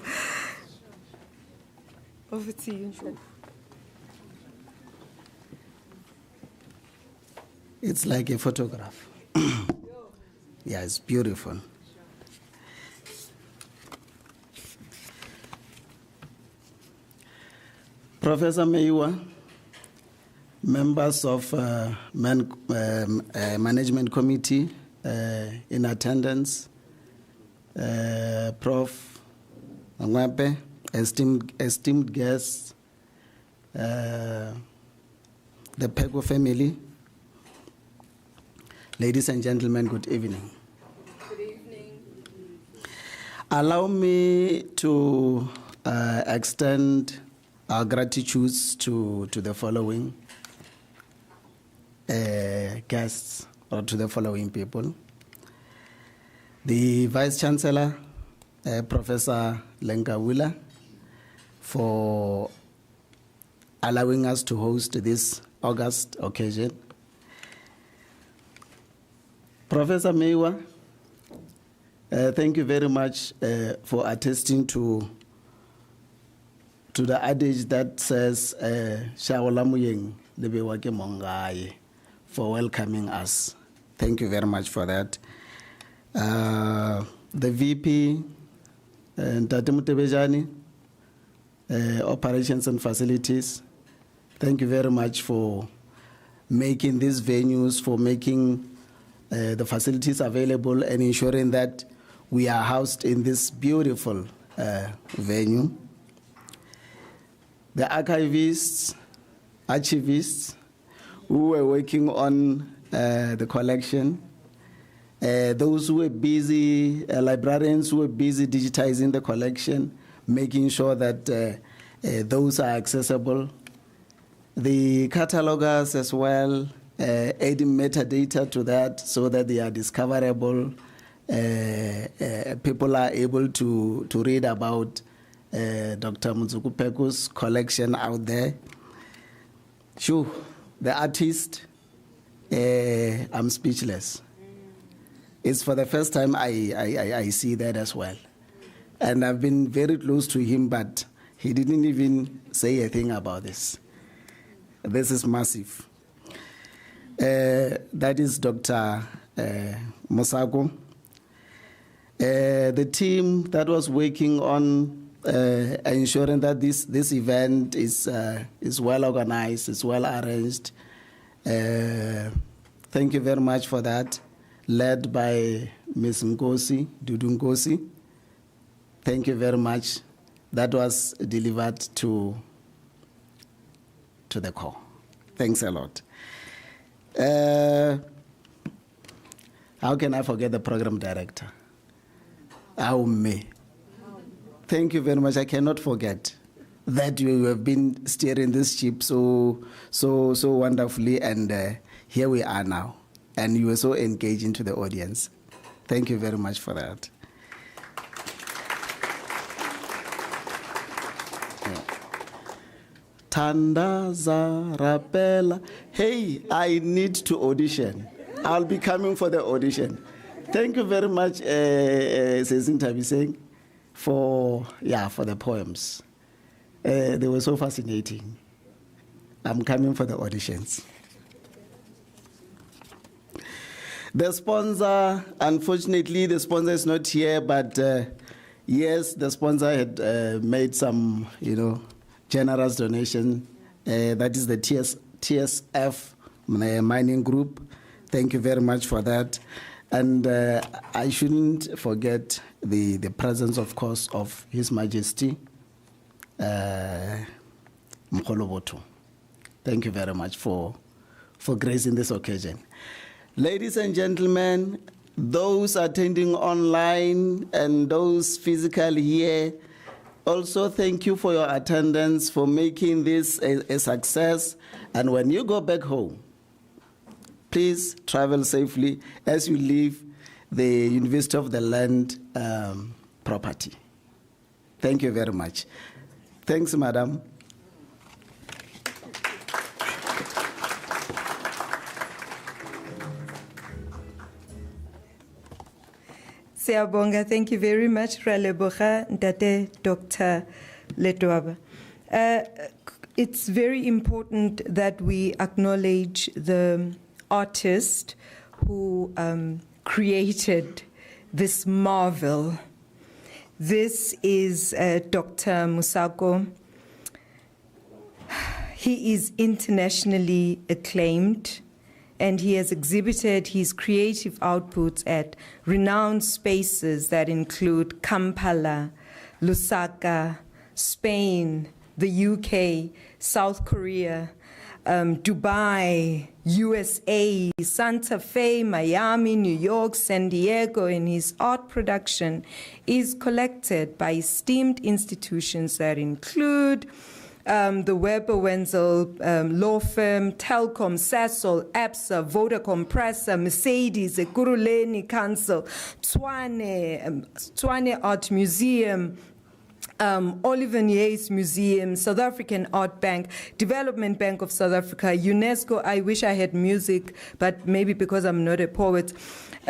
Over to you. It's like a photograph. Yeah, it's beautiful. Professor Meyiwa, members of management committee in attendance, Prof. Ngwape, esteemed guests, the Pheko family, ladies and gentlemen, good evening. Good evening. Allow me to extend our gratitudes to the following guests, or to the following people. The Vice Chancellor, Professor Lenkawula, for allowing us to host this August occasion. Professor Meiwa, thank you very much for attesting to the adage that says, "Shaolamuyeng lebewa ke mongaye," for welcoming us. Thank you very much for that. The VP, Ntate Mutebejane, Operations and Facilities, thank you very much for making these venues, for making the facilities available and ensuring that we are housed in this beautiful venue. The archivists, who were working on the collection, those who were busy, librarians who were busy digitizing the collection, making sure that those are accessible. The catalogers as well, adding metadata to that so that they are discoverable. People are able to read about Dr. Motsoko Pheko's collection out there. Sure, the artist, I'm speechless. It's for the first time I see that as well. And I've been very close to him, but he didn't even say a thing about this. This is massive. That is Dr. Motsoko. The team that was working on ensuring that this event is well organized, is well arranged. Thank you very much for that. Led by Ms. Dudu Nkosi. Thank you very much. That was delivered to the core. Thanks a lot. How can I forget the program director? Aume. Thank you very much. I cannot forget that you have been steering this ship so wonderfully, and here we are now. And you were so engaging to the audience. Thank you very much for that. Tandaza Rapela. Hey, I need to audition. I'll be coming for the audition. Thank you very much, Sesin Tabiseng, for the poems. They were so fascinating. I'm coming for the auditions. The sponsor, unfortunately, the sponsor is not here, but yes, the sponsor had made some, generous donation. That is the TSF mining group. Thank you very much for that. And I shouldn't forget the presence, of course, of His Majesty Mkholoboto. Thank you very much for gracing this occasion. Ladies and gentlemen, those attending online and those physically here, also thank you for your attendance, for making this a success. And when you go back home, please travel safely as you leave the University of the Land property. Thank you very much. Thanks, Madam. Siyabonga, thank you very much, Raleboga Ntate Dr. Letwaba. It's very important that we acknowledge the artist who created this marvel. This is Dr. Motsoko. He is internationally acclaimed, and he has exhibited his creative outputs at renowned spaces that include Kampala, Lusaka, Spain, the UK, South Korea, Dubai, USA, Santa Fe, Miami, New York, San Diego, and his art production is collected by esteemed institutions that include the Weber Wenzel law firm, Telkom, Sasol, ABSA, Vodacom, Pressa, Mercedes, Ekurhuleni Council, Tshwane Art Museum, Oliver Nye's Museum, South African Art Bank, Development Bank of South Africa, UNESCO. I wish I had music, but maybe because I'm not a poet.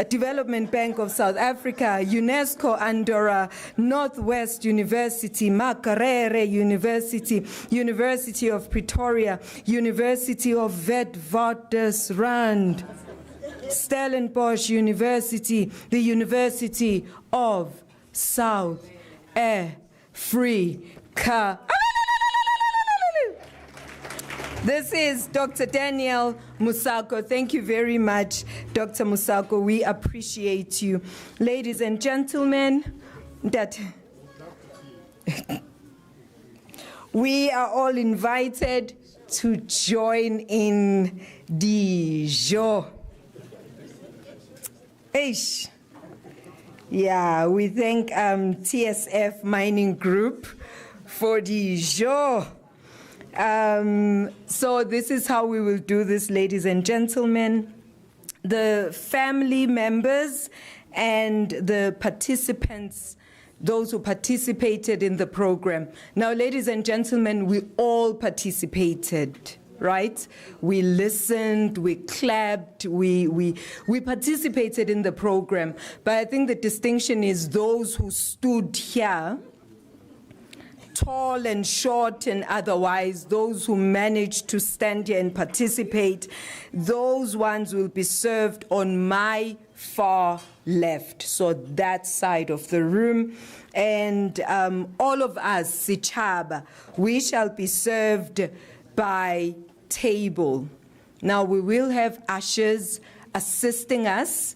Development Bank of South Africa, UNESCO Andorra, Northwest University, Makerere University, University of Pretoria, University of Witwatersrand, Stellenbosch University, the University of South Africa. This is Dr. Daniel Motsoko. Thank you very much, Dr. Motsoko. We appreciate you. Ladies and gentlemen, we are all invited to join in the show. Yeah, we thank TSF Mining Group for the show. So this is how we will do this, ladies and gentlemen. The family members and the participants, those who participated in the program. Now, ladies and gentlemen, we all participated, right? We listened, we clapped, we participated in the program. But I think the distinction is those who stood here, tall and short and otherwise, those who managed to stand here and participate, those ones will be served on my far left, so that side of the room. And all of us, Sichaba, we shall be served by table. Now we will have ushers assisting us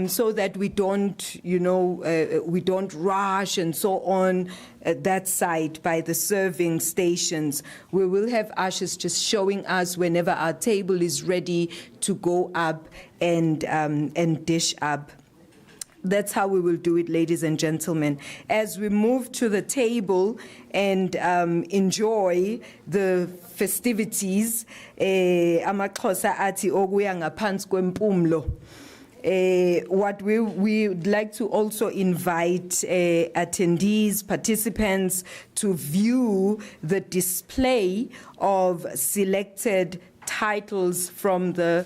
so that we don't, we don't rush and so on that side by the serving stations. We will have ushers just showing us whenever our table is ready to go up and dish up. That's how we will do it, ladies and gentlemen. As we move to the table and enjoy the festivities, amaXhosa athi okuya ngaphansi kwempumlo. What we would like to also invite attendees, participants, to view the display of selected titles from the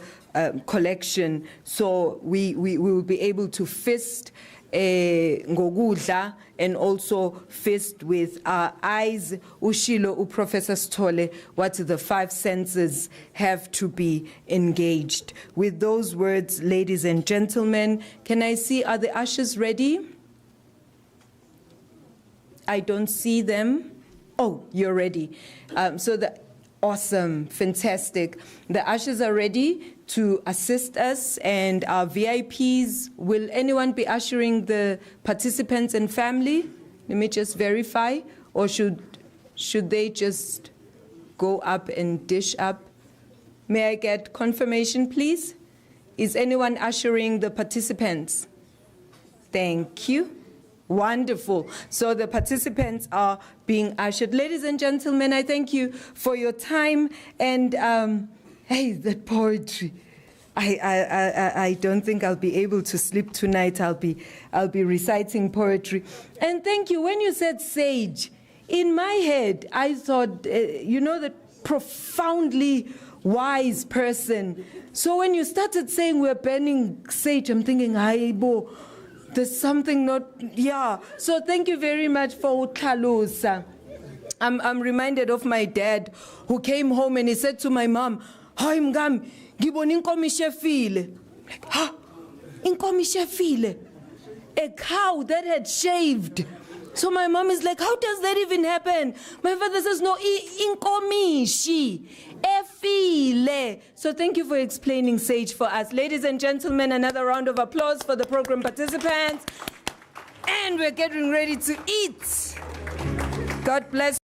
collection. So we will be able to feast ngokudla and also feast with our eyes. Ushilo, Professor Stole, what the 5 senses have to be engaged. With those words, ladies and gentlemen, can I see, are the ushers ready? I don't see them. Oh, you're ready. Awesome, fantastic. The ushers are ready to assist us, and our VIPs. Will anyone be ushering the participants and family? Let me just verify. Or should they just go up and dish up? May I get confirmation, please? Is anyone ushering the participants? Thank you. Wonderful. So the participants are being ushered. Ladies and gentlemen, I thank you for your time. And hey, that poetry. I don't think I'll be able to sleep tonight. I'll be reciting poetry. And thank you. When you said sage, in my head, I thought, the profoundly wise person. So when you started saying we're burning sage, I'm thinking, Aibo. There's something not, yeah. So thank you very much for utlalosa. I'm reminded of my dad who came home and he said to my mom, "Hi mngam, ngibona inkomo ishefile." Like, "Ha, inkomo ishefile?" A cow that had shaved. So my mom is like, "How does that even happen?" My father says, "No, inkomishi, efile." So thank you for explaining sage for us. Ladies and gentlemen, another round of applause for the program participants. And we're getting ready to eat. God bless.